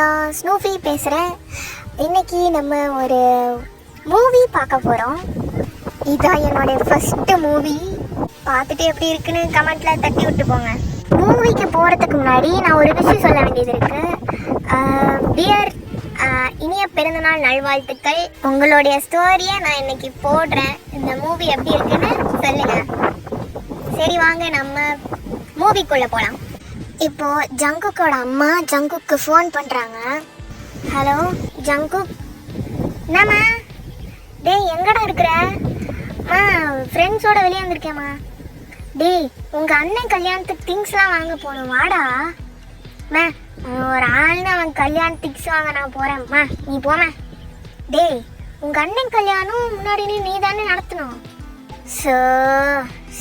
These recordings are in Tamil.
நான் ஸ்னூஃபி பேசுகிறேன். இன்றைக்கி நம்ம ஒரு மூவி பார்க்க போகிறோம். இதுதான் என்னுடைய ஃபஸ்ட்டு மூவி. பார்த்துட்டு எப்படி இருக்குன்னு கமெண்ட்டில் தட்டி விட்டு போங்க. மூவிக்கு போகிறதுக்கு முன்னாடி நான் ஒரு விஷயம் சொல்ல வேண்டியது இருக்குது. டியர் இனிய பிறந்தநாள் நல்வாழ்த்துக்கள். உங்களுடைய ஸ்டோரியை நான் இன்னைக்கு போடுறேன். இந்த மூவி எப்படி இருக்குன்னு சொல்லுங்கள். சரி, வாங்க நம்ம மூவிக்குள்ளே போகலாம். இப்போது ஜங்குக்கோட அம்மா ஜங்குக்கு ஃபோன் பண்ணுறாங்க. ஹலோ ஜங்குக், என்னம்மா? டேய், எங்கடா இருக்கிற? ஃப்ரெண்ட்ஸோட வெளியே வந்திருக்கேம்மா. டேய், உங்கள் அண்ணன் கல்யாணத்துக்கு திங்ஸ்லாம் வாங்க போகணும், வாடா. ஒரு ஆள்னு அவன் கல்யாண திங்ஸ் வாங்க நான் போகிறேன்ம்மா, நீ போமா. டேய், உங்கள் அண்ணன் கல்யாணம் முன்னாடி நீ தானே நடத்தணும்.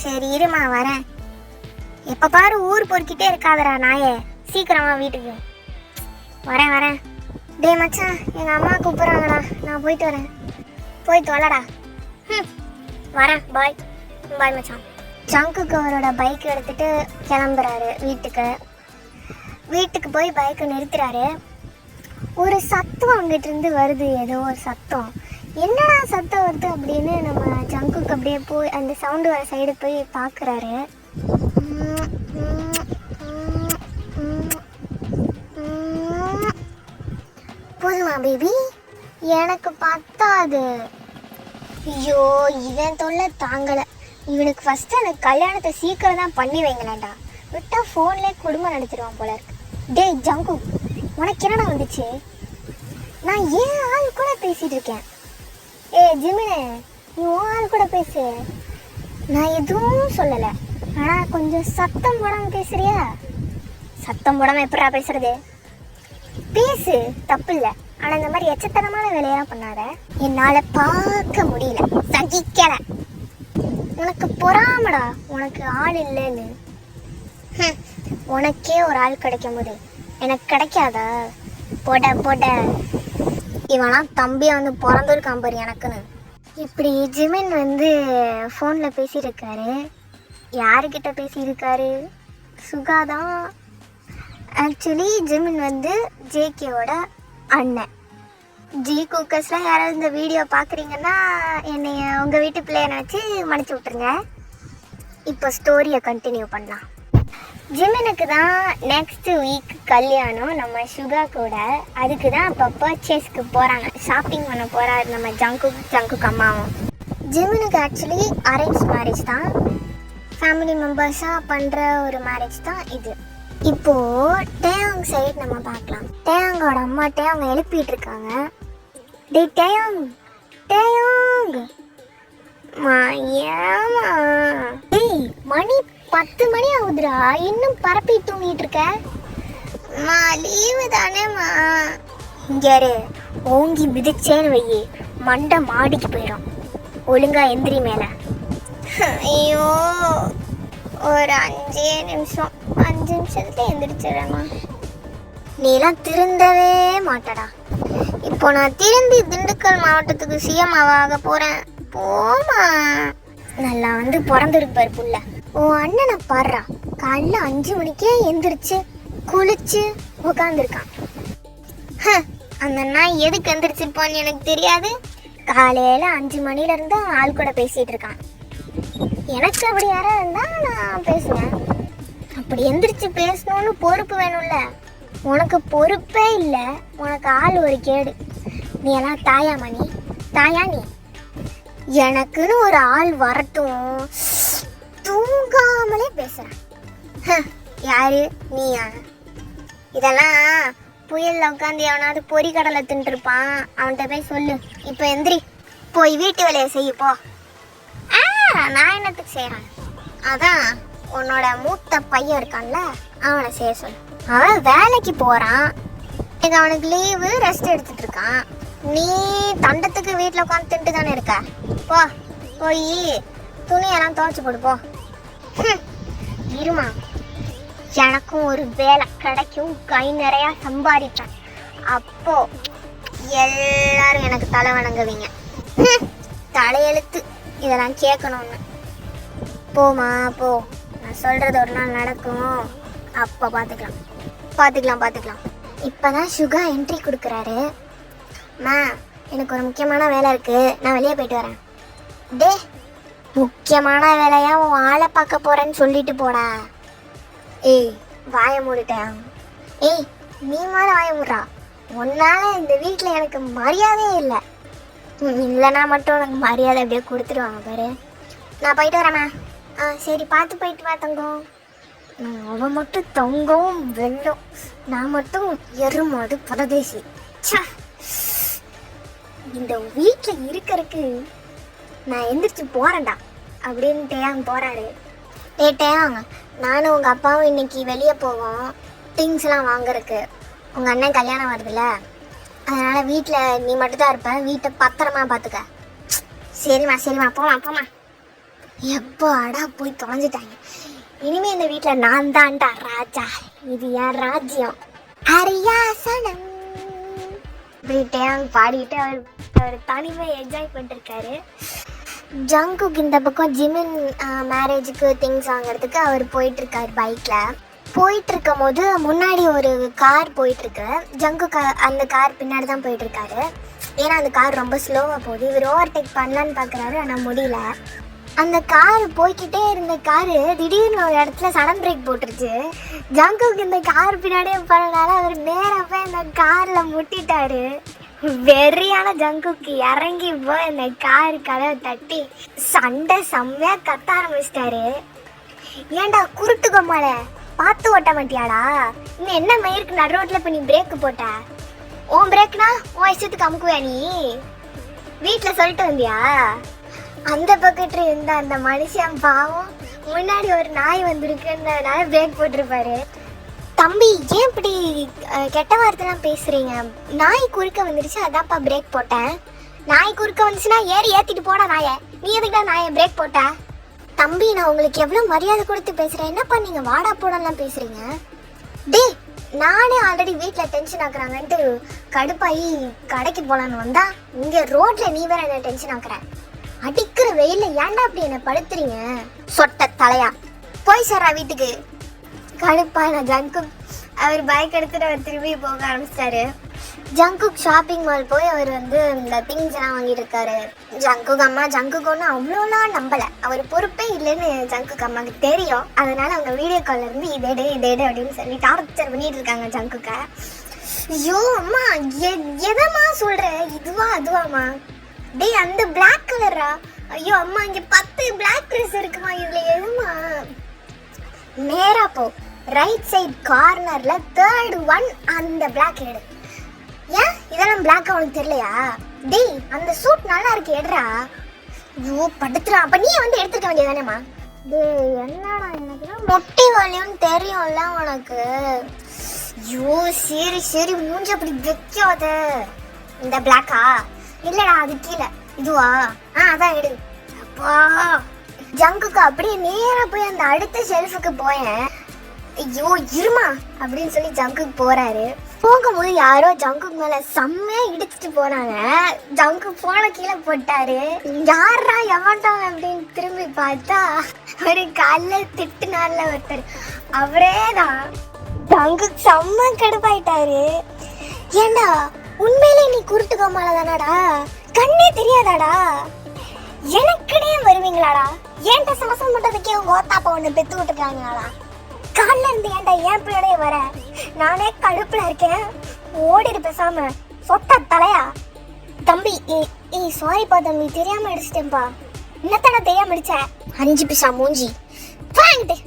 சரி இருமா, வரேன். எப்போ பாரு ஊர் பொறுக்கிட்டே இருக்காதரா நாயே, சீக்கிரமா வீட்டுக்கு. வரேன். டேய் மச்சான், எங்கள் அம்மா கூப்பிட்றாங்கடா, நான் போயிட்டு வரேன். போய் தொலைடா. வரேன், பாய் மச்சான். ஜங்குக்கு அவரோட பைக் எடுத்துகிட்டு கிளம்புறாரு வீட்டுக்கு போய் பைக்கை நிறுத்துறாரு. ஒரு சத்தம் அங்கிட்டு இருந்து வருது, ஏதோ ஒரு சத்தம். என்னடா சத்தம் வருது அப்படின்னு நம்ம ஜங்குக்கு அப்படியே போய் அந்த சவுண்டு வர சைடு போய் பார்க்குறாரு. போதுமா பேபி? எனக்கு பத்தாது. ஐயோ, இவன் தொல்லை தாங்கலை. இவனுக்கு ஃபஸ்ட்டு அந்த கல்யாணத்தை சீக்கிரம் தான் பண்ணி வைங்களேன்டா, விட்டா ஃபோன்லேயே குடும்பம் நடத்திடுவான் போல இருக்கு. டேய் ஜங்கு, உனக்கு என்னடா வந்துச்சு? நான் ஏன் ஆள் கூட பேசிகிட்டு இருக்கேன். ஜிமினே, நீ ஆள் கூட பேசு, நான் எதுவும் சொல்லலை. ஆனால் கொஞ்சம் சத்தம் போடாமல் பேசுறியா? சத்தம் போடாமல் எப்படா பேசுறது? பேசு, தப்பு இல்லை. ஆனால் இந்த மாதிரி எச்சத்தனமான வேலையெல்லாம் பண்ணாத, என்னால் பார்க்க முடியல, சகிக்கலை. உனக்கு பொறாமடா, உனக்கு ஆள் இல்லைன்னு. உனக்கே ஒரு ஆள் கிடைக்கும் போது எனக்கு கிடைக்காதா? போட இவனா தம்பியை வந்து பிறந்திருக்கான் பாரு எனக்குன்னு. இப்படி ஜிமின் வந்து ஃபோனில் பேசியிருக்காரு. யாருக்கிட்ட பேசியிருக்காரு? சுகாதான். ஆக்சுவலி ஜிமின் வந்து ஜேகேவோட அண்ணன். ஜி குக்கர்ஸ்லாம் யாராவது இந்த வீடியோ பார்க்குறீங்கன்னா என்னைய உங்கள் வீட்டு பிள்ளைய நினச்சி மன்னிச்சு விட்ருங்க. இப்போ ஸ்டோரியை கண்டினியூ பண்ணலாம். ஜிமினுக்கு தான் நெக்ஸ்ட் வீக் கல்யாணம் நம்ம சுகா கூட. அதுக்கு தான் இப்போ பர்ச்சேஸ்க்கு போகிறாங்க, ஷாப்பிங் பண்ண போகிறாரு நம்ம ஜங்குக்கு அம்மாவும். ஜிமினுக்கு ஆக்சுவலி அரேஞ்ச் மேரேஜ் தான், ஃபேமிலி மெம்பர்ஸாக பண்ணுற ஒரு மேரேஜ் தான் இது. இப்போது டேயாங் சைடு நம்ம பார்க்கலாம். டேயாங்கோட அம்மா டேயாங்க எழுப்பிட்டு இருக்காங்க. டேய் டேயாங், ஏமா? டேய், மணி 10 மணி ஆகுதுடா, இன்னும் பரப்பி தூங்கிட்டு இருக்க? லீவு தானேம்மா. இங்கே ஓங்கி மிதிச்சேன்னு வையே, மண்டை மாடிக்கு போயிடும். ஒழுங்கா எந்திரி மேலே. ஐயோ, ஒரு 5 நிமிஷத்துல எந்திரிச்சிடறேம்மா. நீலாம் திருந்தவே மாட்டடா. இப்போ நான் திருந்தி திண்டுக்கல் மாவட்டத்துக்கு சிஎம்ஆவாக போகிறேன். போமா. நல்லா வந்து பிறந்திருப்பார் புள்ள. உன் அண்ணனை பாடுறா, காலைல 5 மணிக்கே எந்திரிச்சு குளிச்சு உட்காந்துருக்கான். அந்த நாய் எதுக்கு எந்திரிச்சிருப்பான்னு எனக்கு தெரியாது. காலையில் 5 மணிலேருந்து ஆள் கூட பேசிகிட்டு இருக்கான். எனக்கு அப்படி யாராவது இருந்தால் நான் பேசுவேன். அப்படி எந்திரிச்சு பேசணும்னு பொறுப்பு வேணும்ல. உனக்கு பொறுப்பே இல்லை, உனக்கு ஆள் ஒரு கேடு. நீ எல்லாம் தாயா மணி? தாயா நீ? எனக்குன்னு ஒரு ஆள் வரட்டும். தூங்காமலே பேசுகிறேன். யாரு நீயா? இதெல்லாம் புயலில் உட்காந்து எவனாவது பொறிக்கடலை தின்ட்டுருப்பான், அவன்கிட்ட போய் சொல்லு. இப்போ எந்திரி, போய் வீட்டு வேலையை செய்ய போ. நான் என்னத்துக்கு செய்கிறேன்? அதான் உன்னோட மூத்த பையன் இருக்கான்ல, அவனை செய்ய சொல்லு. அவன் வேலைக்கு போகிறான், இன்னைக்கு அவனுக்கு லீவு, ரெஸ்ட் எடுத்துட்டு இருக்கான். நீ தண்டத்துக்கு வீட்டில் உட்காந்து தின்ட்டு தானே இருக்க. போய் துணியெல்லாம் துவைச்சி போடுப்போ. இருமா, எனக்கும் ஒரு வேலை கிடைக்கும், கை நிறையா சம்பாதிப்பேன். அப்போ எல்லாரும் எனக்கு தலை வணங்குவீங்க. தலையெழுத்து இதெல்லாம் கேட்கணும்னு. போமா போ, நான் சொல்கிறது ஒரு நாள் நடக்கும், அப்போ பார்த்துக்கலாம். இப்போதான் சுகா என்ட்ரி கொடுக்குறாரு. மா எனக்கு ஒரு முக்கியமான வேலை இருக்குது, நான் வெளியே போயிட்டு வரேன். டே முக்கியமான வேலையா உன் ஆளை பார்க்க போகிறேன்னு சொல்லிட்டு போடா. ஏய் வாய மூடிட்டேன். ஏய் நீ மாதிரி வாய மூடுறா. உன்னால இந்த வீட்டில் எனக்கு மரியாதையே இல்லை. இல்லைனா மட்டும் உனக்கு மரியாதை அப்படியே கொடுத்துருவாங்க பாரு. நான் போயிட்டு வரேம்மா. சரி பார்த்து போயிட்டு வா தங்கம். அவன் மட்டும் தங்கம் வெள்ளம், நான் மட்டும் எருமாடு பரதேசி. இந்த வீட்டில் இருக்கிறதுக்கு நான் எந்திரிச்சு போகிறேன்டா அப்படின்னு டேயாங் போகிறாரு. டேயாங் நானும் உங்கள் அப்பாவும் இன்னைக்கு வெளியே போவோம் திங்ஸ்லாம் வாங்குறதுக்கு. உங்கள் அண்ணன் கல்யாணம் வருதுல்ல, அதனால் வீட்டில் நீ மட்டும்தான் இருப்ப, வீட்டை பத்திரமா பார்த்துக்க. சரிம்மா போமா. எப்போ அடா போய் தொலைஞ்சிட்டாங்க. இனிமேல் இந்த வீட்டில் நான் தான்டா ராஜா, இது என் ராஜ்யம். அரியாசனம் இப்படிட்டே பாடிட்டு அவர் தனிமையை என்ஜாய் பண்ணிருக்காரு. ஜங்குக்கு இந்த பக்கம் ஜிமின் மேரேஜுக்கு திங்ஸ் வாங்குறதுக்கு அவர் போயிட்டுருக்காரு. பைக்கில் போயிட்டுருக்கும் போது முன்னாடி ஒரு கார் போயிட்டுருக்கு. ஜங்குக்கு அந்த கார் பின்னாடி தான் போயிட்டுருக்காரு. ஏன்னா அந்த கார் ரொம்ப ஸ்லோவாக போகுது. இவர் ஓவர்டேக் பண்ணலான்னு பார்க்குறாரு, ஆனால் முடியல. அந்த கார் போய்கிட்டே இருந்த காரு திடீர்னு ஒரு இடத்துல சடன் பிரேக் போட்டுருச்சு. ஜங்குக்கு இந்த கார் பின்னாடியே போனனால அவர் நேராக போய் அந்த காரில் முட்டிட்டாரு. வெறியான ஜங்குக்கு இறங்கி போய் அந்த கார் கதவை தட்டி சண்டை செம்மையாக கத்த ஆரம்பிச்சிட்டாரு. ஏன்டா குருட்டு கொம்மால பார்த்து ஓட்ட மாட்டியாடா? இன்னும் என்ன மயிருக்கு நடு ரோட்டில் இப்போ நீ பிரேக்கு போட்ட? உன் பிரேக்னா உன் இஷ்டத்துக்கு அமுக்குவியா நீ? வீட்டில் சொல்லிட்டு வந்தியா? அந்த பக்கத்துல இருந்த அந்த மனுஷன் பாவம் முன்னாடி ஒரு நாய் வந்திருக்குன்றதுனால பிரேக் போட்டிருப்பாரு. தம்பி ஏன் இப்படி கெட்ட வார்த்தைலாம் பேசுறீங்க? நாய் குறுக்க வந்துருச்சு அதான்ப்பா பிரேக் போட்டேன். நாய் குறுக்க வந்துச்சுன்னா ஏத்திட்டு போடா நாயை. நீ எதுக்குடா நாயை பிரேக் போட்ட? தம்பி நான் உங்களுக்கு எவ்வளோ மரியாதை கொடுத்து பேசுகிறேன், என்னப்பா நீங்கள் வாடா போடலாம் பேசுகிறீங்க? டே நானே ஆல்ரெடி வீட்டில் டென்ஷன் ஆக்குறாங்கன்ட்டு கடுப்பாகி கடைக்கு போகலான்னு வந்தா இங்கே ரோட்டில் நீ வேற என்ன டென்ஷன் ஆக்குற? அடிக்கிற வெயிலில் ஏன்டா அப்படி என்னை படுத்துறீங்க? சொட்ட தலையா போய் சாரா வீட்டுக்கு. கடுப்பா நான் ஜங்குக் அவர் பைக் எடுத்துட்டு அவர் திரும்பி போக ஆரம்பிச்சிட்டாரு. ஜங்குக் ஷாப்பிங் மால் போய் அவர் இந்த திங்ஸ் எல்லாம் வாங்கிட்டு இருக்காரு. ஜங்குக் அம்மா ஜங்குக் ஒன்று அவ்வளோலாம் நம்பலை, அவர் பொறுப்பே இல்லைன்னு ஜங்குக் அம்மாவுக்கு தெரியும். அதனால அவங்க வீடியோ காலில் இருந்து இதேடு அப்படின்னு சொல்லி டார்ச்சர் பண்ணிட்டு இருக்காங்க ஜங்குக்கை. ஐயோ அம்மா எதம்மா சொல்ற, இதுவா அதுவாம்மா? டேய் அந்த பிளாக் கலரா? ஐயோ அம்மா இங்க 10 பிளாக் ட்ரெஸ் இருக்குமா, இதுல எதுமா? நேரா போ, ரைட் சைடு கார்னர்ல 3rd ஒன் அந்த பிளாக் எடு. ஏன் இதெல்லாம் பிளாக் அவனுக்கு தெரியலையா? டேய் அந்த சூட் நல்லா இருக்கு எடுறா. ஐயோ படுத்துறான், அப்ப நீ எடுத்துக்க வேண்டியதானேம்மா? டேய் என்னடா எனக்கு மொட்டை வலியும் தெரியும்ல உனக்கு. ஐயோ சரி மூஞ்ச அப்படி வைக்காத. இந்த பிளாக்கா? இல்லடா அது கீழே. இதுவா? அதான் எடு. அப்பா ஜங்குக்கு அப்படியே நேரா போய் அந்த அடுத்த ஷெல்ஃபுக்கு போயேன். ஐயோ இருமா அப்படின்னு சொல்லி ஜங்குக்கு போறாரு. போகும்போது யாரோ ஜங்குக்கு மேல செம்மையா இடிச்சிட்டு போனாங்க. ஜங்கு போன கீழே போட்டாரு. யாரா எவன்டா அப்படின்னு திரும்பி பார்த்தா ஒரு கால திட்டுனார்ல ஒருத்தர், அவரேதான். ஜங்குக்கு செம்ம கடுப்பாயிட்டாரு. ஏண்டா உண்மையிலே நீ குருட்டு கோமால தானாடா? கண்ணே தெரியாதாடா? எனக்குனே வருவீங்களாடா? ஏன்ட்ட சமசம் பண்றதுக்கே உங்க ஓத்தாப்பா ஒண்ணு பெத்து விட்டுருக்காங்களாடா? காலில் இருந்து ஏன்டா என் பின்னாடியே வர? நானே கடுப்புல இருக்கேன், ஓடிடு பேசாம. சொட்ட தலையா? தம்பி சாரிப்பா தம்பி, தெரியாம அடிச்சிட்டேன்பா. என்னத்தான தெரியாம அடிச்ச? 5 பிசா மூஞ்சி வாங்கிட்டு.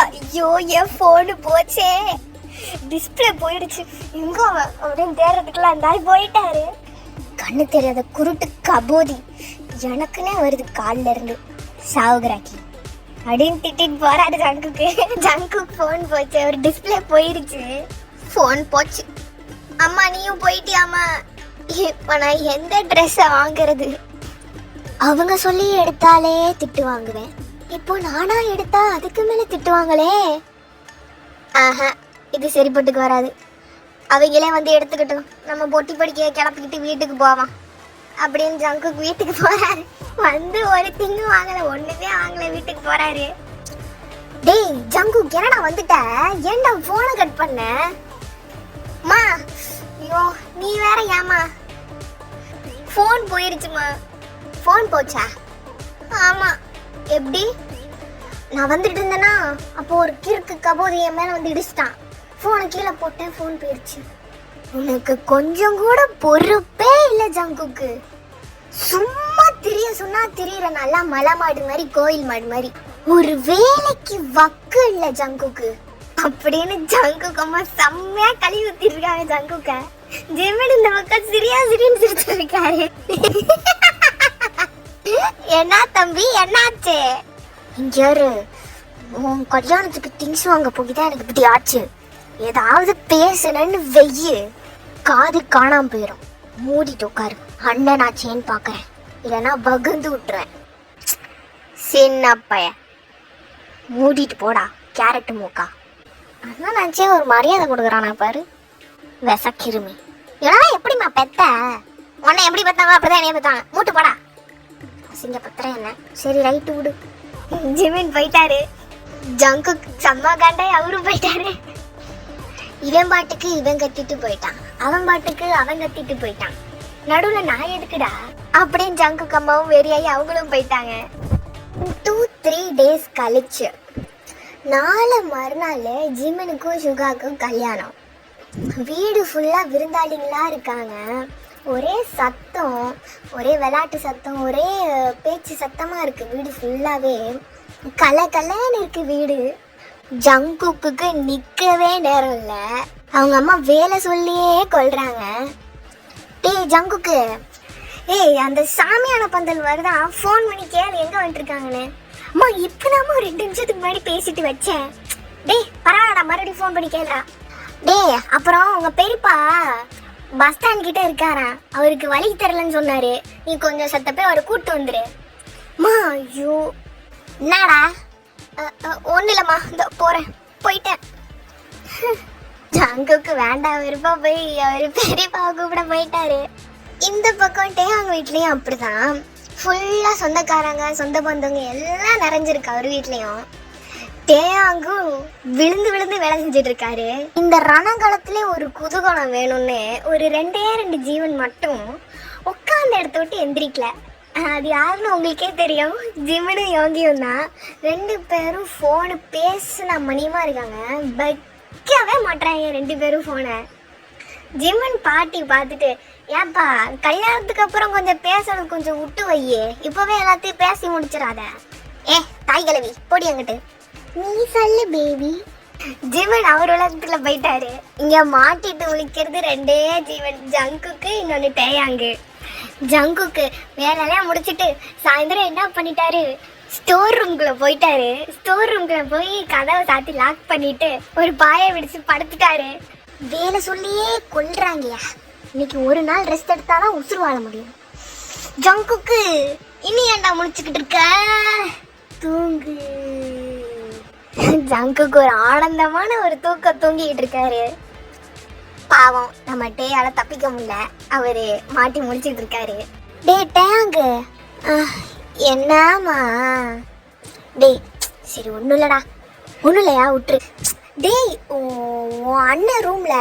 ஐயோ என் போனு போச்சே, டிஸ்பிளே போயிடுச்சு. எங்க அப்படின்னு தேடுறதுக்குலாம் அந்த ஆள் போயிட்டாரு. கண்ணு தெரியாத குருட்டு கபோதி, எனக்குன்னே வருது காலில் இருந்து சாவுகிறாக்கி அப்படின்னு திட்டிட்டு போறாரு ஜங்குக்கு. ஜங்குக்கு ஃபோன் போச்சு, ஒரு டிஸ்பிளே போயிடுச்சு. ஃபோன் போச்சு. அம்மா நீயும் போயிட்டியாம்மா? இப்போ நான் எந்த ட்ரெஸ்ஸை வாங்குறது? அவங்க சொல்லி எடுத்தாலே திட்டு வாங்குவேன், இப்போ நானா எடுத்தா அதுக்கு மேலே திட்டுவாங்களே. இது சரிப்பட்டுக்கு வராது. அவங்களே எடுத்துக்கிட்டோம், நம்ம பொட்டி படிக்க கிளப்பிக்கிட்டு வீட்டுக்கு போவான் அப்படின்னு ஜங்குக்கு வீட்டுக்கு போறாரு. ஒரு திங்கு வாங்கல, ஒண்ணுமே வாங்கல, வீட்டுக்கு போறாரு. டேய் ஜங்கு என்னடா வந்துட்ட? ஏன்டா போனை கட் பண்ண? ஐயோ நீ வேற ஏமா? ஃபோன் போயிருச்சுமா. ஃபோன் போச்சா? ஆமா. எப்படி? நான் வந்துட்டு இருந்தேன்னா அப்போ ஒரு கிறுக்கு கபோதி என் மேல வந்து இடிச்சிட்டான். ஃபோனை கீழே போட்டேன், ஃபோன் போயிருச்சு. உனக்கு கொஞ்சம் கூட பொறுப்பே இல்லை ஜங்குக்கு. சும்மா திரிய சொன்னா திரியிற நல்லா மலை மாடு மாதிரி கோயில் மாடு மாதிரி. ஒரு வேலைக்கு வக்கு இல்லை ஜங்குக்கு அப்படின்னு ஜங்குக்கு அம்மா செம்மையா கழுவி ஊத்திட்டு இருக்காங்க. ஜங்குக்க ஜெமின் இந்த பக்கம் சிரியா சிரின்னு சிரிச்சு இருக்காரு. என்ன தம்பி என்னாச்சு? இங்க உன் கல்யாணத்துக்கு திங்ஸ் வாங்க போகிதான் எனக்கு இப்படி ஆச்சு. ஏதாவது பேசணும்னு வெய்யு, காது காணாம போயிடும். மூடிட்டு உட்காரு. அண்ணன் நான் சேன் பாக்குறேன், இல்லைன்னா பகுந்து விட்டுருவேன். சின்ன பைய மூடிட்டு போடா கேரட்டு மூக்கா. அதான் நினச்சே ஒரு மரியாதை கொடுக்குறானா பாரு விசக்கிருமி. இதெல்லாம் எப்படிமா பெத்த? உன்னை எப்படி பெத்தாங்க அப்படிதான் என்னைய பெத்தாங்க. மூட்டு போடா. அசிங்க பத்திரம் என்ன? சரி ரைட்டு விடு. ஜிமின் போயிட்டாரு. ஜங்கு செம்ம காண்டாய் அவரும் போயிட்டாரு. இவன் பாட்டுக்கு இவன் கத்திட்டு போயிட்டான், அவன் பாட்டுக்கு அவன் கத்திட்டு போயிட்டான். நடுவில் நான் எதுக்குடா அப்படின்னு ஜங்கு கம்மாவும் வெறியாகி அவங்களும் போயிட்டாங்க. 2-3 days கழிச்சு நாளை மறுநாள் ஜிமனுக்கும் சுகாக்கும் கல்யாணம். வீடு ஃபுல்லாக விருந்தாளிங்களா இருக்காங்க. ஒரே சத்தம், ஒரே விளையாட்டு சத்தம், ஒரே பேச்சு சத்தமாக இருக்குது. வீடு ஃபுல்லாகவே கலன்னு இருக்குது வீடு. ஜங்குக்கு நிற்கவே நேரம் இல்லை. அவங்க அம்மா வேலை சொல்லியே கொள்றாங்க. டேய் ஜங்குக்கு, ஏய் அந்த சாமியான பந்தல் வருதான், ஃபோன் பண்ணி கேளு எங்கே வந்துட்டுருக்காங்கன்னு. அம்மா இப்போதாம்மா 2 நிமிஷத்துக்கு முன்னாடி பேசிட்டு வச்சேன். டேய் பரவாயில்லடா, மறுபடியும் ஃபோன் பண்ணி கேளுடா. டேய் அப்புறம் உங்கள் பெரியப்பா பஸ் ஸ்டாண்ட் கிட்டே இருக்காரா, அவருக்கு வழி தரலன்னு சொன்னார். நீ கொஞ்சம் சத்த போய் அவரை கூப்பிட்டு வந்துரு. அம்மா ஐயோ என்னடா? ஒன்றும் இல்லைம்மா, இந்த போகிறேன், போயிட்டேன். ஜங்குக்கு வேண்டாம் விருப்பா போய் அவர் பெரியப்பா கூப்பிட போயிட்டாரு. இந்த பக்கம்ட்டே அவங்க வீட்லேயும் அப்படிதான். ஃபுல்லாக சொந்தக்காரங்க சொந்த பந்தவங்க எல்லாம் நிறைஞ்சிருக்கு அவர் வீட்லேயும். தேயாங்கும் விழுந்து விழுந்து வேலை செஞ்சுட்டு இருக்காரு. இந்த ரணகாலத்திலே ஒரு குதூகலம் வேணும்னு ஒரு 2 ஜீவன் மட்டும் உட்காந்த இடத்த விட்டு எந்திரிக்கல. அது யாருன்னு உங்களுக்கே தெரியும், ஜிமனும் யோகியும் தான். 2 பேரும் ஃபோனு பேசுன மணியமாக இருக்காங்க. வைக்கவே மாட்டுறாங்க 2 பேரும் ஃபோனை. ஜிமன் பாட்டி பார்த்துட்டு, ஏன்பா கல்யாணத்துக்கு அப்புறம் கொஞ்சம் பேசணும், கொஞ்சம் விட்டு வையே, இப்போவே எல்லாத்தையும் பேசி முடிச்சிடாத. தாய் கிழவி பொடி அங்கிட்டு, நீ சொல்லு பேபி. ஜிமன் அவர் உலகத்தில் போயிட்டாரு. இங்கே மாட்டிட்டு முழிக்கிறது 2 ஜீவன், ஜங்குக்கு இன்னொன்று டேயாங்கு. ஜங்குக்கு வேலையெல்லாம் முடிச்சுட்டு சாயந்தரம் என்ன பண்ணிட்டாரு, ஸ்டோர் ரூம்குள்ளே போயிட்டாரு. ஸ்டோர் ரூம்குள்ளே போய் கதவை சாத்தி லாக் பண்ணிட்டு ஒரு பாயை விடிச்சு படுத்துட்டாரு. வேலை சொல்லியே கொல்றாங்கயா. இன்னைக்கு ஒரு நாள் ரெஸ்ட் எடுத்தாதான் உசுறு வாழ முடியும். ஜங்குக்கு இனி ஏன்டா முடிச்சுக்கிட்டு இருக்க, தூங்கு. ஜங்குக்கு ஒரு ஆனந்தமான ஒரு தூக்கம் தூங்கிட்டு இருக்காரு. பாவம் நம்ம டேயால தப்பிக்க முடியல, அவரு மாட்டி முடிச்சிட்டு இருக்காரு. டே டேங்கு என்னமா? டேய் சரி ஒன்றும் இல்லடா, ஒன்றும் இல்லையா விட்டுரு. டேய் உன் அண்ணன் ரூம்ல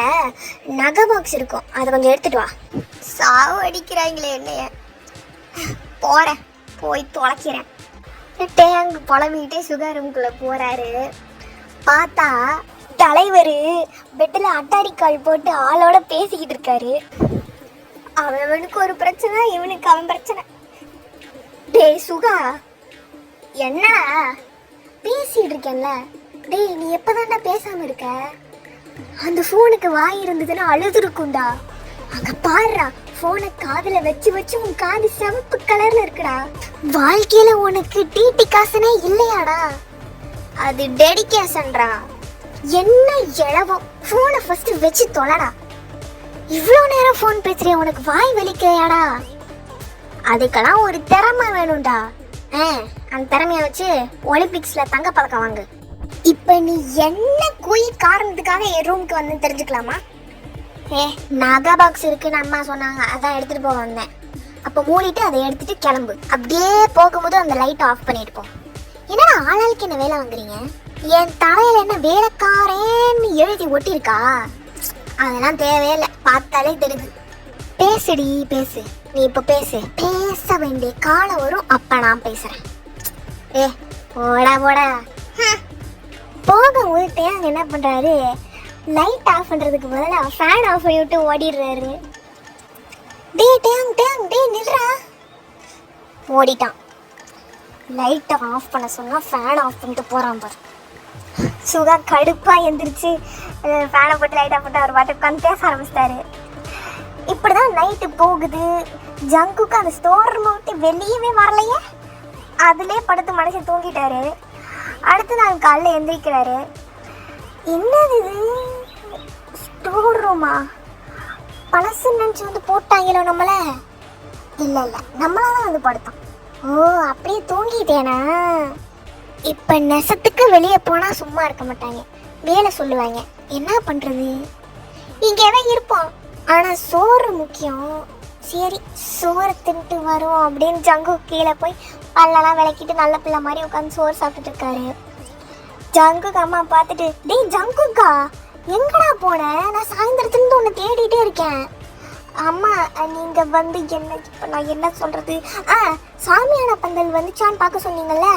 நகை பாக்ஸ் இருக்கும், அதை கொஞ்சம் எடுத்துட்டு வா. சாவு அடிக்கிறாங்களே என்னைய, போறேன் போய் தொலைக்கிறேன். டேங்கு புலம்பிக்கிட்டே சுகா ரூம்குள்ள போறாரு. பார்த்தா தலைவர் பெட்டில் அட்டாரிக்கால் போட்டு ஆளோட பேசிக்கிட்டு இருக்காரு. அவனுக்கு ஒரு பிரச்சனை, இவனுக்கு அவன் பிரச்சனை. டேய் சுகா என்ன பேசிட்டு இருக்கேன்ல, டேய் நீ எப்பதான்டா பேசாம இருக்க? அந்த ஃபோனுக்கு வாய் இருந்ததுன்னா அழுதுருக்கும்டா. அங்க பாருடா, ஃபோனை காதுல வச்சு வச்சு உன் காது சிவப்பு கலர்ல இருக்குடா. வாழ்க்கையில உனக்கு டிடி காசுனே இல்லையாடா? அது டெடிகேஷன்டா. என்ன இழவம், ஃபோனை ஃபர்ஸ்ட் வச்சு தொலைடா. இவ்வளோ நேரம் ஃபோன் பேசுறிய, உனக்கு வாய் வலிக்கலையாடா? அதுக்கெல்லாம் ஒரு திறமை வேணும்டா. அந்த திறமைய வச்சு ஒலிம்பிக்ஸ்ல தங்க பதக்கம் வாங்கு. இப்ப நீ என்ன காரணத்துக்காக என் ரூமுக்கு வந்து தெரிஞ்சுக்கலாமா? நகை பாக்ஸ் இருக்குன்னு அம்மா சொன்னாங்க, அதான் எடுத்துட்டு போக வந்தேன். அப்போ மூடிட்டு அதை எடுத்துட்டு கிளம்பு. அப்படியே போகும்போது அந்த லைட் ஆஃப் பண்ணிட்டு போ. என்னடா ஆளாளுக்கு என்ன வேலை வாங்குறீங்க? என் தலையில என்ன வேலைக்காரேன்னு எழுதி ஒட்டியிருக்கா? அதெல்லாம் தேவையில்லை, பார்த்தாலே தெரியுது. பேசுடி பேசு, நீ இப்போ பேசு. பேச வேண்டிய காலம் வரும், அப்ப நான் பேசுறேன். ஏ போடா போடா. போகும்போது டேங் என்ன பண்றாரு, லைட் ஆஃப் பண்றதுக்கு பதிலாக ஃபேன் ஆஃப் பண்ணி விட்டு ஓடிடுறாரு. டே டேங் டேங் டே நில்றா. ஓடிட்டான். லைட்டை ஆஃப் பண்ண சொன்னா ஃபேன் ஆஃப் பண்ணிட்டு போறான் பாரு. சுகா கடுப்பா எந்திரிச்சு ஃபேனை போட்டு லைட் ஆஃப் பண்ணிட்டு அவர் பாட்டு உட்காந்து பேச ஆரம்பிச்சிட்டாரு. இப்படிதான் நைட்டு போகுது. ஜங்குக்கு அந்த ஸ்டோர் ரூம் விட்டு வெளியவே வரலையே, அதுலேயே படுத்து மனுஷன் தூங்கிட்டாரு. அடுத்து நாள் காலைல எந்திரிக்கிறாரு. என்னது இது, ஸ்டோர் ரூமா? பழசு நினச்சி வந்து போட்டாங்களோ நம்மளை? இல்லை இல்லை, நம்மளாதான் வந்து படுத்தோம். ஓ அப்படியே தூங்கிட்டேனா? இப்போ நெசத்துக்கு வெளியே போனால் சும்மா இருக்க மாட்டாங்க, வேலை சொல்லுவாங்க. என்ன பண்ணுறது, இங்கே தான் இருப்போம். ஆனால் சோறு முக்கியம். சரி சோறு தின்ட்டு வரும் அப்படின்னு ஜங்கு கீழே போய் பல்லெல்லாம் விளக்கிட்டு நல்ல பிள்ளை மாதிரி உட்காந்து சோறு சாப்பிட்டுட்டு இருக்காரு. ஜங்குக்கு அம்மா பார்த்துட்டு, டேய் ஜங்குக்கா எங்கடா போன? நான் சாயந்தரத்துலேருந்து உன்னை தேடிட்டே இருக்கேன். அம்மா நீங்கள் வந்து என்ன இப்போ நான் என்ன சொல்கிறது, சாமியான பந்தல் வந்துச்சான்னு பார்க்க சொன்னீங்கல்ல?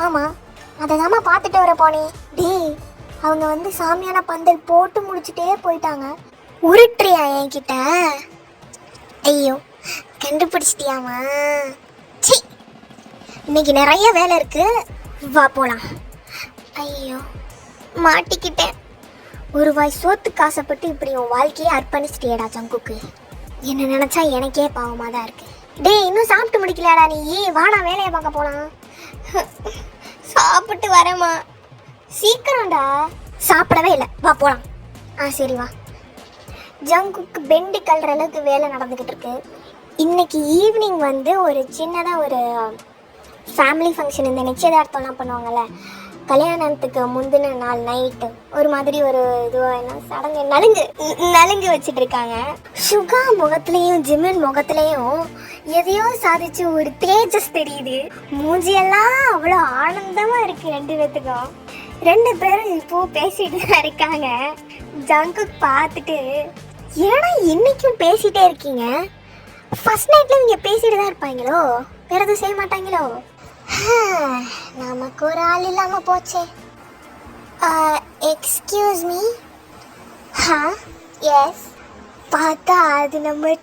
ஆமாம், அதை தாம்மா பார்த்துட்டு வர போனேன். டேய் அவங்க வந்து சாமியான பந்தல் போட்டு முடிச்சுட்டே போயிட்டாங்க. உருட்டுறியா என்கிட்ட? ஐயோ கண்டுபிடிச்சிட்டியாமா? சி, இன்னைக்கு நிறைய வேலை இருக்கு, வா போலாம். ஐயோ மாட்டிக்கிட்டேன். ஒரு வாய் சோத்துக்கு ஆசைப்பட்டு இப்படி உன் வாழ்க்கையே அர்ப்பணிச்சிட்டியடா ஜங்குக்கு. என்ன நினைச்சா எனக்கே பாவமாக தான் இருக்கு. டேய் இன்னும் சாப்பிட்டு முடிக்கலையாடா நீ? வாடா வேலையை பார்க்க போலாம். சாப்பிட்டு வரேம்மா. சீக்கிரம்டா. சாப்பிடவே இல்லை, வா போலாம். சரி வா. ஜங்குக்கு பெண்டு கல்ற அளவுக்கு வேலை நடந்துக்கிட்டு இருக்கு. இன்னைக்கு ஈவினிங் வந்து ஒரு சின்னதாக ஒரு ஃபேமிலி ஃபங்க்ஷன், இந்த நிச்சயதார்த்தம்லாம் பண்ணுவாங்கள்ல, கல்யாணத்துக்கு முந்தின நாள் நைட்டு ஒரு மாதிரி ஒரு இதுவாக என்ன சடங்கு நலுங்கு வச்சுட்டு இருக்காங்க. சுகா முகத்துலேயும் ஜிமின் முகத்துலேயும் எதையோ சாதிச்சு ஒரு தேஜஸ் தெரியுது. மூஞ்சியெல்லாம் அவ்வளோ ஆனந்தமாக இருக்குது ரெண்டு பேத்துக்கும். ரெண்டு பேரும் இப்போ பேசிட்டு தான் இருக்காங்க. ஜங்கு பார்த்துட்டு, ஏன்னா இன்னைக்கும் பேசிகிட்டே இருக்கீங்க? ஃபர்ஸ்ட் நைட்டில் இங்கே பேசிட்டு தான் இருப்பாங்களோ, வேறு எதுவும் செய்ய மாட்டாங்களோ? நமக்கு ஒரு ஆள் இல்லாமல் போச்சே. Excuse me. எஸ். பார்த்தா அது நம்ம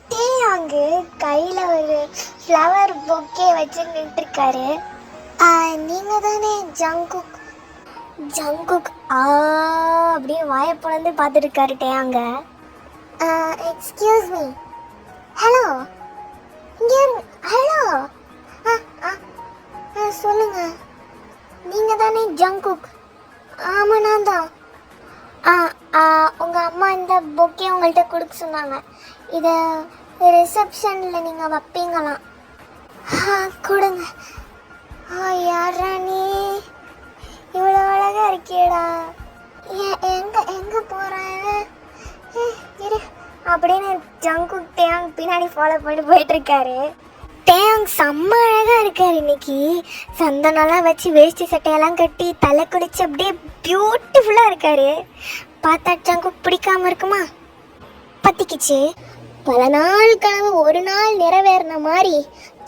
அங்கே கையில் ஒரு ஃப்ளவர் பொக்கே வச்சு நின்றுருக்காரு. நீங்கள் தானே ஜங்குக்? ஜங்குக் அப்படியே வாயை பிளந்து பார்த்துட்டு இருக்காரு டேங்க. Excuse me. ஹலோ இங்கே ஹலோ. சொல்லுங்க, நீங்கள் தானே ஜங்குக்? ஆமாம் நான் தான். உங்கள் அம்மா இந்த பொக்கே உங்கள்கிட்ட கொடுக்க சொன்னாங்க. இதை ரிசப்ஷனில் நீங்கள் வைப்பீங்களாம். கொடுங்க. யாரா நீ? இவ்வளோ அழகாக இருக்கியடா. எங்கே போகிறேன் இரு அப்படின்னு ஜங்குக் டேங் பின்னாடி ஃபாலோ பண்ணி போயிட்டுருக்காரு. டேங் செம்ம அழகாக இருக்கார் இன்னைக்கு. சந்தனம்லாம் வச்சு வேஷ்டி சட்டையெல்லாம் கட்டி தலை குடிச்சு அப்படியே பியூட்டிஃபுல்லாக இருக்காரு. பார்த்தா ஜங்குக் பிடிக்காம இருக்குமா? பத்திக்கிச்சு. பல நாள் கனவு ஒரு நாள் நிறைவேறின மாதிரி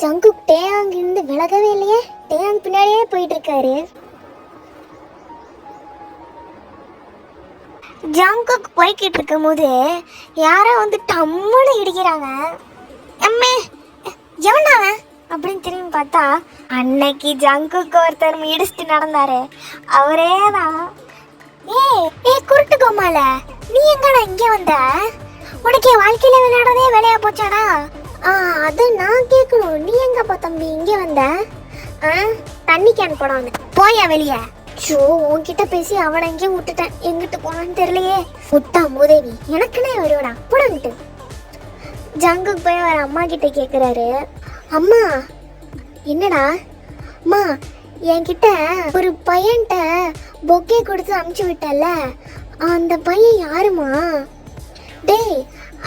ஜங்குக் டேங் இருந்து விலகவே இல்லையே. டேங் பின்னாடியே போயிட்டு இருக்காரு. ஜங்குக் போய்கிட்டு இருக்கும் போது யாரோ வந்து டம்முன்னு இடிக்கிறாங்க. அம்மே எவனாவன் அப்படின்னு திரும்பி பார்த்தா அன்னைக்கு ஜங்குக்கு ஒருத்தர் இடிச்சுட்டு நடந்தாரு, அவரே தான். ஏ குருட்டு கோமால, நீ எங்கடா இங்கே வந்த? உனக்கு என் வாழ்க்கையில விளையாடுறதே வேலையா போச்சாடா? அது நான் கேட்கணும். நீ எங்கப்பா தம்பி இங்கே வந்த? தண்ணி கேன் போட வந்து போயா வெளியே. ஷோ உன்கிட்ட பேசி அவனை எங்கேயும் விட்டுட்டேன், எங்கிட்டு போனான்னு தெரியலையே. விட்டா மூதேவி, எனக்குன்னே வருவடா போடாங்கிட்டு. ஜங்குக்கு போய் அவர் அம்மா கிட்ட கேட்குறாரு. அம்மா என்னடா? அம்மா என்கிட்ட ஒரு பையன்கிட்ட பொக்கே கொடுத்து அமுச்சு விட்டல, அந்த பையன் யாருமா? டேய்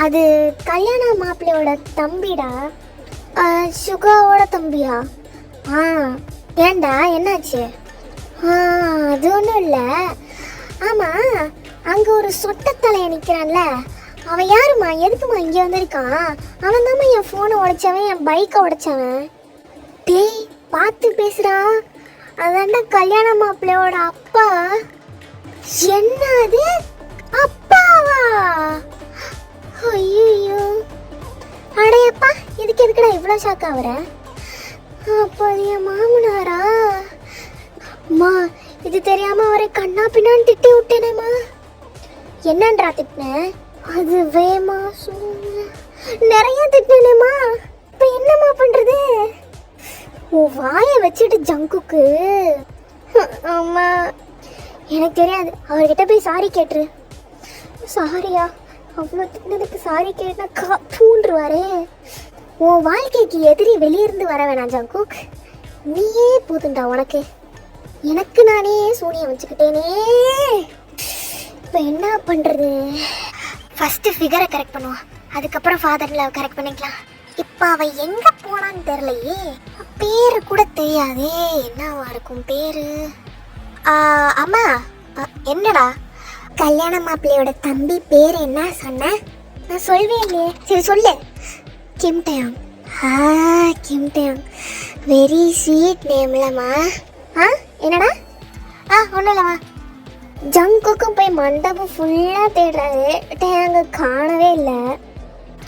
அது கல்யாண மாப்பிள்ளையோட தம்பிடா. சுகாவோட தம்பியா? ஏண்டா என்னாச்சு? அது ஒன்றும் இல்லை. ஆமாம் அங்கே ஒரு சொட்டத்தலையை நிற்கிறான்ல, அவன் யாருமா, எதுக்குமா இங்கே வந்திருக்கான்? அவன் தாம்மா என் ஃபோனை உடைச்சவன், என் பைக்கை உடைச்சவன். டேய் பார்த்து பேசுறா, அதான்டா கல்யாண மாப்பிள்ளையோட அப்பா. என்னது அப்பாவா? ஐயோ அடையப்பா, இதுக்கு எதுக்குடா இவ்வளோ ஷாக் ஆகுற? அப்போ என் மாமனாரா? அம்மா இது தெரியாம அவரை கண்ணா பின்னான்னு திட்டி விட்டேனேம்மா. என்னன்றா திட்டினேன்? அது வேமா நிறைய திட்டினேம்மா. இப்போ என்னம்மா பண்றது? ஓ வாயை வச்சுட்டு ஜங்குக்கு. அம்மா எனக்கு தெரியாது, அவர்கிட்ட போய் சாரி கேட்டுரு. சாரியா? அவ்வளோ திட்டினதுக்கு சாரி கேட்டா பூண்டுருவாரே. உன் வாழ்க்கைக்கு எதிரி வெளியிருந்து வர வேணாம் ஜங்குக், நீயே போதுண்டா உனக்கு. எனக்கு நானே சூனியம் வச்சுக்கிட்டேனே. இப்போ என்ன பண்ணுறது? ஃபஸ்ட்டு ஃபிகரை கரெக்ட் பண்ணுவான், அதுக்கப்புறம் ஃபாதரில் கரெக்ட் பண்ணிக்கலாம். இப்போ அவள் எங்கே போனான்னு தெரியலையே, பேரு கூட தெரியாதே. என்னவா இருக்கும் பேரு? அம்மா என்னடா? கல்யாண மாப்பிள்ளையோட தம்பி பேர் என்ன சொன்ன? நான் சொல்வேன் இல்லையே. சரி சொல்லு. கிம் டயாங். கிம் டயாங், வெரி ஸ்வீட் நேம்லம்மா. என்னடா? ஒன்றும் இல்லைம்மா. ஜங்குக்கும் போய் மண்டபம் ஃபுல்லாக தேடுறாரு, டயாங்க காணவே இல்லை.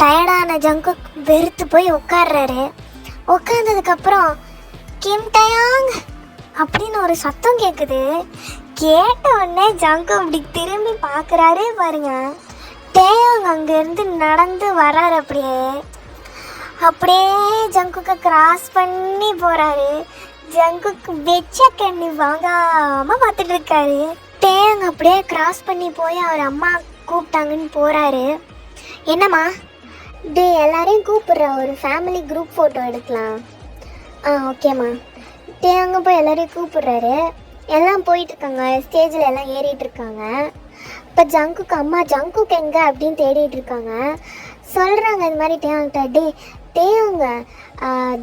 டயர்டான ஜங்குக் வெறுத்து போய் உட்காடுறாரு. உட்கார்ந்ததுக்கப்புறம் கிம் டயாங் அப்படின்னு ஒரு சத்தம் கேட்குது. கேட்ட உடனே ஜங்கு அப்படி திரும்பி பார்க்குறாரு பாருங்க. டயாங் அங்கேருந்து நடந்து வர்றாரு. அப்படியே ஜங்குக்கு கிராஸ் பண்ணி போகிறாரு. ஜங்குக்கு வெச்ச கண்ணி வாங்காமல் பார்த்துட்டு இருக்காரு. டயாங் அப்படியே கிராஸ் பண்ணி போய் அவர் அம்மா கூப்பிட்டாங்கன்னு போகிறாரு. என்னம்மா? டே எல்லாரையும் கூப்பிட்ற, ஒரு ஃபேமிலி குரூப் ஃபோட்டோ எடுக்கலாம். ஓகேம்மா. டயாங்க போய் எல்லாரையும் கூப்பிட்றாரு. எல்லாம் போயிட்டுருக்காங்க, ஸ்டேஜில் எல்லாம் ஏறிட்டு இருக்காங்க. இப்போ ஜங்குக்கு அம்மா ஜங்குக்கு எங்கே அப்படின்னு தேடிட்டு இருக்காங்க. சொல்கிறாங்க இது மாதிரி டயாங்கிட்ட, டேயாங்க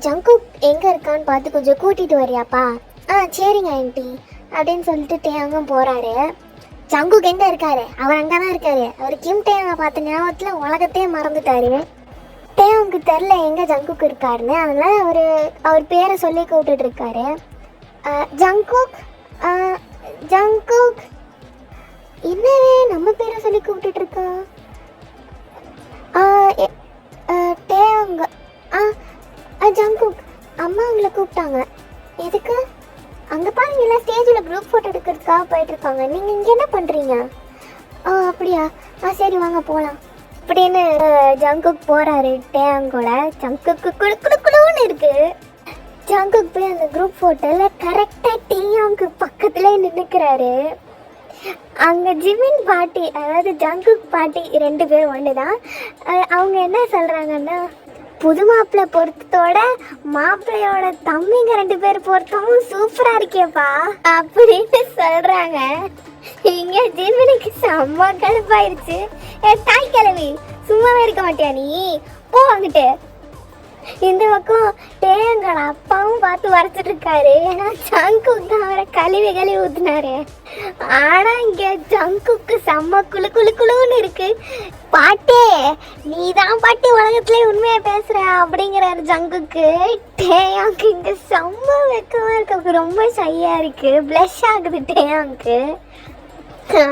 ஜங்குக் எங்கே இருக்கான்னு பார்த்து கொஞ்சம் கூட்டிகிட்டு வரியாப்பா? சரிங்க ஆண்டி அப்படின்னு சொல்லிட்டு டயாங்க போகிறாரு. ஜங்குக் எங்கே இருக்காரு? அவர் அங்கே தான் இருக்காரு. அவர் கிம் டயாங்க பார்த்த ஞாபகத்தில் உலகத்தையே மறந்துட்டாரு. டயாங்க்கு தெரில எங்கே ஜங்குக் இருக்காருன்னு, அதனால் அவர் பேரை சொல்லி கூப்பிட்டுட்டு இருக்காரு. Jungkook Jungkook. என்னவே நம்ம பேரை சொல்லி கூப்பிட்டுட்டு இருக்கா? டயாங்க. ஜங்குக் அம்மா உங்களை கூப்பிட்டாங்க. எதுக்கு? அங்கே பாருங்க எல்லாம் ஸ்டேஜில் குரூப் ஃபோட்டோ எடுக்கிறதுக்காக போயிட்டுருக்காங்க. நீங்கள் இங்கே என்ன பண்ணுறீங்க? அப்படியா? சரி வாங்க போகலாம் அப்படின்னு ஜங்குக் போகிறாரு. டயாங்கோட ஜங்குக்கு குடுக்குடுன்னு இருக்குது. ஜங்குக் போய் அந்த குரூப் ஃபோட்டோவில் கரெக்டாக டயாங்கு பக்கத்துலேயே நின்றுக்கிறாரு. அங்கே ஜிமின் பாட்டி, அதாவது ஜங்குக் பாட்டி 2 பேர் ஒன்று தான். அவங்க என்ன சொல்கிறாங்கன்னா, புது மாப்பிள்ளை பொருத்தத்தோட மாப்பிள்ளையோட தம்பிங்க 2 பேர் பொருத்தமும் சூப்பராக இருக்கேப்பா அப்படின்னு சொல்கிறாங்க. இங்கே ஜிமினுக்கு செம்ம கடுப்பாயிருச்சு. தாய் கிழவி சும்மாவே இருக்க மாட்டியா நீ? போ வந்துட்டு. இந்த பக்கம் டயாங்கோட அப்பாவும் பார்த்து வரைச்சிட்டு இருக்காரு. ஏன்னா ஜங்குக்கு அவரை கழுவி ஊத்துனாரு. ஆனா இங்க ஜங்குக்கு செம்ம குளுன்னு இருக்கு. பாட்டே நீ தான் பாட்டி உலகத்திலே உண்மையா பேசுற அப்படிங்கிறாரு ஜங்குக்கு. டயாங்கு இங்க செம்ம வெக்கமா இருக்கு, ரொம்ப ஷையா இருக்கு, பிளஷ் ஆகுது டயாங்கு.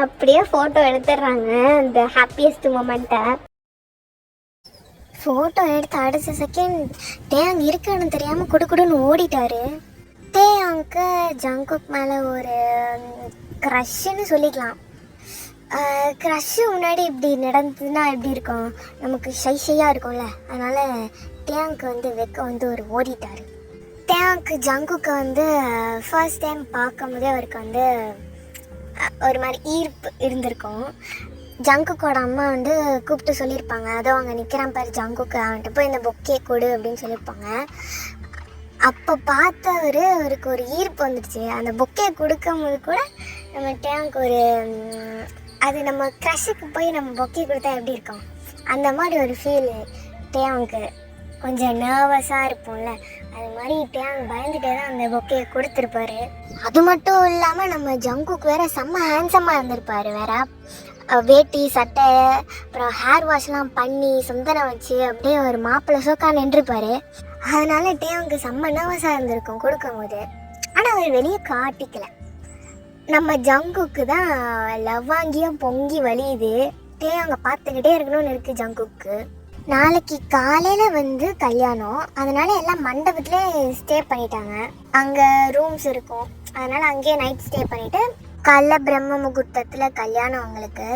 அப்படியே போட்டோ எடுத்துடுறாங்க அந்த ஹாப்பியஸ்ட் மொமெண்ட்டை. ஃபோட்டோ எடுத்து அடுத்த செகண்ட் டயாங் இருக்குன்னு தெரியாமல் குடுக்குடுன்னு ஓடிட்டாரு. டயாங்க்கு ஜங்குக் மேலே ஒரு க்ரஷ்ன்னு சொல்லிக்கலாம். க்ரஷ்ஷு முன்னாடி இப்படி நடந்ததுன்னா எப்படி இருக்கும், நமக்கு ஷையாக இருக்கும்ல. அதனால் டயாங்க்கு வெக்க ஓடிட்டார். டயாங்க்கு ஜங்குக்கு ஃபர்ஸ்ட் டைம் பார்க்கும்போதே அவருக்கு ஒரு மாதிரி ஈர்ப்பு இருந்திருக்கும். ஜங்குக்கோட அம்மா கூப்பிட்டு சொல்லியிருப்பாங்க, அதோ அங்கே நிற்கிறான் பாரு ஜங்குக்கு, அவன்கிட்ட போய் இந்த பொக்கே கொடு அப்படின்னு சொல்லியிருப்பாங்க. அப்போ அவருக்கு ஒரு ஈர்ப்பு வந்துடுச்சு. அந்த பொக்கே கொடுக்கும்போது கூட நம்ம டயாங்க்கு அது நம்ம க்ரஷுக்கு போய் நம்ம பொக்கே கொடுத்தா எப்படி இருக்கும், அந்த மாதிரி ஒரு ஃபீல் டயாங்க்கு. கொஞ்சம் நர்வஸாக இருப்போம்ல, அது மாதிரி டயாங் பயந்துட்டே தான் அந்த பொக்கையை கொடுத்துருப்பாரு. அது மட்டும் இல்லாமல் நம்ம ஜங்குக்கு வேற செம்ம ஹேண்ட்ஸமாக இருந்திருப்பாரு வேற. வேட்டி சட்டை அப்புறம் ஹேர் வாஷ்லாம் பண்ணி சந்தனம் வச்சு அப்படியே ஒரு மாப்பிள்ளை சோக்கா நின்றுப்பார். அதனால டேயாங்க்கு செம்ம நர்வஸாக இருந்திருக்கும் கொடுக்கும்போது. ஆனால் அவர் வெளியே காட்டிக்கல. நம்ம ஜங்குக்கு தான் லவ்வாங்கியும் பொங்கி வலியுது. டேயாங்க பார்த்துக்கிட்டே இருக்கணும்னு இருக்குது ஜங்குக்கு. நாளைக்கு காலையில் வந்து கல்யாணம், அதனால எல்லாம் மண்டபத்திலே ஸ்டே பண்ணிட்டாங்க. அங்கே ரூம்ஸ் இருக்கும், அதனால் அங்கேயே நைட் ஸ்டே பண்ணிவிட்டு காலைல பிரம்ம முகூர்த்தத்தில் கல்யாணம் அவங்களுக்கு.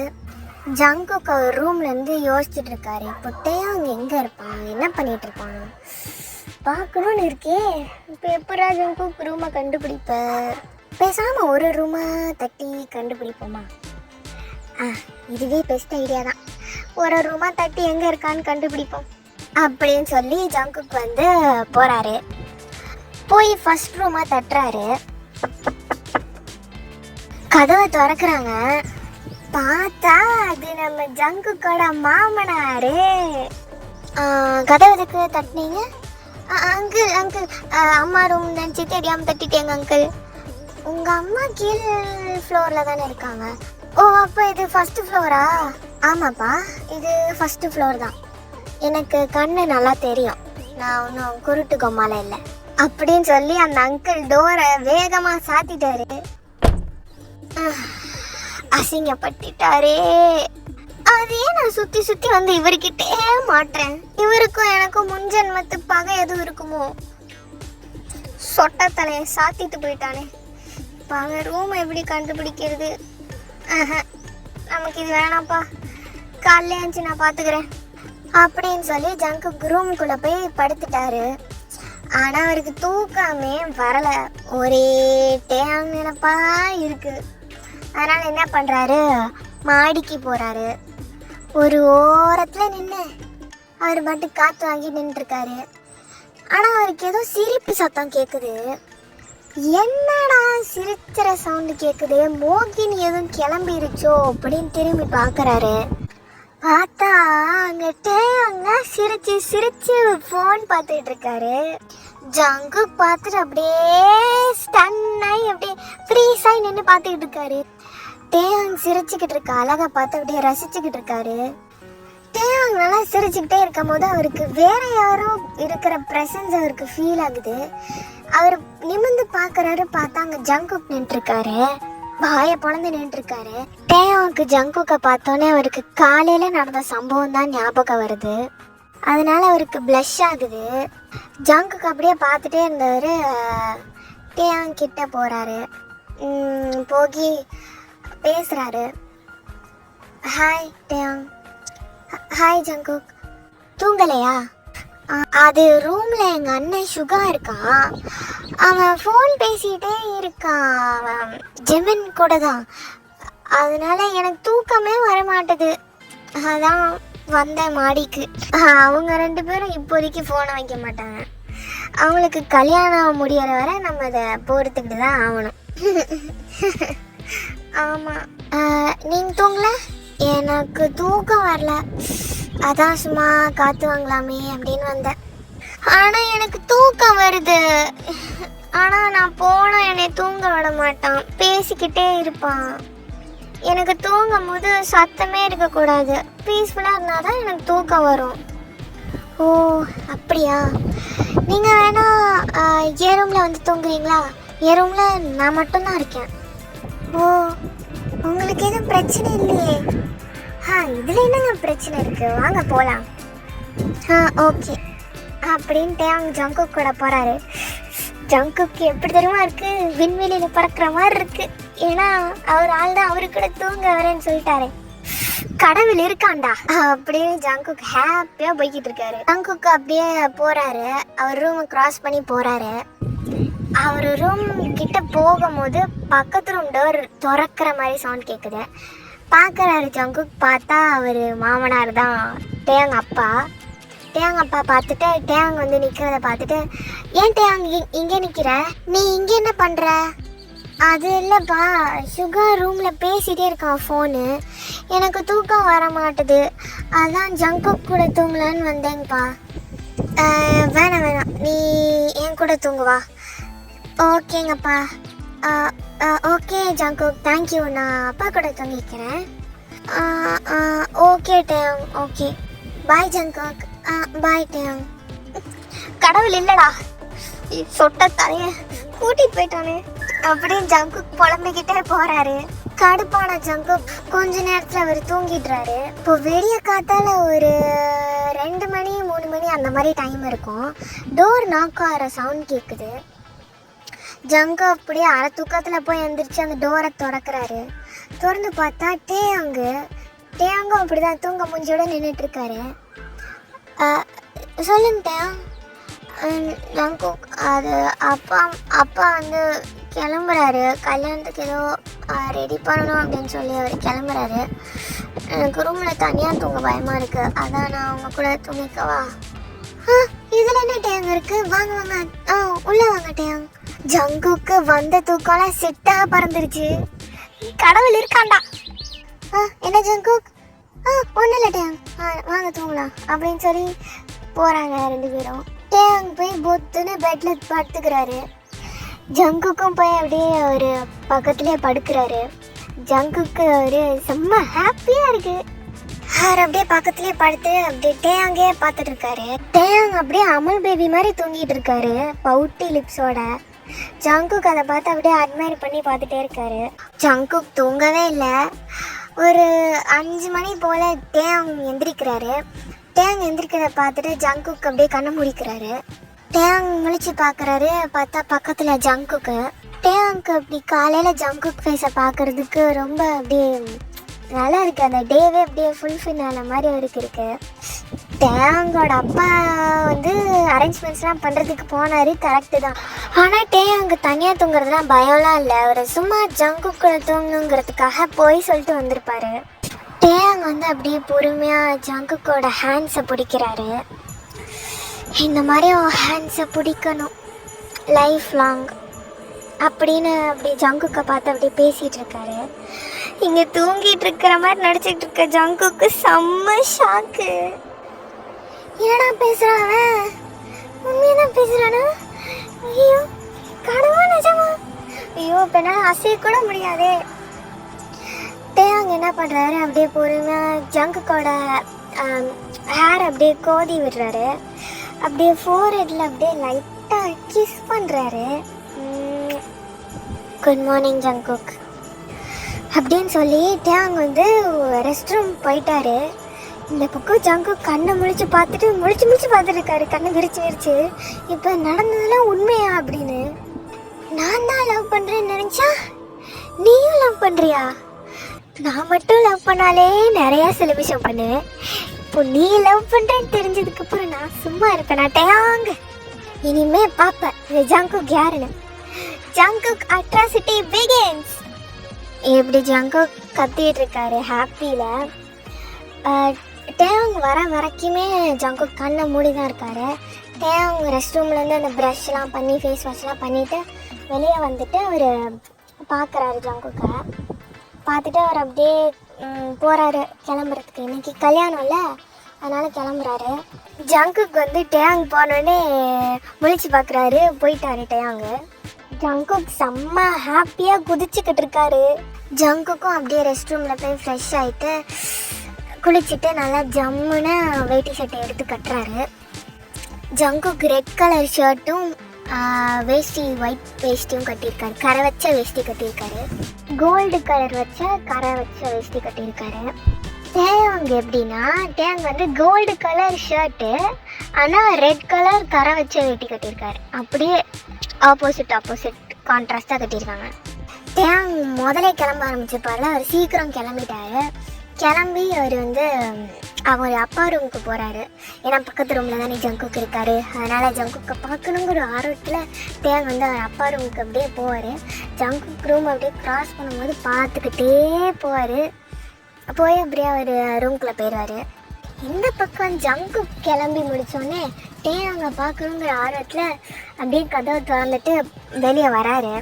ஜங்குக்கு அவர் ரூம்லேருந்து யோசிச்சுட்டு இருக்காரு, இப்போ டேயாங் எங்கே இருப்பாங்க, என்ன பண்ணிகிட்டு இருப்பாங்க பார்க்கணுன்னு இருக்கே. இப்போ எப்படா ஜங்குக்கு ரூமை கண்டுபிடிப்ப? பேசாமல் ஒரு ரூமாக தட்டி கண்டுபிடிப்போமா? இதுவே பெஸ்ட் ஐடியா தான். ஒரு ரூமா தட்டி எங்கே இருக்கான்னு கண்டுபிடிப்போம் அப்படின்னு சொல்லி ஜங்குக்கு வந்து போகிறாரு. போய் ஃபர்ஸ்ட் ரூமாக தட்டுறாரு. கதவை திறக்கிறாங்க. பார்த்தா அது நம்ம ஜங்குக்கோட மாமனாரு. கதவுக்கு தட்டினீங்க? அங்கிள் அங்கிள் அம்மா ரூம் நினச்சி தெரியாமல் தட்டிட்டேங்க அங்கிள். உங்கள் அம்மா கீழ் ஃப்ளோரில் தானே இருக்காங்க. ஓ, அப்போ இது ஃபர்ஸ்ட் ஃப்ளோரா? ஆமாப்பா, இது ஃபர்ஸ்ட் ஃப்ளோர் தான். எனக்கு கண்ணு நல்லா தெரியும், நான் ஒன்றும் குருட்டு கொம்மால இல்லை அப்படின்னு சொல்லி அந்த அங்கிள் டோரை வேகமாக சாத்திட்டாரு. அசிங்கப்பட்டுட்டாரே. அதே நான் சுற்றி சுற்றி வந்து இவர்கிட்டே மாட்டேன். இவருக்கும் எனக்கும் முன்ஜென்மத்து பகை எதுவும் இருக்குமோ? சொட்ட தலையை சாத்திட்டு போயிட்டானே. பாங்க ரூமை எப்படி கண்டுபிடிக்கிறது? நமக்கு இது வேணாப்பா, காலையில எழுந்துச்சு நான் பார்த்துக்கிறேன் அப்படின்னு சொல்லி ஜங்கு ரூமுக்குள்ளே போய் படுத்துட்டாரு. ஆனால் அவருக்கு தூக்கமே வரலை, ஒரே டேங் நினைப்பா இருக்கு. அதனால் என்ன பண்ணுறாரு, மாடிக்கு போகிறாரு. ஒரு ஓரத்தில் நின்று அவர் பாட்டு காற்று வாங்கி நின்றுருக்காரு. ஆனால் அவருக்கு ஏதோ சிரிப்பு சத்தம் கேட்குது. என்னடா சிரிக்கிற சவுண்டு கேட்குது, மோகினி எதுவும் கிளம்பிருச்சோ அப்படின்னு திரும்பி பார்க்குறாரு. பார்த்தா அங்கிட்ட அங்கே சிரிச்சு சிரிச்சு ஃபோன் பார்த்துட்டு இருக்காரு. ஜங்கு பார்த்துட்டு அப்படியே ஸ்டன்னாகி அப்படியே ஃப்ரீஸ் ஆகி நின்று பார்த்துக்கிட்டு இருக்காரு. டேயாங் சிரிச்சுக்கிட்டு இருக்கா, அழகா பார்த்து அப்படியே ரசிச்சுக்கிட்டு இருக்காரு. டேயாங் நல்லா சிரிச்சுக்கிட்டே இருக்கும் போது அவருக்கு வேற யாரோ இருக்கிற ப்ரெசன்ஸ் அவருக்கு ஃபீல் ஆகுது. அவர் நிமிர்ந்து பார்க்குறாரு. பார்த்தா அங்கே ஜங்குக் நின்றுருக்காரு, வாயை பொழந்து நின்றுருக்காரு. டேயாங்க்கு ஜங்குக்கை பார்த்தோன்னே அவருக்கு காலையில் நடந்த சம்பவம் தான் ஞாபகம் வருது. அதனால அவருக்கு ப்ளஷ் ஆகுது. ஜங்குக்கு அப்படியே பார்த்துட்டே இருந்தவர் டேயாங் கிட்ட போகிறாரு. போகி பேசுகிறாரு. ஹாய் டேயாங். Hi Jungkook. தூங்கலையா? அது ரூமில் எங்கள் அண்ணன் சுகா இருக்கான், அவன் ஃபோன் பேசிகிட்டே இருக்கான், அவன் ஜெமின் கூட தான். அதனால எனக்கு தூக்கமே வரமாட்டுது, அதான் வந்தேன் மாடிக்கு. அவங்க 2 பேரும் இப்போதைக்கு ஃபோனை வைக்க மாட்டாங்க. அவங்களுக்கு கல்யாணம் முடிகிற வரை நம்ம அதை பொறுத்துக்கிட்டு தான் ஆகணும். ஆமாம், நீங்கள் தூங்கல? எனக்கு தூக்கம் வரல, அதான் சும்மா காற்று வாங்கலாமே அப்படின்னு வந்தேன். ஆனால் எனக்கு தூக்கம் வருது. ஆனால் நான் போனால் என்னை தூங்க விட மாட்டான், பேசிக்கிட்டே இருப்பான். எனக்கு தூங்கும் போது சத்தமே இருக்கக்கூடாது, பீஸ்ஃபுல்லாக இருந்தால் தான் எனக்கு தூக்கம் வரும். ஓ அப்படியா? நீங்கள் வேணா என் ரூமில் வந்து தூங்குறீங்களா? என் ரூமில் நான் மட்டும்தான் இருக்கேன். ஓ, உங்களுக்கு எதுவும் பிரச்சனை இல்லையே? இதில் என்னங்க பிரச்சனை இருக்குது, வாங்க போகலாம். ஓகே அப்படின்ட்டு அவங்க ஜங்குக் கூட போகிறாரு. ஜங்குக்கு எப்படி தெரியுமா இருக்குது, விண்வெளியில் பறக்கிற மாதிரி இருக்குது. ஏன்னா அவர் ஆள் தான் அவரு கூட தூங்க வரேன்னு சொல்லிட்டாரு. கடவுள் இருக்காண்டா அப்படின்னு ஜங்குக் ஹாப்பியாக போய்கிட்டு இருக்காரு. ஜங்குக்கு அப்படியே போகிறாரு, அவர் ரூமை கிராஸ் பண்ணி போகிறாரு. அவர் ரூம் கிட்ட போகும்போது பக்கத்து ரூம் டோர் திறக்கிற மாதிரி சவுண்ட் கேட்குது. பார்க்குறாரு ஜங்குக். பார்த்தா அவர் மாமனார் தான், டேயாங் அப்பா. டேயாங் அப்பா பார்த்துட்டு டேயாங் வந்து நிற்கிறத பார்த்துட்டு, ஏன் டேயாங் இங்கே நிற்கிற, நீ இங்கே என்ன பண்ணுற? அது இல்லைப்பா, சுகா ரூமில் பேசிகிட்டே இருக்கான் ஃபோனு, எனக்கு தூக்கம் வர மாட்டுது, அதான் ஜங்குக் கூட தூங்கலான்னு வந்தேங்கப்பா. வேணாம் வேணாம், நீ என் கூட தூங்குவா. ஓகேங்கப்பா. ஓகே ஜங்குக், தேங்க்யூ, நான் அப்பா கூட தூங்கிக்கிறேன். ஓகே டேங், ஓகே பாய் ஜங்குக். பாய் டேங். கடவுள் இல்லடா, சொட்ட தலைய கூட்டிட்டு போயிட்டானே அப்படின்னு ஜங்குக் புலம்பிக்கிட்டே போறாரு. கடுப்பான ஜங்குக் கொஞ்ச நேரத்துல அவர் தூங்கிடுறாரு. இப்போ வெளிய காத்தால ஒரு 2 மணி 3 மணி அந்த மாதிரி டைம் இருக்கும். டோர் நாக் ஆகிற சவுண்ட் கேட்குது. ஜங்கு அப்படியே அரை தூக்கத்தில் போய் எழுந்திரிச்சு அந்த டோரை திறக்கிறாரு. திறந்து பார்த்தா டேங்கும் அப்படிதான் தூங்க மூஞ்சியோட நின்றுட்டு இருக்காரு. சொல்லுங்க டேங். ஜங்குக் அது அப்பா வந்து கிளம்புறாரு, கல்யாணத்துக்கு ஏதோ ரெடி பண்ணணும் அப்படின்னு சொல்லி அவர் கிளம்புறாரு. எனக்கு ரூமில் தனியாக தூங்க பயமாக இருக்குது, அதான் நான் அவங்க கூட தூங்கிக்கவா? இதில் என்ன டேங் இருக்குது, வாங்க வாங்க உள்ளே வாங்க டேங். ஜங்குக்கு வந்த தூக்கம்லாம் சிட்டாக பறந்துருச்சு. கடவுள் இருக்காண்டா. என்ன ஜங்குக்? ஒன்றும் இல்லை டேங், வாங்க தூங்கலாம் அப்படின்னு சொல்லி போகிறாங்க 2 பேரும். டேங் போய் பொத்துன்னு பெட்டில் படுத்துக்கிறாரு. ஜங்குக்கும் போய் அப்படியே ஒரு பக்கத்துலேயே படுக்கிறாரு. ஜங்குக்கு ஒரு செம்ம ஹாப்பியாக இருக்குது. அவர் அப்படியே பக்கத்துலேயே படுத்து அப்படியே டேங்கே பார்த்துட்டு இருக்காரு. டேங் அப்படியே அமுல் பேபி மாதிரி தூங்கிட்டு இருக்காரு, பவுட்டி லிப்ஸோட. ஜங்குக் அதை பார்த்து அப்படியே அட்மையர் பண்ணி பார்த்துட்டே இருக்காரு. ஜங்குக் தூங்கவே இல்லை. ஒரு 5 மணி போல் டேங் எந்திரிக்கிறாரு. டேங் எந்திரிக்கிறத பார்த்துட்டு ஜங்குக் அப்படியே கண்ணை முடிக்கிறாரு. டேங் முழிச்சு பார்க்குறாரு. பார்த்தா பக்கத்தில் ஜங்குக்கு. டேங்க்கு அப்படி காலையில் ஜங்குக் ஃபேஸை பார்க்குறதுக்கு ரொம்ப அப்படியே நல்லா இருக்குது. அந்த டேவே அப்படியே ஃபுல்ஃபில் ஆன மாதிரி அவருக்கு இருக்கு. டேங்கோட அப்பா வந்து அரேஞ்ச்மெண்ட்ஸ்லாம் பண்ணுறதுக்கு போனார், கரெக்டு தான். ஆனால் டேங்கு தனியாக தூங்குறதுலாம் பயம்லாம் இல்லை. அவர் சும்மா ஜங்குக்குள்ள தூங்குங்கிறதுக்காக போய் சொல்லிட்டு வந்திருப்பாரு. டேங் வந்து அப்படியே பொறுமையாக ஜங்குக்கோட ஹேண்ட்ஸை பிடிக்கிறாரு. இந்த மாதிரி ஹேண்ட்ஸை பிடிக்கணும் லைஃப் லாங் அப்படின்னு அப்படி ஜங்குக்கை பார்த்து அப்படியே பேசிகிட்டு இருக்காரு. இங்கே தூங்கிட்டு இருக்கிற மாதிரி நடிச்சிட்டு இருக்க ஜங்குக்கு செம்ம ஷாக்கு. என்னடா பேசுகிறான், உண்மையாக தான் பேசுகிறானா? ஐயோ கடவுளா நிஜமா? ஐயோ இப்போ என்னால் அசைய கூட முடியாதே. டேங் என்ன பண்ணுறாரு, அப்படியே பொறுமையாக ஜங்குக்கோட ஹேர் அப்படியே கோதி விடுறாரு. அப்படியே ஃபோர்ஹெட்டில் அப்படியே லைட்டாக கிஸ் பண்ணுறாரு. குட் மார்னிங் ஜங்குக் அப்படின்னு சொல்லி டேங் வந்து ரெஸ்ட் ரூம் போயிட்டாரு. இந்த பக்கம் ஜங்குக் கண்ணை முழிச்சு பார்த்துட்டு இருக்காரு, கண்ணை விரிச்சு. இப்போ நடந்ததெல்லாம் உண்மையா அப்படின்னு. நான் தான் லவ் பண்ணுறேன்னு நினச்சா நீயும் லவ் பண்ணுறியா? நான் மட்டும் லவ் பண்ணாலே நிறையா செலிப்ரேஷன் பண்ணுவேன். இப்போ நீ லவ் பண்ணுறேன்னு தெரிஞ்சதுக்கப்புறம் நான் சும்மா இருப்பேன். நான் டேங் இனிமே பார்ப்பேன் இந்த ஜங்குக் யாருன்னு. Jungkook atrocity begins. இப்படி ஜங்குக் கத்திட்டு இருக்காரு ஹாப்பியில். டேங் வர வரைக்குமே ஜங்குக் கண்ணை மூடி தான் இருக்காரு. டேங் ரெஸ்ட் ரூம்லேருந்து அந்த ப்ரஷ்லாம் பண்ணி ஃபேஸ் வாஷ்லாம் பண்ணிவிட்டு வெளியே வந்துட்டு அவர் பார்க்குறாரு ஜங்குக்கை. பார்த்துட்டு அவர் அப்படியே போகிறாரு கிளம்புறதுக்கு. இன்றைக்கி கல்யாணம் இல்லை, அதனால் கிளம்புறாரு. ஜங்குக் வந்து டேங் போனோடனே முழிச்சு பார்க்குறாரு, போயிட்டாரு டேங்கு. ஜங்குக் செம்ம ஹாப்பியாக குதிச்சுக்கிட்டு இருக்காரு. ஜங்குக்கும் அப்படியே ரெஸ்ட் ரூமில் போய் ஃப்ரெஷ் ஆகிட்டு குளிச்சுட்டு நல்லா ஜம்முன்னு வேட்டி சட்டை எடுத்து கட்டுறாரு. ஜங்குக் ரெட் கலர் ஷர்ட்டும் வேஷ்டி ஒயிட் வேஷ்டியும் கட்டியிருக்காரு, கரை வச்ச வேஷ்டி கட்டியிருக்காரு. கோல்டு கலர் வச்ச கரை வச்ச வேஷ்டி கட்டியிருக்காரு. டேங் எப்படின்னா, டேங் வந்து கோல்டு கலர் ஷர்ட்டு ஆனால் ரெட் கலர் கரை வச்ச வேட்டி கட்டியிருக்காரு. அப்படியே ஆப்போசிட் கான்ட்ராஸ்டாக கட்டியிருக்காங்க. டேங் முதலே கிளம்ப ஆரம்பிச்சிருப்பார்ல, அவர் சீக்கிரம் கிளம்பிட்டாரு. கிளம்பி அவர் வந்து அவங்க அப்பா ரூமுக்கு போகிறாரு. ஏன்னா பக்கத்து ரூமில் தானே ஜங்குக் இருக்கார், அதனால் ஜங்குக்கை பார்க்கணுங்கிற ஆர்வத்தில் டேங் வந்து அவர் அப்பா ரூமுக்கு அப்படியே போவார். ஜங்குக் ரூம் அப்படியே க்ராஸ் பண்ணும்போது பார்த்துக்கிட்டே போவார். போய் அப்படியே அவர் ரூம்குள்ளே போயிடுவார். இந்த பக்கம் ஜங்குக் கிளம்பி முடித்தோடனே டேங்கை பார்க்கணுங்கிற ஆர்வத்தில் அப்படியே கதவை திறந்துட்டு வெளியே வராரு.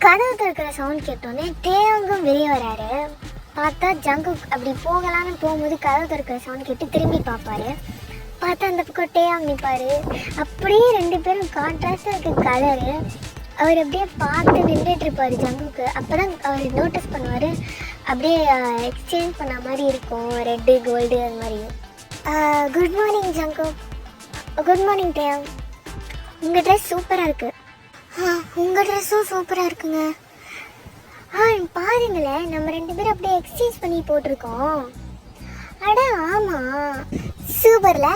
கதவை திறக்கிற சவுண்ட் கேட்டோடனே டேங்கும் வெளியே வராரு. பார்த்தா ஜங்குக் அப்படி போகலான்னு போகும்போது கதவை திறக்கிற சவுண்ட் கேட்டு திரும்பி பார்ப்பாரு. பார்த்தா அந்த பக்கம் டேங் நிற்பார். அப்படியே 2 பேரும் கான்ட்ராஸ்டாக இருக்க கலரு. அவர் அப்படியே பார்த்து நின்றுட்டு இருப்பார் ஜங்குக்கு. அப்போ தான் அவர் நோட்டீஸ் பண்ணுவார், அப்படியே எக்ஸ்சேஞ்ச் பண்ண மாதிரி இருக்கும், ரெட்டு கோல்டு அது மாதிரி. Good morning Jungkook. Good morning டேம். உங்கள் ட்ரெஸ் சூப்பராக இருக்குது. உங்கள் ட்ரெஸ்ஸும் சூப்பராக இருக்குங்க. பாருங்களேன், நம்ம 2 பேரும் அப்படியே எக்ஸ்சேஞ்ச் பண்ணி போட்டிருக்கோம். அட ஆமாம், சூப்பர்ல,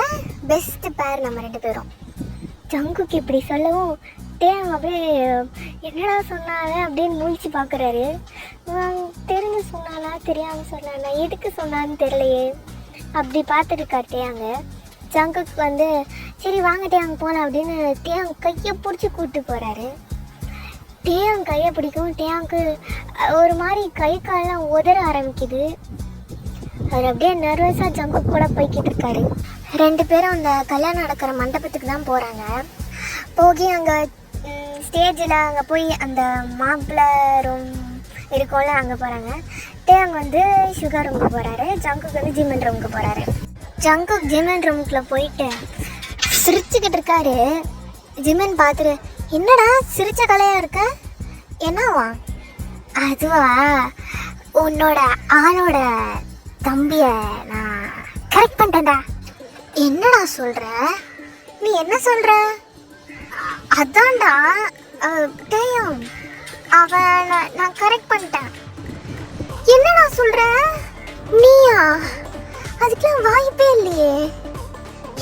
பெஸ்ட் பேர் நம்ம 2 பேரும். ஜங்குக்கு இப்படி சொல்லவும் டேம் அப்படியே என்னடா சொன்னாங்க அப்படின்னு முழிச்சு பார்க்குறாரு. தெரிஞ்சு சொன்னாலா தெரியாமல் சொன்னானா, எதுக்கு சொன்னான்னு தெரியலையே அப்படி பார்த்துட்டு இருக்கா டேங்க. ஜங்குக்கு வந்து சரி வாங்க டேங்க போகலாம் அப்படின்னு டேங் கையை பிடிச்சி கூப்பிட்டு போகிறாரு. டேங் கையை பிடிக்கும். டேங்க்கு ஒரு மாதிரி கை காலெலாம் உதற ஆரம்பிக்குது. அவர் அப்படியே நர்வஸாக ஜங்குக்கு கூட போய்கிட்டு இருக்காரு. 2 பேரும் அந்த கல்யாணம் நடக்கிற மண்டபத்துக்கு தான் போகிறாங்க. போகி அங்கே ஸ்டேஜில் அங்கே போய் அந்த மாப்பிள்ளை ரூம் இருக்கும்ல அங்கே போகிறாங்க. டேங் வந்து சுகர் ரூமுக்கு போகிறாரு. ஜங்குக்கு வந்து ஜிம்மன் ரூமுக்கு போகிறாரு. ஜங்குக் ஜிம்மன் ரூமுக்குள்ளே போயிட்டு சிரிச்சுக்கிட்டு இருக்காரு. ஜிம்மன் பார்த்துட்டு என்னடா சிரிச்ச கலையாக இருக்க, என்னவா? அதுவா, உன்னோட ஆளோட தம்பிய நான் கரெக்ட் பண்ணிட்டேன்டா. என்னடா சொல்ற? நீ என்ன சொல்ற? அதான்டா டேயம், அவனை நான் கரெக்ட் பண்ணிட்டேன். என்னடா சொல்ற? நீயா? அதுக்கெல்லாம் வாய்ப்பே இல்லையே.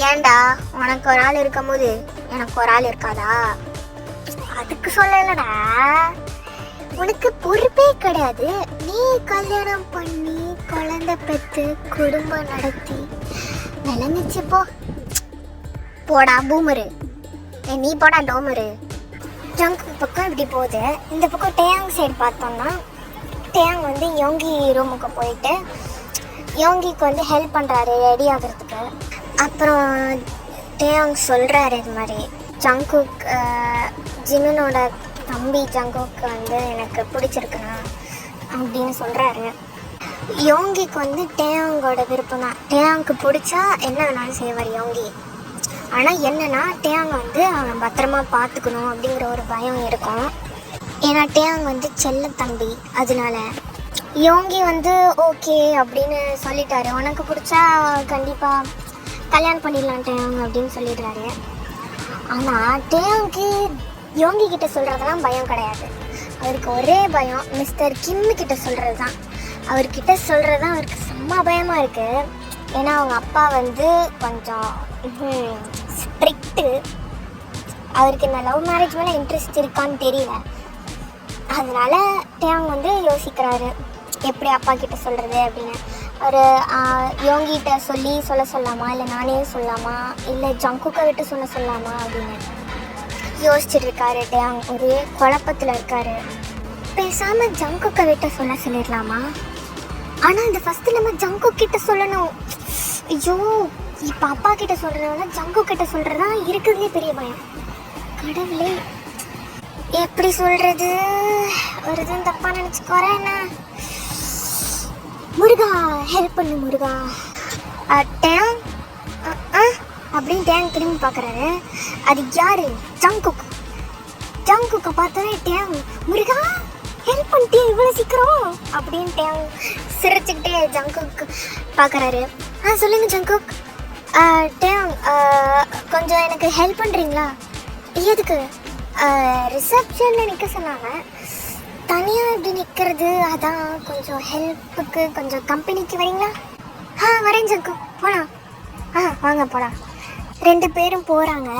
ஏன்டா, உனக்கு ஒரு ஆள் இருக்கும் போது எனக்கு ஒரு ஆள் இருக்காதா? அதுக்கு சொல்லலடா, உனக்கு பொறுப்பே கிடையாது. நீ கல்யாணம் பண்ணி குழந்தை பெற்று குடும்பம் நடத்தி விளங்குச்சு போ. போடா பூமரு, நீ போடா டோமரு. ஜங்க் பக்கம் இப்படி போகுது. இந்த பக்கம் டேயாங் சைடு பார்த்தோம்னா டேயாங் வந்து யோங்கி ரூமுக்கு போயிட்டு யோங்கிக்கு வந்து ஹெல்ப் பண்ணுறாரு ரெடி ஆகிறதுக்கு. அப்புறம் டேயாங் சொல்கிறாரு இது மாதிரி ஜங்குக் ஜிமினோட தம்பி ஜங்குக்கு வந்து எனக்கு பிடிச்சிருக்குண்ணா அப்படின்னு சொல்கிறாரு. யோங்கிக்கு வந்து டேயாங்கோட விருப்பம் தான். டேயாங்க்கு பிடிச்சா என்ன வேணாலும் செய்வார் யோங்கி. ஆனால் என்னென்னா டேயாங் வந்து அவன் பத்திரமா பார்த்துக்கணும் அப்படிங்கிற ஒரு பயம் இருக்கும். ஏன்னா டேயாங் வந்து செல்ல தம்பி. அதனால யோங்கி வந்து ஓகே அப்படின்னு சொல்லிட்டாரு. உனக்கு பிடிச்சா கண்டிப்பாக கல்யாணம் பண்ணிடலாம் டேயாங் அப்படின்னு சொல்லிடுறாரு. ஆனால் டேயாங்க்கு யோங்கி கிட்ட சொல்கிறதெல்லாம் பயம் கிடையாது. அவருக்கு ஒரே பயம் மிஸ்டர் கிம்மு கிட்ட சொல்கிறது தான். அவர்கிட்ட சொல்கிறது தான் அவருக்கு செம்ம பயமாக இருக்குது. ஏன்னா அவங்க அப்பா வந்து கொஞ்சம் ஸ்ட்ரிக்ட்டு. அவருக்கு இந்த லவ் மேரேஜ் மேலே இன்ட்ரெஸ்ட் இருக்கான்னு தெரியல. அதனால டேயாங் வந்து யோசிக்கிறாரு எப்படி அப்பா கிட்ட சொல்கிறது அப்படின்னு. ஒரு யோங்கிட்ட சொல்ல சொல்லாமா, இல்லை நானே சொல்லாமா, இல்லை ஜங்குக்கை விட்டு சொல்லாமா அப்படின்னு யோசிச்சுட்டு இருக்காரு. டேயாங் ஒரு குழப்பத்தில் இருக்காரு. பேசாமல் ஜங்குக்கை விட்டு சொல்லிடலாமா? ஆனால் இந்த ஃபஸ்ட்டு நம்ம ஜங்கு கிட்ட சொல்லணும். ஐயோ, இப்போ அப்பா கிட்ட சொல்கிறத ஜங்கு கிட்ட சொல்கிறது தான் இருக்கிறதுலே பெரிய பயம். கடவுளே, எப்படி சொல்கிறது? ஒரு இதுவும் தப்பாக நினச்சிக்கோறேன். என்ன முருகா, ஹெல்ப் பண்ணு முருகா. டேயாங் அப்படின்னு டேயாங் திரும்பி பார்க்குறாரு. அது யாரு? ஜங்குக். ஜங்குக்கை பார்த்தோன்னே டேயாங் முருகா ஹெல்ப் பண்ணிட்டே இவ்வளோ சீக்கிரம் அப்படின்னு டேயாங் சிரிச்சுக்கிட்டே ஜங்குக்கு பார்க்குறாரு. சொல்லுங்கள் ஜங்குக். டேயாங் கொஞ்சம் எனக்கு ஹெல்ப் பண்ணுறீங்களா? எதுக்கு? ரிசப்ஷனில் நிற்க சொன்னாங்க. தனியாக இப்படி நிற்கிறது, அதான் கொஞ்சம் ஹெல்ப்புக்கு கொஞ்சம் கம்பெனிக்கு வரீங்களா? வரேன் ஜங்குக், போகலாம். வாங்க போகலாம். 2 பேரும் போகிறாங்க.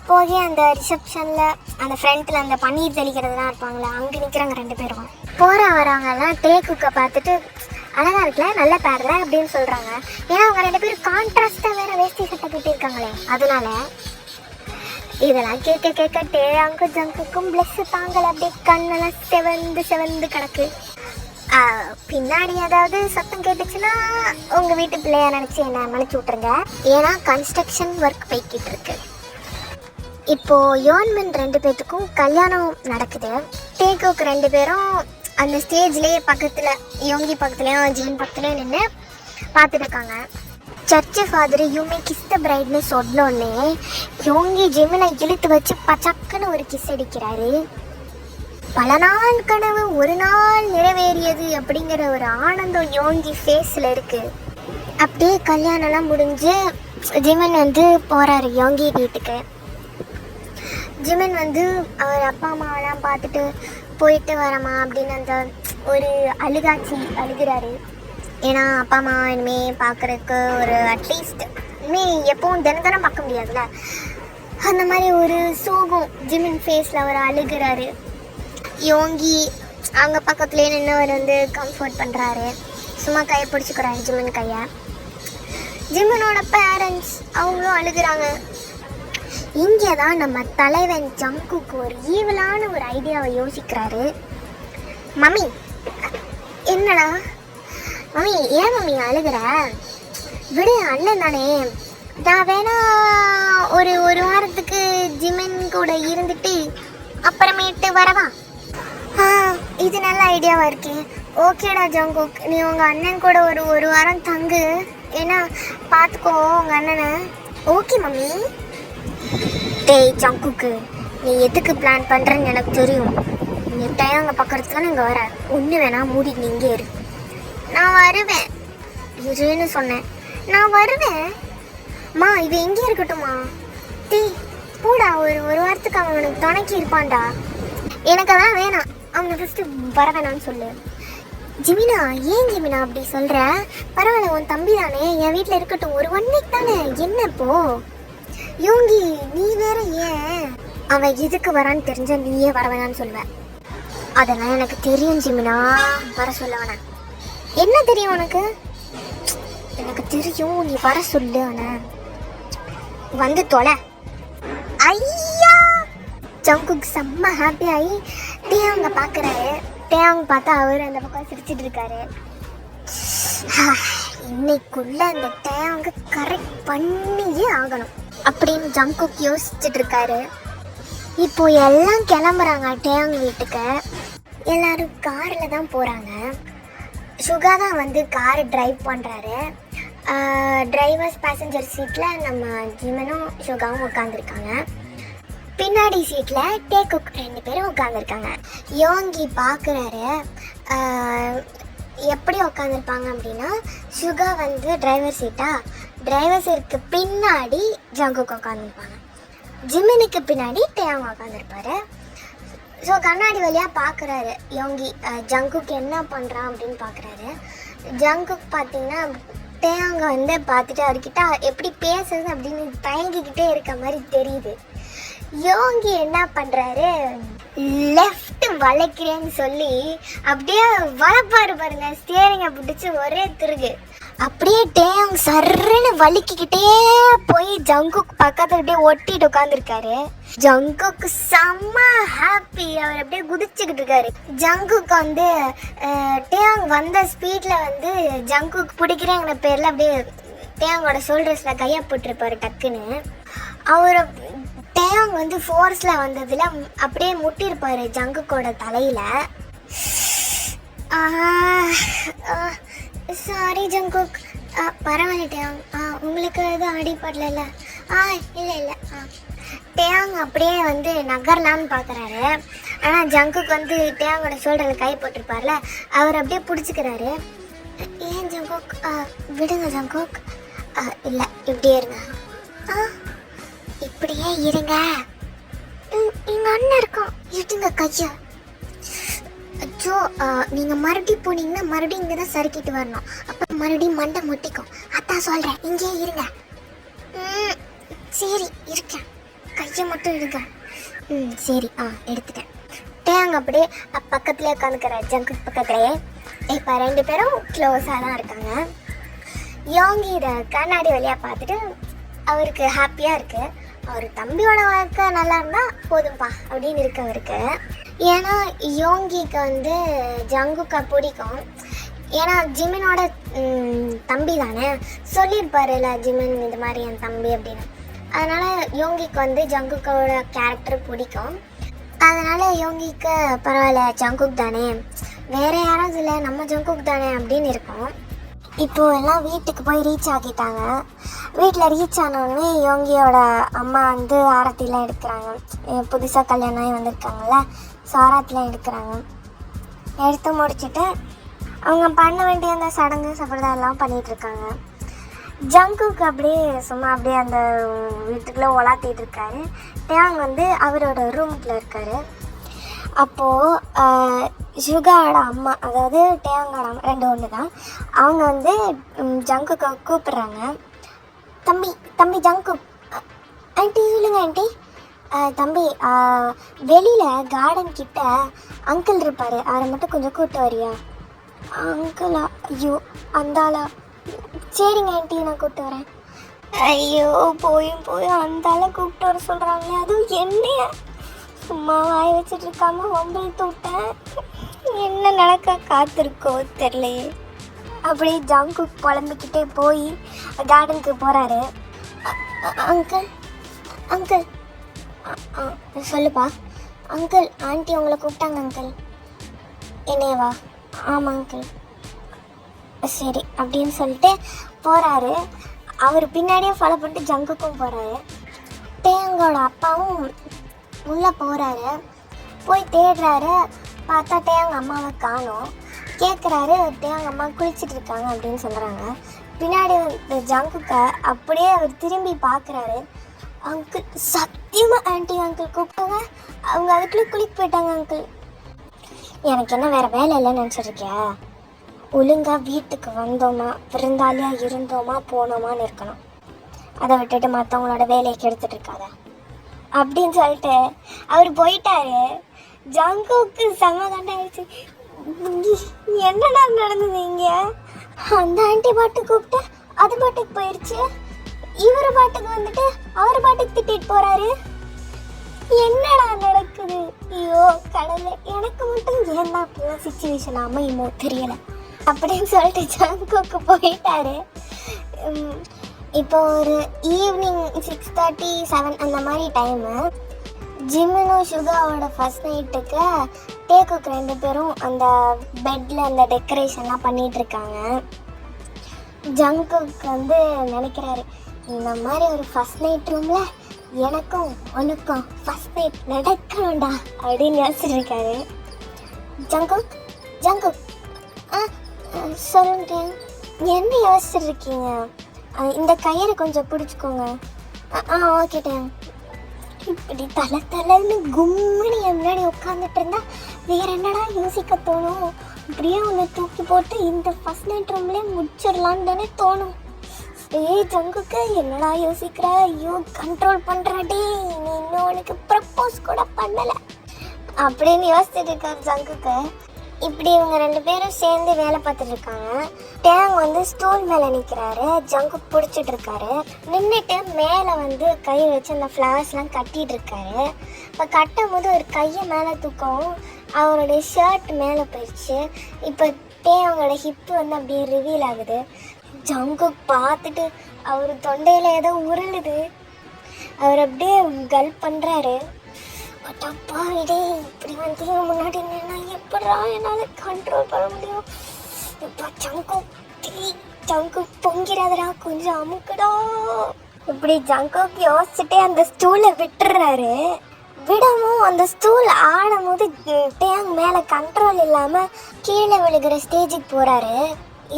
போய் அந்த ரிசப்ஷனில் அந்த ஃப்ரண்ட்டில் அந்த பன்னீர் தெளிக்கிறதுலாம் இருப்பாங்களே, அங்கே நிற்கிறாங்க 2 பேரும். வராங்கலாம் டேக்குக்கை பார்த்துட்டு அழகாக இருக்குல்ல, நல்ல பேரில் அப்படின்னு சொல்கிறாங்க. ஏன்னா அவங்க 2 பேரும் கான்ட்ராஸ்ட்டாக வேறு வேஷ்டி சட்டை கட்டியிருக்காங்களே, அதனால இதெல்லாம் கேட்க டேயாங்கு ஜங்குக்கும் பிளஸ் தாங்கலை. அப்படியே கண்ணெல்லாம் செவந்து கிடக்கு. பின்னாடி ஏதாவது சத்தம் கேட்டுச்சுன்னா உங்கள் வீட்டு பிள்ளையா நினச்சி என்ன மன்னிச்சு விட்ருங்க. ஏன்னா கன்ஸ்ட்ரக்ஷன் ஒர்க் போய்கிட்டு இருக்கு. இப்போது யோன்மென் 2 பேர்த்துக்கும் கல்யாணம் நடக்குது. டேக்குக்கு 2 பேரும் அந்த ஸ்டேஜ்லேயே பக்கத்தில் யோங்கி பக்கத்துலேயும் ஜீன் பக்கத்துலேயும் நின்று பார்த்துட்டு இருக்காங்க. சர்ச்சு ஃபாதர் யூமே கிஸ் த பிரைட்னு சொன்னோடனே யோங்கி ஜிமினை இழுத்து வச்சு பச்சக்குன்னு ஒரு கிஸ் அடிக்கிறாரு. பல நாள் கனவு ஒரு நாள் நிறைவேறியது அப்படிங்கிற ஒரு ஆனந்தம் யோங்கி ஃபேஸில் இருக்குது. அப்படியே கல்யாணம்லாம் முடிஞ்சு ஜிமன் வந்து போகிறாரு யோங்கி வீட்டுக்கு. ஜிமன் வந்து அவர் அப்பா அம்மாவெல்லாம் பார்த்துட்டு போயிட்டு வரமா அப்படின்னு அந்த ஒரு அழுகாட்சி அழுகிறாரு. ஏன்னா அப்பா அம்மா இனிமேல் பார்க்குறதுக்கு ஒரு அட்லீஸ்ட் இனிமேல் எப்பவும் தினம் பார்க்க முடியாதுல்ல, அந்த மாதிரி ஒரு சோகம் ஜிமன் ஃபேஸில் அவர் அழுகிறாரு. யோங்கி அவங்க பக்கத்துலேயே நின்று அவர் வந்து கம்ஃபர்ட் பண்ணுறாரு. சும்மா கையை பிடிச்சிக்கிறாரு ஜிமன் கையை. ஜிமனோட பேரண்ட்ஸ் அவங்களும் அழுகிறாங்க. இங்கே தான் நம்ம தலைவன் ஜங்குக்கு ஒரு ஈவலான ஒரு ஐடியாவை யோசிக்கிறாரு. மம்மி, என்னடா மம்மி, ஏன் மம்மி அழுகிற? விடு, அண்ணன் தானே. நான் வேணா ஒரு வாரத்துக்கு ஜிமன் கூட இருந்துட்டு அப்புறமேட்டு வரவா? இது நல்ல ஐடியாவாக இருக்கே. ஓகேடா ஜங்குக், நீ உங்கள் அண்ணன் கூட ஒரு வாரம் தங்கு. ஏன்னா பார்த்துக்கோ உங்கள் அண்ணனை. Okay mummy. டேய் ஜங்குக்கு, நீ எதுக்கு பிளான் பண்ணுறேன்னு எனக்கு தெரியும். நீ டயங்க பக்கத்துல தானே இங்கே வர. ஒன்று வேணா மூடி நீ இங்கே இரு. நான் வருவேன் இருன்னு சொன்னேன். நான் வருவேன் மா, இது எங்கே இருக்கட்டும்மா? டேய் போடா, ஒரு வாரத்துக்கு அவனுக்கு துணைக்கி இருப்பான்டா. எனக்கு அதான் வேணாம், அவனை ஃபஸ்ட்டு வர வேணான்னு சொல்லு. ஜிமினா, ஏன் ஜிமினா அப்படி சொல்கிற? பரவாயில்ல, உன் தம்பி தானே, என் வீட்டில் இருக்கட்டும். ஒரு 1 வீக் தானே, என்ன இப்போ? யோங்கி நீ வேற ஏன்? அவன் எதுக்கு வரான்னு தெரிஞ்ச நீயே வர வேணான்னு சொல்லுவேன். அதெல்லாம் எனக்கு தெரியும் ஜிமினா, வர சொல்ல வேணாம். என்ன தெரியும் உனக்கு? எனக்கு தெரியும், நீ வர சொல்லு. ஆனால் வந்து தொலை. ஐயா, ஜங்குக் செம்ம ஹாப்பி ஆகி டேயாங்க பார்க்குறாரு. டேயாங்க பார்த்தா அவர் அந்த பக்கம் சிரிச்சிட்டு இருக்காரு. இன்னைக்குள்ள அந்த டேயாங்க கரெக்ட் பண்ணியே ஆகணும் அப்படின்னு ஜங்குக் யோசிச்சுட்டு இருக்காரு. இப்போ எல்லாம் கிளம்புறாங்க டேயாங் வீட்டுக்கு. எல்லாரும் காரில் தான் போகிறாங்க. சுகா தான் வந்து காரை டிரைவ் பண்ணுறாரு. டிரைவர்ஸ் பேசஞ்சர் சீட்டில் நம்ம ஜிமனும் சுகாவும் உட்காந்துருக்காங்க. பின்னாடி சீட்டில் டேகுக் 2 பேரும் உட்காந்துருக்காங்க. யோங்கி பார்க்குறாரு எப்படி உட்காந்துருப்பாங்க அப்படின்னா, சுகா வந்து டிரைவர் சீட்டா, டிரைவர் சீட்டுக்கு பின்னாடி ஜங்குக் உட்காந்துருப்பாங்க. ஜிமனுக்கு பின்னாடி டேயாங் உட்காந்துருப்பாரு. ஸோ கண்ணாடி வழியாக பார்க்குறாரு யோங்கி ஜங்குக் என்ன பண்ணுறான் அப்படின்னு பார்க்குறாரு. ஜங்குக் பார்த்தீங்கன்னா டேயாங்க வந்து பார்த்துட்டு அவர்கிட்ட எப்படி பேசுறது அப்படின்னு தயங்கிக்கிட்டே இருக்க மாதிரி தெரியுது. யோங்கி என்ன பண்ணுறாரு, லெஃப்ட் வளைக்கிறேன்னு சொல்லி அப்படியே வளைப்பாரு பாருங்க, ஸ்டியரிங்கை பிடிச்சி ஒரே திருகு. அப்படியே டேயாங் சர்ன்னு வலிக்கிக்கிட்டே போய் ஜங்குக் பக்கத்துல அப்படியே ஒட்டிட்டு உட்காந்துருக்காரு. ஜங்குக் செம்ம ஹாப்பி, அவர் அப்படியே குதிச்சுக்கிட்டு இருக்காரு. ஜங்குக் வந்து டேயாங் வந்த ஸ்பீட்ல வந்து ஜங்குக் பிடிக்கிறேங்கிற பேர்ல அப்படியே டேயாங்கோட ஷோல்டர்ஸ்ல கையா போட்டிருப்பாரு டக்குன்னு. அவர் டேயாங் வந்து ஃபோர்ஸ்ல வந்ததுல அப்படியே முட்டிருப்பாரு ஜங்குக்கோட தலையில. Sorry Jungkook. பரவாயில்ல டேயாங், உங்களுக்கு எதுவும் அடிப்படல? இல்லை. டேயாங் அப்படியே வந்து நகரலான்னு பார்க்குறாரு. ஆனால் ஜங்குக் வந்து டேயாங்கோட ஷோல்டரில் கை போட்டிருப்பார்ல, அவர் அப்படியே பிடிச்சிக்கிறாரு. ஏன் ஜங்குக்? விடுங்க ஜங்குக். இல்லை, இப்படியே இருங்க. இப்படியே இருங்க. எங்கள் அண்ணன் இருக்கான், விடுங்க கையா. அச்சோ, நீங்கள் மறுபடியும் போனீங்கன்னா மறுபடியும் இங்கே தான் சறுக்கிட்டு வரணும். அப்போ மறுபடியும் மண்டை முட்டிக்கும். அதான் சொல்கிறேன், இங்கே இருங்க. சரி இருக்கேன், கையை மட்டும் எடுங்க. சரி, எடுத்துட்டேன். டேயாங் அப்படியே பக்கத்துலேயே உட்காந்துக்கிறார் ஜங்குக் பக்கத்துலேயே. இப்போ 2 பேரும் க்ளோஸாக தான் இருக்காங்க. யோங்கி இதை கண்ணாடி வழியாக பார்த்துட்டு அவருக்கு ஹாப்பியாக இருக்குது. அவர் தம்பியோட வாழ்க்கை நல்லா இருந்தால் போதும்பா அப்படின்னு இருக்கு அவருக்கு. ஏன்னா யோங்கிக்கு வந்து ஜங்குக்கை பிடிக்கும். ஏன்னா ஜிமினோட தம்பி தானே, சொல்லியிருப்பாருல்ல ஜிமின் இது மாதிரி என் தம்பி அப்படின்னு. அதனால் யோங்கிக்கு வந்து ஜங்குக்கோட கேரக்டர் பிடிக்கும். அதனால் யோங்கிக்கு பரவாயில்ல ஜங்குக் தானே, வேறு யாராவது இல்லை நம்ம ஜங்குக் தானே அப்படின்னு இருக்கும். இப்போது எல்லாம் வீட்டுக்கு போய் ரீச் ஆகிட்டாங்க. வீட்டில் ரீச் ஆனோடனே யோங்கியோட அம்மா வந்து ஆரத்திலாம் எடுக்கிறாங்க. புதுசாக கல்யாணம் ஆகி வந்திருக்காங்கல்ல, சாராத்தில் எடுக்கிறாங்க. எடுத்து முடிச்சுட்டு அவங்க பண்ண வேண்டிய அந்த சடங்கு சம்பிரதாயம்லாம் பண்ணிகிட்ருக்காங்க. ஜங்குக்கு அப்படியே சும்மா அப்படியே அந்த வீட்டுக்குள்ளே உலாத்திட்டு இருக்காரு. டேங் வந்து அவரோட ரூமுக்குள்ளே இருக்கார். அப்போது ஷுகாவோட அம்மா, அதாவது டேங்கோட அம்மா, ரெண்டு ஒன்று தான், அவங்க வந்து ஜங்குக்கு கூப்பிட்றாங்க. தம்பி தம்பி ஜங்கு, ஆண்டி சொல்லுங்க ஆண்டி. தம்பி, வெளியில் கார்டன் கிட்ட அங்கிள் இருப்பார், அவரை மட்டும் கொஞ்சம் கூப்பிட்டு வரியா? அங்கிளா? ஐயோ அந்தாளா? சரிங்க ஆண்டி, நான் கூப்பிட்டு வரேன். ஐயோ போய் அந்தால கூப்பிட்டு வர சொல்கிறாங்களே, அதுவும் என்னைய சும்மா வாய் வச்சுட்டு இருக்காம வம்பிழுத்து விட்டேன். என்ன நடக்க காத்திருக்கோ தெரியலையே. அப்படியே ஜங்குக் புலம்பிக்கிட்டே போய் கார்டனுக்கு போகிறாரு. அங்கிள் அங்கிள் சொல்லுப்பா. அங்கிள், ஆண்டி உங்களை கூப்பிட்டாங்க அங்கிள். என்னையவா? ஆமாம் அங்கிள். சரி அப்படின்னு சொல்லிட்டு போகிறாரு. அவர் பின்னாடியே ஃபாலோ பண்ணிட்டு ஜங்குக்கும் போகிறாரு. டேங்கோட அப்பாவும் உள்ளே போகிறாரு. போய் தேடுறாரு. பார்த்தா டேங்க அம்மாவை காணோம். கேட்குறாரு, டேங்க அம்மா குளிச்சுட்டு இருக்காங்க அப்படின்னு சொல்கிறாங்க. பின்னாடி ஜங்குக்க அப்படியே அவர் திரும்பி பார்க்குறாரு. அங்கிள், சத்தியமாக ஆண்டி அங்கிள் கூப்பிட்டாங்க, அவங்க அதுக்குள்ளே குளிக்க போயிட்டாங்க அங்கிள். எனக்கு என்ன வேறு வேலை இல்லைன்னு நினச்சிருக்கேன்? ஒழுங்காக வீட்டுக்கு வந்தோமா, விருந்தாளியாக இருந்தோமா, போனோமான்னு இருக்கணும். அதை விட்டுட்டு மற்றவங்களோட வேலையை கெடுத்துட்டு இருக்காத அப்படின்னு சொல்லிட்டு அவர் போயிட்டாரு. ஜங்குக்கு சமாதானம் ஆயிடுச்சு. என்னடா நடந்தது இங்கே? அந்த ஆண்டி பாட்டுக்கு கூப்பிட்டு அது பாட்டுக்கு போயிடுச்சு. இவர் பாட்டுக்கு வந்துட்டு அவர் பாட்டுக்கு திட்டிட்டு போறாரு. என்னடா நடக்குது? ஐயோ கடவுளே, எனக்கு மட்டும் ஏன் தான் இப்படிலாம் சிச்சுவேஷன் அமையுமோ தெரியல அப்படின்னு சொல்லிட்டு ஜங்குக்கு போயிட்டாரு. இப்போ ஒரு ஈவினிங் 6:37 அந்த மாதிரி டைமு. ஜிம்மினும் ஷுகாவோட ஃபர்ஸ்ட் நைட்டுக்கு டேக்குக்கு ரெண்டு பேரும் அந்த பெட்டில் அந்த டெக்கரேஷன்லாம் பண்ணிகிட்ருக்காங்க. ஜங்குக்கு வந்து நினைக்கிறாரு, இந்த மாதிரி ஒரு ஃபர்ஸ்ட் நைட் ரூமில் எனக்கும் உனக்கும் ஃபர்ஸ்ட் நைட் நடக்கணும்டா அப்படின்னு யோசிச்சிருக்காரு. ஜங்குக் ஜங்குக் சொல்லுங்க, என்ன யோசிச்சிருக்கீங்க? இந்த கயிறு கொஞ்சம் பிடிச்சிக்கோங்க. ஓகேட்டேன். இப்படி தலைன்னு கும்முன்னு என் முன்னாடி உட்காந்துட்டு இருந்தா வேற என்னடா யோசிக்க தோணும்? இப்படியே உன்னை தூக்கி போட்டு இந்த ஃபர்ஸ்ட் நைட் ரூம்லேயே முடிச்சிடலான்னு தானே தோணும். ஜங்குக்கு என்னடா யோசிக்கிற? ஐயோ கண்ட்ரோல் பண்ணுறாடே, நீ இன்னும் உனக்கு ப்ரப்போஸ் கூட பண்ணலை அப்படின்னு யோசிச்சுட்டு இருக்காரு ஜங்குக்கு. இப்படி இவங்க ரெண்டு பேரும் சேர்ந்து வேலை பார்த்துட்டு இருக்காங்க. டேங் வந்து ஸ்டூல் மேலே நிற்கிறாரு. ஜங்குக் பிடிச்சிட்டு இருக்காரு. நின்றுட்டு மேலே வந்து கை வச்சு அந்த ஃப்ளவர்ஸ்லாம் கட்டிகிட்டு இருக்காரு. இப்போ கட்டும் போது ஒரு கையை மேலே தூக்கவும் அவருடைய ஷர்ட் மேலே போயிடுச்சு. இப்போ டேங்கோட ஹிப்பு வந்து அப்படியே ரிவீல் ஆகுது. ஜங்குக் பார்த்துட்டு அவர் தொண்டையில் ஏதோ உருளுது. அவர் அப்படியே கல் பண்ணுறாரு. அட்டப்பா இடே, இப்படி வந்து முன்னாடி நின்னா எப்படா என்னால் கண்ட்ரோல் பண்ண முடியும்? இப்போ ஜங்குக் பொங்கிறாதடா, கொஞ்சம் அமுக்குடா. இப்படி ஜங்குக் யோசிச்சுட்டே அந்த ஸ்டூலை விட்டுறாரு. விடவும் அந்த ஸ்டூல் ஆடும் போது டேங் மேலே கண்ட்ரோல் இல்லாமல் கீழே விழுகிற ஸ்டேஜுக்கு போகிறாரு.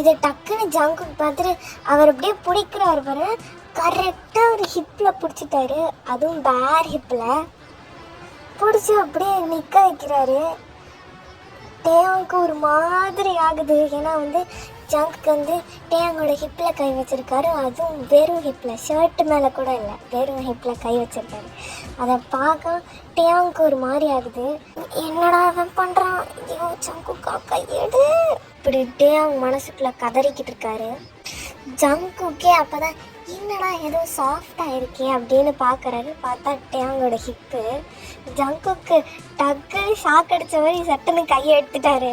இதை டக்குன்னு ஜங்குக் பார்த்துட்டு அவர் அப்படியே பிடிக்கிறாரு பாரு. கரெக்டாக ஒரு ஹிப்பில் பிடிச்சிட்டாரு, அதுவும் பேர் ஹிப்பில் பிடிச்சி அப்படியே நிற்க வைக்கிறாரு. டேங்குக்கு ஒரு மாதிரி ஆகுது. ஏன்னா வந்து ஜங்குக்கு வந்து டேங்கோட ஹிப்பில் கை வச்சுருக்காரு, அதுவும் வெறும் ஹிப்பில், ஷர்ட்டு மேலே கூட இல்லை, வெறும் ஹிப்பில் கை வச்சுருக்காரு. அதை பார்க்க டேங்குக்கு ஒரு மாதிரி ஆகுது. என்னடா அவன் பண்ணுறான்? ஐயோ ஜங்குக்கா கையெடு. இப்படி டேங் மனசுக்குள்ளே கதறிக்கிட்டு இருக்காரு. ஜங்குக்கே அப்போ தான் என்னடா ஏதோ சாஃப்டாக இருக்கே அப்படின்னு பார்க்குறாரு. பார்த்தா டேங்கோட ஹிப்பு. ஜங்குக்கு டக்குன்னு ஷாக் அடித்த மாதிரி சட்டுன்னு கையை எடுத்துட்டாரு.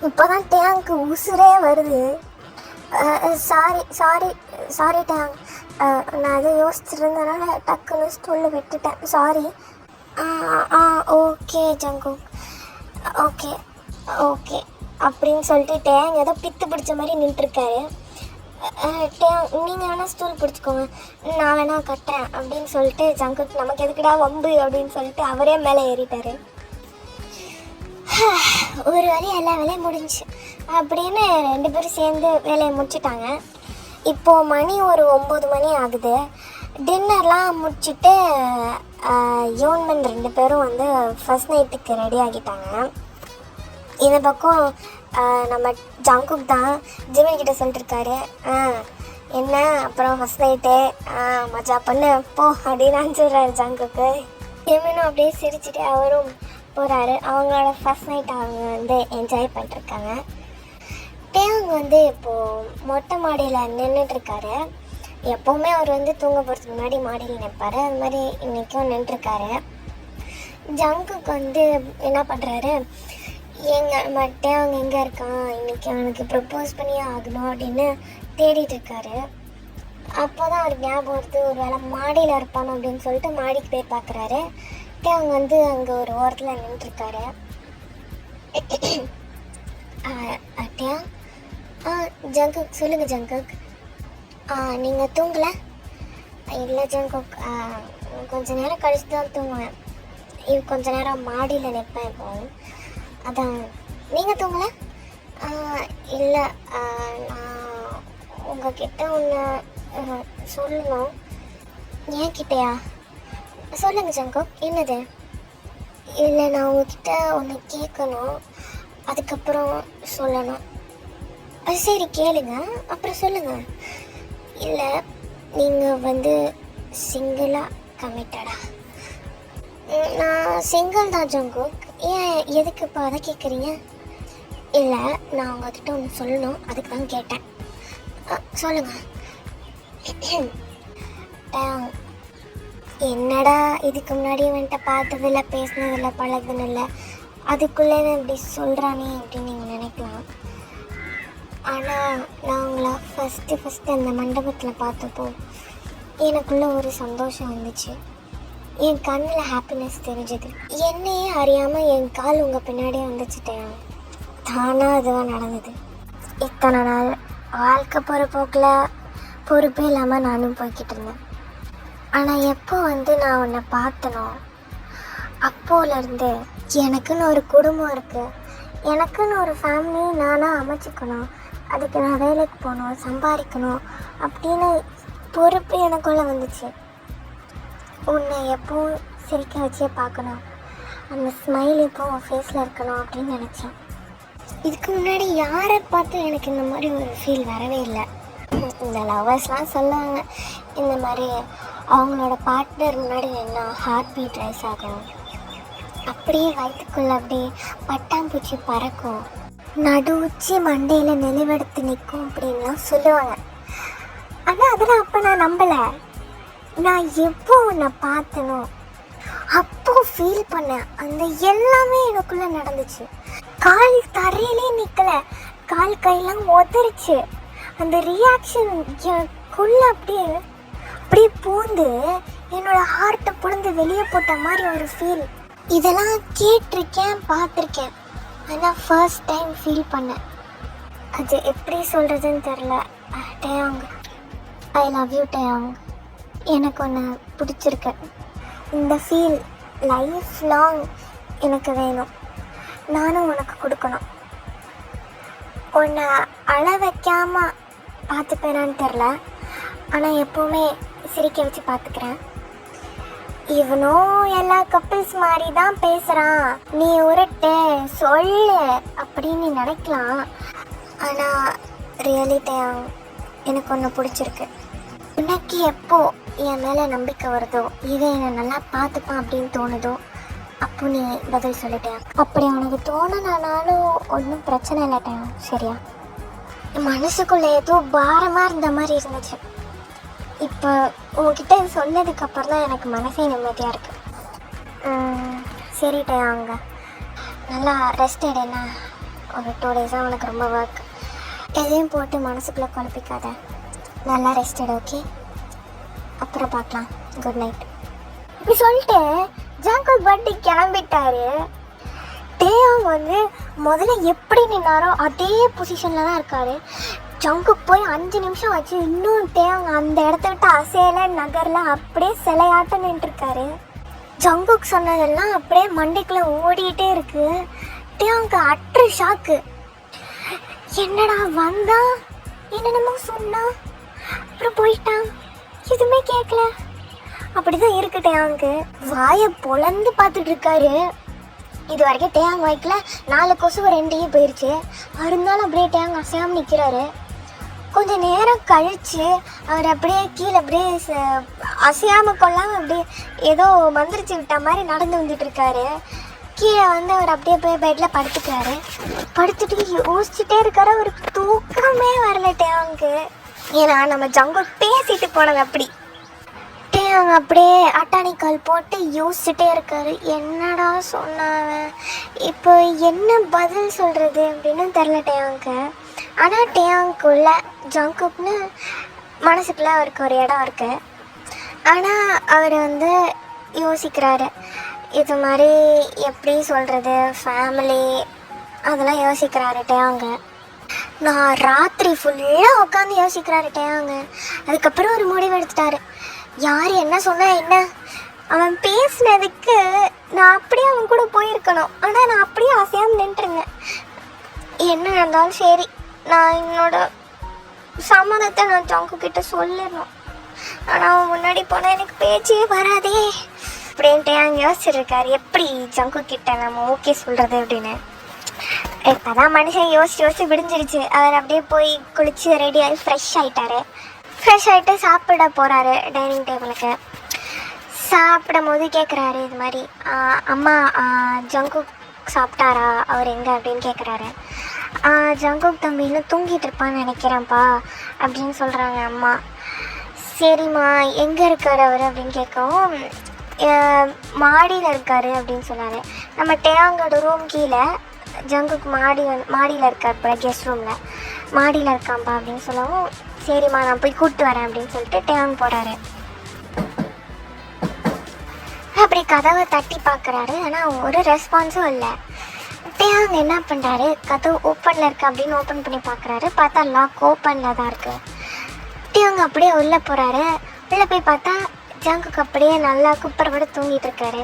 இப்போ தான் டேங்க்கு உசுரே வருது. சாரி டேங், நான் அதை யோசிச்சுருந்தனால டக்குன்னு ஸ்டூலில் விட்டுட்டேன், sorry. Okay Jungkook, okay okay அப்படின்னு சொல்லிட்டு டேங் ஏதோ பித்து பிடிச்ச மாதிரி நின்றுருக்காரு. நீங்கள் வேணால் ஸ்டூல் பிடிச்சிக்கோங்க, நான் வேணால் கட்டுறேன் அப்படின்னு சொல்லிட்டு ஜங்குக் நமக்கு எதுக்குடா வம்பு அப்படின்னு சொல்லிட்டு அவரே மேலே ஏறிட்டார். ஒரு வேலையும் எல்லா வேலையும் முடிஞ்சு அப்படின்னு 2 பேரும் சேர்ந்து வேலையை முடிச்சிட்டாங்க. இப்போது மணி ஒரு 9 மணி ஆகுது. டின்னர்லாம் முடிச்சுட்டு யோன்மன் 2 பேரும் வந்து ஃபர்ஸ்ட் நைட்டுக்கு ரெடி ஆகிட்டாங்க. இந்த பக்கம் நம்ம ஜங்குக் தான் ஜிமின் கிட்ட சொல்லிட்டுருக்காரு, என்ன அப்புறம் ஃபர்ஸ்ட் நைட்டு மஜா பண்ணு போ அப்படின்னு அனுப்பிச்சுடுறாரு ஜங்குக்கு. ஜிமினும் அப்படியே சிரிச்சுட்டு அவரும் போகிறாரு. அவங்களோட ஃபர்ஸ்ட் நைட் அவங்க வந்து என்ஜாய் பண்ணிட்டுருக்காங்க. டேங் வந்து இப்போது மொட்டை மாடியில் நின்றுட்டுருக்காரு. எப்போவுமே அவர் வந்து தூங்க போகிறதுக்கு முன்னாடி மாடியில் நிற்பார். அது மாதிரி இன்றைக்கும் நின்றுருக்காரு. ஜங்குக்கு வந்து என்ன பண்ணுறாரு, மட்டும் அவங்க எங்கே இருக்கான், இன்றைக்கி அவனுக்கு ப்ரப்போஸ் பண்ணியே ஆகணும் அப்படின்னு தேடிட்டு இருக்காரு. அப்போ தான் அவருக்கு ஞாபகம் வருது, ஒரு வேளை மாடியில் இருப்பானோ அப்படின்னு சொல்லிட்டு மாடிக்கு போய் பார்க்குறாரு. அவங்க வந்து அங்கே ஒரு ஓரத்தில் நின்றுருக்காரு. அட்டியா ஜங்குக் சொல்லுங்கள் ஜங்குக், நீங்கள் தூங்கலை? இல்லை ஜங்குக், கொஞ்சம் நேரம் கழிச்சு தான் தூங்குவேன். கொஞ்ச நேரம் மாடியில் நிற்பேன் இப்போ. அதான் நீங்கள் தூங்கலை? இல்லை, நான் உங்ககிட்ட ஒன்று சொல்லணும். ஏன் கிட்டையா? சொல்லுங்கள் ஜங்குக், என்னது? இல்லை, நான் உங்ககிட்ட ஒன்று கேட்கணும், அதுக்கப்புறம் சொல்லணும். அது சரி கேளுங்க, அப்புறம் சொல்லுங்கள். இல்லை, நீங்கள் வந்து சிங்கிளாக கமிட்டடா? நான் சிங்கிள் தான் ஜங்குக். ஏன் எதுக்கு இப்போ அதை கேட்குறீங்க? இல்லை, நான் உங்ககிட்ட ஒன்று சொல்லணும், அதுக்கு தான் கேட்டேன். சொல்லுங்கள். என்னடா இதுக்கு முன்னாடி வந்துட்டு பார்த்ததில்ல, பேசினதில்ல, பழகுதில்ல, அதுக்குள்ளே இப்படி சொல்கிறானே அப்படின்னு நீங்கள் நினைக்கலாம். ஆனால் நான் உங்களை ஃபஸ்ட்டு அந்த மண்டபத்தில் பார்த்தப்போ எனக்குள்ளே ஒரு சந்தோஷம் வந்துச்சு. என் கண்ணில் ஹாப்பினஸ் தெரிஞ்சது. என்னையே அறியாமல் என் கால் உங்கள் பின்னாடியே வந்துச்சுட்டேன். தானாக அதுவாக நடந்தது. இத்தனை நாள் வாழ்க்கை போகிற போக்கில் பொறுப்பே இல்லாமல் நானும் போய்கிட்டு இருந்தேன். ஆனால் எப்போ வந்து நான் உன்னை பார்த்தனோ அப்போலேருந்து எனக்குன்னு ஒரு குடும்பம் இருக்குது, எனக்குன்னு ஒரு ஃபேமிலி நானாக அமைச்சிக்கணும், அதுக்கு நான் வேலைக்கு போகணும், சம்பாதிக்கணும் அப்படின்னு பொறுப்பு எனக்குள்ளே வந்துச்சு. உன்னை எப்போவும் சிரிக்க வச்சே பார்க்கணும், அந்த ஸ்மைல் எப்போ உன் ஃபேஸில் இருக்கணும் அப்படின்னு நினச்சேன். இதுக்கு முன்னாடி யாரை பார்த்து எனக்கு இந்த மாதிரி ஒரு ஃபீல் வரவே இல்லை. இந்த லவர்ஸ்லாம் சொல்லுவாங்க, இந்த மாதிரி அவங்களோட பார்ட்னர் முன்னாடி என்ன ஹார்ட் பீட் ரைஸ் ஆகும், அப்படியே வயிற்றுக்குள்ளே அப்படியே பட்டாம்பூச்சி பறக்கும், நடு உச்சி மண்டையில் நெளிவெடுத்து நிற்கும் அப்படின்லாம் சொல்லுவாங்க. ஆனால் அதெல்லாம் அப்போ நான் நம்பலை. நான் எப்போ உன்னை பார்த்தனோ அப்போ ஃபீல் பண்ணேன். அந்த எல்லாமே எனக்குள்ளே நடந்துச்சு. கால் தரையிலே நிற்கலை, கால் கையெல்லாம் உதறிச்சு. அந்த ரியாக்ஷன் எனக்குள்ளே அப்படியே பூந்து என்னோட ஹார்ட்டை புழுந்து வெளியே போட்ட மாதிரி ஒரு ஃபீல். இதெல்லாம் கேட்டிருக்கேன், பார்த்துருக்கேன், ஆனால் ஃபர்ஸ்ட் டைம் ஃபீல் பண்ணேன். அது எப்படி சொல்கிறதுன்னு தெரில. டேயாங், ஐ லவ் யூ டேயாங். எனக்கு ஒன்று பிடிச்சிருக்கு. இந்த ஃபீல் லைஃப் லாங் எனக்கு வேணும். நானும் உனக்கு கொடுக்கணும். உன்னை அழ வைக்காமல் பார்த்துப்பேனான்னு தெரில, ஆனால் எப்போவுமே சிரிக்க வச்சு பார்த்துக்கிறேன். இவனும் எல்லா கப்பிள்ஸ் மாதிரி தான் பேசுகிறான், நீ உருட்டு சொல்லு அப்படின்னு நினைக்கலாம். ஆனால் ரியாலிட்டியாக எனக்கு ஒன்று பிடிச்சிருக்கு. உனக்கு எப்போ என் மேலே நம்பிக்கை வருதோ, இதை என்னை நல்லா பார்த்துப்பான் அப்படின்னு தோணுதோ, அப்போ நீ பதில் சொல்லிட்டேன். அப்படி உனக்கு தோணுனாலும் ஒன்றும் பிரச்சனை இல்லட்டேன், சரியா? மனசுக்குள்ளே ஏதோ பாரமாக இருந்த மாதிரி இருந்துச்சு. இப்போ உங்ககிட்ட சொன்னதுக்கப்புறம் தான் எனக்கு மனசே நிம்மதியாக இருக்குது. சரிட்டே அவங்க நல்லா ரெஸ்ட் எடுனா. ஒரு 2 டேஸாக உனக்கு ரொம்ப ஒர்க். எதையும் போட்டு மனசுக்குள்ளே குழப்பிக்காத, நல்லா ரெஸ்ட் எடு, ஓகே? அப்புறம் பார்க்கலாம், குட் நைட். இப்படி சொல்லிட்டு ஜாங்கல் பர்த்டே கிளம்பிட்டாரு. டேயாங் வந்து முதல்ல எப்படி நின்னாரோ அதே பொசிஷனில் தான் இருக்காரு. ஜங்குக் போய் 5 நிமிஷம் ஆச்சு, இன்னும் டேயாங் அந்த இடத்த விட்டு அசையலை, நகரில் அப்படியே சிலையாட்டம் நின்றுருக்காரு. ஜங்குக் சொன்னதெல்லாம் அப்படியே மண்டைக்குள்ளே ஓடிக்கிட்டே இருக்கு. டேயாங்க்கு அற்ற ஷாக்கு. என்னடா வந்தா என்னென்னமோ சொன்னா அப்புறம் போயிட்டான், எதுவுமே கேட்கல. அப்படிதான் இருக்கு டேயாங்க்கு. வாயை பொழந்து பார்த்துட்டு இருக்காரு. இது வரைக்கும் டேயாங் வாய்க்கில் 4 கொசு 2 போயிடுச்சு. இருந்தாலும் அப்படியே டேயாங் அசையாமல் நிற்கிறாரு. கொஞ்சம் நேரம் கழித்து அவர் அப்படியே கீழே அப்படியே அசையாமல் கொள்ளாமல் அப்படியே ஏதோ மந்திரிச்சு விட்ட மாதிரி நடந்து வந்துட்டு இருக்காரு. கீழே வந்து அவர் அப்படியே போய் பெட்டில் படுத்துக்கிறாரு. படுத்துட்டு யோசிச்சுட்டே இருக்காரு. அவருக்கு தூக்கமே வரல டேயாங்க்கு. ஏன்னா நம்ம ஜங்குக் பேசிட்டு போனது அப்படி. டேயாங் அப்படியே அட்டானிக்கால் போட்டு யோசிச்சுட்டே இருக்காரு. என்னடா சொன்னாவன், இப்போ என்ன பதில் சொல்கிறது அப்படின்னு தெரில டேயாங்க்கு. ஆனால் டேயாங்குள்ள ஜங்குக்னு மனசுக்குள்ள அவருக்கு ஒரு இடம் இருக்கு. ஆனால் அவர் வந்து யோசிக்கிறாரு, இது மாதிரி எப்படி சொல்கிறது, ஃபேமிலி அதெல்லாம் யோசிக்கிறாரு டேயாங்கு. நான் ராத்திரி ஃபுல்லாக உட்காந்து யோசிக்கிறாரு டேயாங்கு. அதுக்கப்புறம் ஒரு முடிவு எடுத்துட்டாரு. யார் என்ன சொன்னா என்ன, அவன் பேசினதுக்கு நான் அப்படியே அவன் கூட போயிருக்கணும். ஆனால் நான் அப்படியே அசையாமல் நின்றுருங்க. என்ன நடந்தாலும் சரி, நான் என்னோட சம்மதத்தை நான் ஜங்குக் கிட்ட சொல்லிடணும். ஆனால் அவன் முன்னாடி போனால் எனக்கு பேச்சே வராதே அப்படின்ட்டு அங்கே யோசிச்சிருக்காரு. எப்படி ஜங்குக் கிட்ட நம்ம ஓகே சொல்கிறது அப்படின்னு. இப்போதான் மனுஷன் யோசிச்சு விடிஞ்சிருச்சு. அவர் அப்படியே போய் குளித்து ரெடி ஆகி ஃப்ரெஷ் ஆகிட்டாரு. ஃப்ரெஷ் ஆகிட்டு சாப்பிட போகிறாரு டைனிங் டேபிளுக்கு. சாப்பிடும் போது கேட்குறாரு, இது மாதிரி அம்மா ஜங்குக் சாப்பிட்டாரா, அவர் எங்கே அப்படின்னு கேட்குறாரு. ஜங்குக் தம்பி இன்னும் தூங்கிட்டு இருப்பான்னு நினைக்கிறேன்ப்பா அப்படின்னு சொல்கிறாங்க அம்மா. சரிம்மா எங்கே இருக்கார் அவர் அப்படின்னு கேட்கவும், மாடியில் இருக்கார் அப்படின்னு சொன்னார். நம்ம டேயாங்கோட ரூம் கீழே, ஜங்குக் மாடியில் இருக்கார் போல, கெஸ்ட் ரூமில் மாடியில் இருக்கான்ப்பா அப்படின்னு சொல்லவும், சரிம்மா நான் போய் கூப்பிட்டு வரேன் அப்படின்னு சொல்லிட்டு டேயாங் போகிறாரு. அப்படி கதவை தட்டி பார்க்குறாரு. ஆனால் ஒரு ரெஸ்பான்ஸும் இல்லை. டேயாங் என்ன பண்ணுறாரு, கதவு ஓப்பனில் இருக்குது அப்படின்னு ஓப்பன் பண்ணி பார்க்குறாரு. பார்த்தா லாக் ஓப்பனில் தான் இருக்குது. டேயாங் அப்படியே உள்ளே போகிறாரு. உள்ளே போய் பார்த்தா ஜங்குக் அப்படியே நல்லா குப்பரை தூங்கிட்டு இருக்காரு.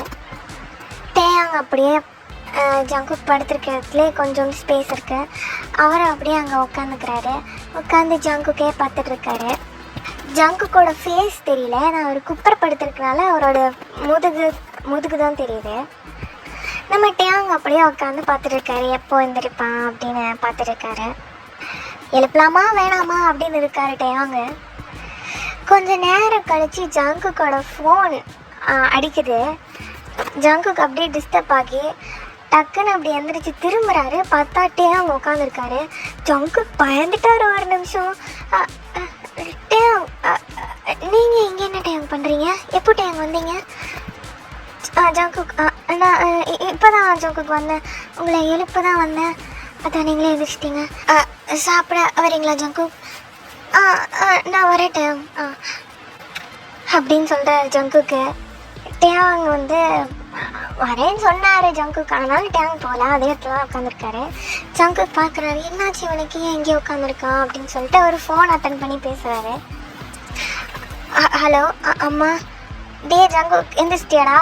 டேயாங் அப்படியே ஜங்குக் படுத்துருக்கிறதுலே கொஞ்சம் ஸ்பேஸ் இருக்குது. அவரும் அப்படியே அங்கே உட்காந்துக்கிறாரு. உட்காந்து ஜங்குக்கே பார்த்துட்டு இருக்காரு. ஜங்குக்கோட ஃபேஸ் தெரியல, நான் அவர் குப்பரை படுத்துருக்கனால அவரோட முதுகு தான் தெரியுது. நம்ம டேயாங் அப்படியே உட்காந்து பார்த்துட்ருக்காரு. எப்போ எழுந்திருப்பான் அப்படின்னு பார்த்துட்ருக்காரு. எழுப்பலாமா வேணாமா அப்படின்னு இருக்காரு டேயாங்கு. கொஞ்சம் நேரம் கழித்து ஜங்குக்கோட ஃபோன் அடிக்குது. ஜங்குக் அப்படியே டிஸ்டர்ப் ஆகி டக்குன்னு அப்படி எந்திரிச்சு திரும்புறாரு. பார்த்தா டேயாங் உட்காந்துருக்காரு. ஜங்குக் பயந்துட்டாரு. ஒரு நிமிஷம், டேயாங் நீங்கள் இங்கே என்ன டேயாங் பண்ணுறீங்க, எப்போ டேயாங் வந்தீங்க? ஜங்குக் நான் இப்போ தான் ஜங்குக் வந்தேன், உங்களை எழுப்ப தான் வந்தேன், அதான் நீங்களே எதிர்ச்சிட்டிங்க. சாப்பிட வரீங்களா ஜங்குக்? நான் வரேன் டேயாங் அப்படின்னு சொல்கிறார் ஜங்குக்கு. டேயாங் வந்து வரேன்னு சொன்னார் ஜங்குக். ஆனாலும் டேயாங் போகல, அதே இடத்துல தான் உட்காந்துருக்காரு. ஜங்குக் பார்க்குறாரு, என்னாச்சு இவனுக்கு, ஏன் எங்கேயோ உட்காந்துருக்கான் அப்படின்னு சொல்லிட்டு அவர் ஃபோன் அட்டன் பண்ணி பேசுகிறாரு. ஹலோ அம்மா. டே ஜங்குக் எந்திரிச்சிட்டியாடா?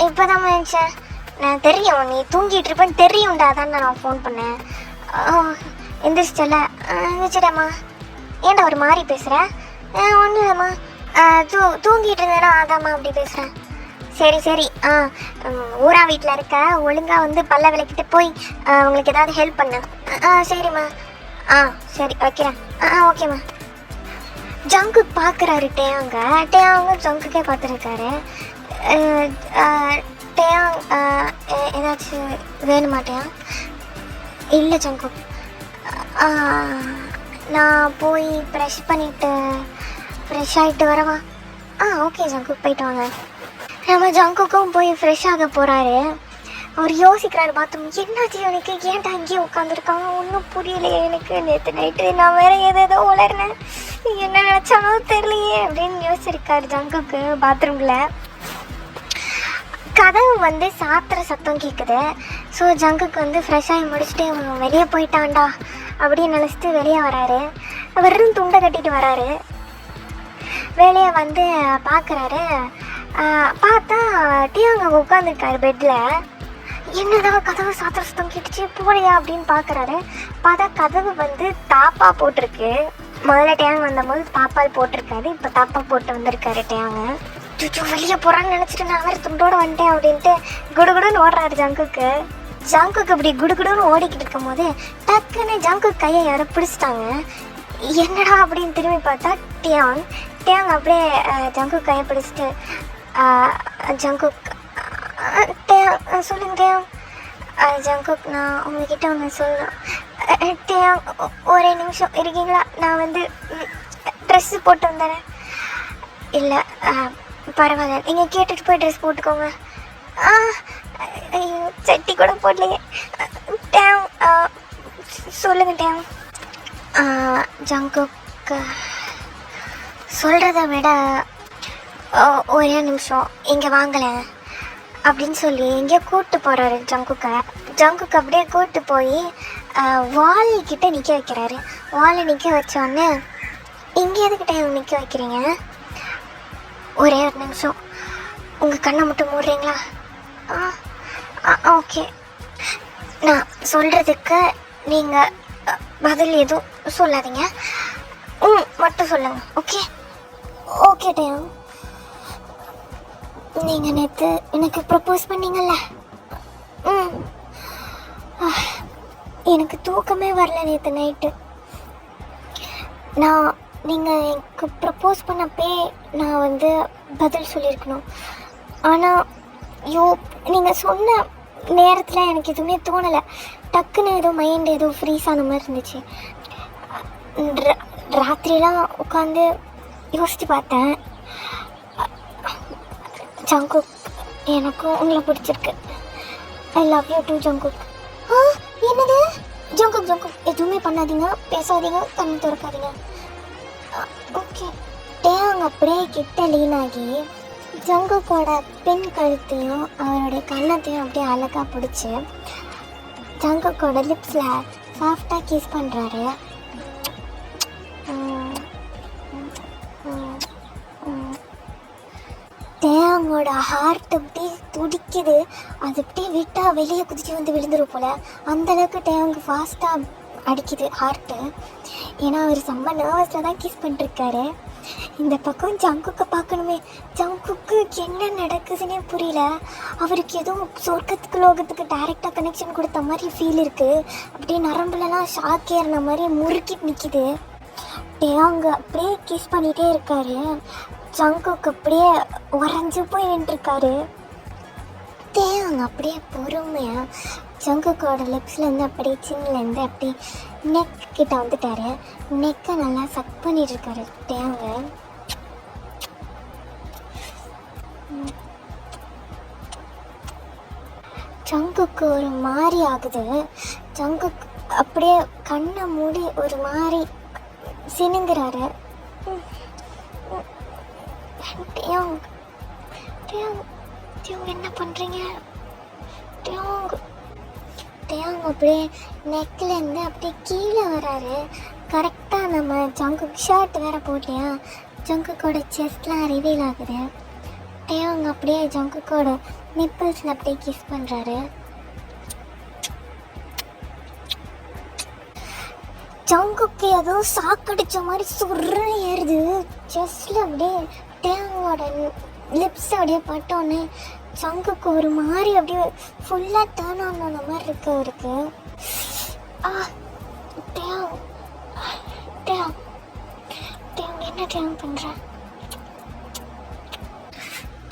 இப்போ தான் நினச்சேன். நான் தெரியும் நீ தூங்கிட்டு இருப்பேன்னு தெரியும்டா, அதான் நான் ஃபோன் பண்ணேன். எந்திரிச்சிட்டல? எந்திரிச்சிடம்மா. ஏன்டா ஒரு மாதிரி பேசுகிறேன்? ஒன்றும் இல்லைம்மா, தூங்கிட்டு இருந்தேன்னா அதாம்மா அப்படி பேசுகிறேன். சரி ஊரா வீட்டில் இருக்க, ஒழுங்காக வந்து பல்ல விளக்கிட்டு போய் உங்களுக்கு ஏதாவது ஹெல்ப் பண்ண. சரிம்மா. சரி வைக்கிறேன். ஓகேம்மா. ஜங்குக் பார்க்குறாரு டேயாங்க ஜங்குக்கே பார்த்துருக்காரு. டேயாங் ஏதாச்சும் வேணுமா டேயாங்? இல்லை ஜங்குக், நான் போய் ப்ரெஷ் பண்ணிவிட்டு ஃப்ரெஷ் ஆகிட்டு வரவா? ஓகே ஜங்குக் போயிட்டு வாங்க. நம்ம ஜங்குக்கும் போய் ஃப்ரெஷ் ஆக போகிறாரு. அவர் யோசிக்கிறாரு, பாத்ரூம் என்னாச்சு எனக்கு, ஏன்டா இங்கேயே உட்காந்துருக்காங்க, ஒன்றும் புரியலையே எனக்கு. நேற்று நைட்டு நான் வேறு ஏதோ உளர்னேன், என்ன நினச்சானோ தெரியலையே அப்படின்னு யோசிச்சிருக்காரு ஜங்குக்கு. பாத்ரூமில் கதவு வந்து சாத்துற சத்தம் கேட்குது. ஸோ ஜங்குக்கு வந்து ஃப்ரெஷ் ஆகி முடிச்சுட்டு வெளியே போயிட்டான்டா அப்படின்னு நினச்சிட்டு வெளியே வராரு. வெறும் துண்டை கட்டிட்டு வராரு. வெளியே வந்து பார்க்குறாரு. பார்த்தா டேயாங் உட்காந்துருக்காரு பெட்டில். என்னதான் கதவு சாத்திர சத்தம் கேட்டுச்சு போலையா அப்படின்னு பார்க்குறாரு. பார்த்தா கதவு வந்து தாப்பா போட்டிருக்கு. முதல்ல டேங் வந்தபோது தாப்பால் போட்டிருக்காரு, இப்போ தாப்பா போட்டு வந்திருக்காரு டேங்க. சுச்சு வெளியே போகிறான்னு நினச்சிட்டு நான் வேறு துண்டோடு வந்துட்டேன் அப்படின்ட்டு குடுகுடுன்னு ஓடுறாரு ஜங்குக்கு. ஜங்குக்கு இப்படி குடுகுடுன்னு ஓடிக்கிட்டு இருக்கும் போது டக்குன்னு ஜங்கு கையை யாரோ பிடிச்சிட்டாங்க. என்னடா அப்படின்னு திரும்பி பார்த்தா டேங். டேங் அப்படியே ஜங்கு கையை பிடிச்சிட்டு ஜங்குக் சொல்லுங்க டேங். ஜங்குக் நான் உங்ககிட்ட ஒன்று சொல்லணும். டேங் ஒரே நிமிஷம் இருக்கீங்களா? நான் வந்து ட்ரெஸ்ஸு போட்டு வந்தேன். இல்லை பரவாயில்ல, நீங்கள் கேட்டுட்டு போய் ட்ரெஸ் போட்டுக்கோங்க. ஐயோ சட்டி கூட போடலையே. டேங் சொல்லுங்க டேங். ஜங்குக் சொல்கிறத விட ஒரே நிமிஷம் இங்கே வாங்கலை அப்படின்னு சொல்லி எங்கேயோ கூப்பிட்டு போகிறாரு ஜங்குக்கை. ஜங்குக்கு அப்படியே கூப்பிட்டு போய் வால்கிட்ட நிற்க வைக்கிறாரு. வாலை நிற்க வச்சோடனே இங்கே எதுக்கிட்ட நிற்க வைக்கிறீங்க? ஒரே ஒரு நிமிஷம் உங்கள் கண்ணை மட்டும் மூடுறீங்களா? ஓகே, நான் சொல்கிறதுக்கு நீங்கள் பதில் எதுவும் சொல்லாதீங்க, மட்டும் சொல்லுங்கள். ஓகே ஓகே டேங். நீங்கள் நேற்று எனக்கு ப்ரப்போஸ் பண்ணீங்கல்ல? எனக்கு தூக்கமே வரல நேற்று நைட்டு. நீங்கள் எனக்கு ப்ரப்போஸ் பண்ணப்பே நான் வந்து பதில் சொல்லியிருக்கணும். ஆனால் நீங்கள் சொன்ன நேரத்தில் எனக்கு எதுவுமே தோணலை. டக்குன்னு ஏதோ மைண்ட் ஏதோ ஃப்ரீஸ் ஆன மாதிரி இருந்துச்சு. ராத்திரிலாம் உட்காந்து யோசித்து பார்த்தேன். ஜங்குக், எனக்கும் உங்களை பிடிச்சிருக்கு. I love you too Jungkook. என்னது? ஜங்குக் ஜங்குக் எதுவுமே பண்ணாதீங்க, பேசாதீங்க, கண்ணு திறக்காதீங்க. ஓகே. டேங் அப்படியே கிட்ட லீனாகி ஜங்குக்கோட பின் கழுத்தையும் அவருடைய கன்னத்தையும் அப்படியே அழகாக பிடிச்சி ஜங்குக்கோட லிப்ஸில் சாஃப்டாக கிஸ் பண்ணுறாரு. டேங்கோட ஹார்ட் அப்படி துடிக்குது. அது அப்படியே விட்டால் வெளியே குதிச்சு வந்து விழுந்துடும் போல். அந்தளவுக்கு டேங் ஃபாஸ்ட்டாக அடிக்குது ஹார்ட்டு. ஏன்னா அவர் செம்ம நர்வஸில் தான் கிஸ் பண்ணிருக்காரு. இந்த பக்கம் ஜங்குக்கு பார்க்கணுமே. ஜங்குக்கு என்ன நடக்குதுன்னே புரியல. அவருக்கு எதுவும் சொர்க்கத்துக்கு லோகத்துக்கு டைரெக்டாக கனெக்ஷன் கொடுத்த மாதிரி ஃபீல் இருக்குது. அப்படியே நரம்புலலாம் ஷாக் ஏறின மாதிரி முறுக்கிட்டு நிற்கிது. டேங் அப்படியே கிஸ் பண்ணிகிட்டே இருக்காரு. ஜங்குக்கு அப்படியே உறைஞ்சு போய் நின்றுருக்காரு. டேங் அப்படியே பொறுமையாக ஜங்குக்கோட லிப்ஸ்லேருந்து அப்படியே சின்னிலேருந்து அப்படியே நெக் கிட்ட வந்துட்டாரு. நெக்கை நல்லா சக் பண்ணிட்டு இருக்காரு டேங்கு. ஜங்குக்கு ஒரு மாதிரி ஆகுது. ஜங்குக்கு அப்படியே கண்ணை மூடி ஒரு மாதிரி சினுங்கிறாரு. டேங் டேங் டேங் என்ன பண்ணுறீங்க? டேங் டேங் அப்படியே நெக்லேருந்து அப்படியே கீழே வராரு. கரெக்டாக நம்ம ஜங்குக்கு ஷர்ட் வேறு போட்டியா, ஜங்குக்கோட செஸ்ட்லாம் ரிவீல் ஆகுது. டேங் அப்படியே ஜங்குக்கோட நிப்பிள்ஸில் அப்படியே கிஸ் பண்ணுறாரு. ஜங்குக்கு ஏதோ சாக்கடிச்ச மாதிரி சுருன்னு ஏறுது செஸ்டில். அப்படியே டேங்கோட லிப்ஸ் அப்படியே பட்டோன்னே ஜங்குக்கு ஒரு மாதிரி அப்படியே ஃபுல்லாக டேர்ன் ஆன் ஆன மாதிரி இருக்கு அவருக்கு. டேங் டேங் டேங் என்ன டேங் பண்ணுற?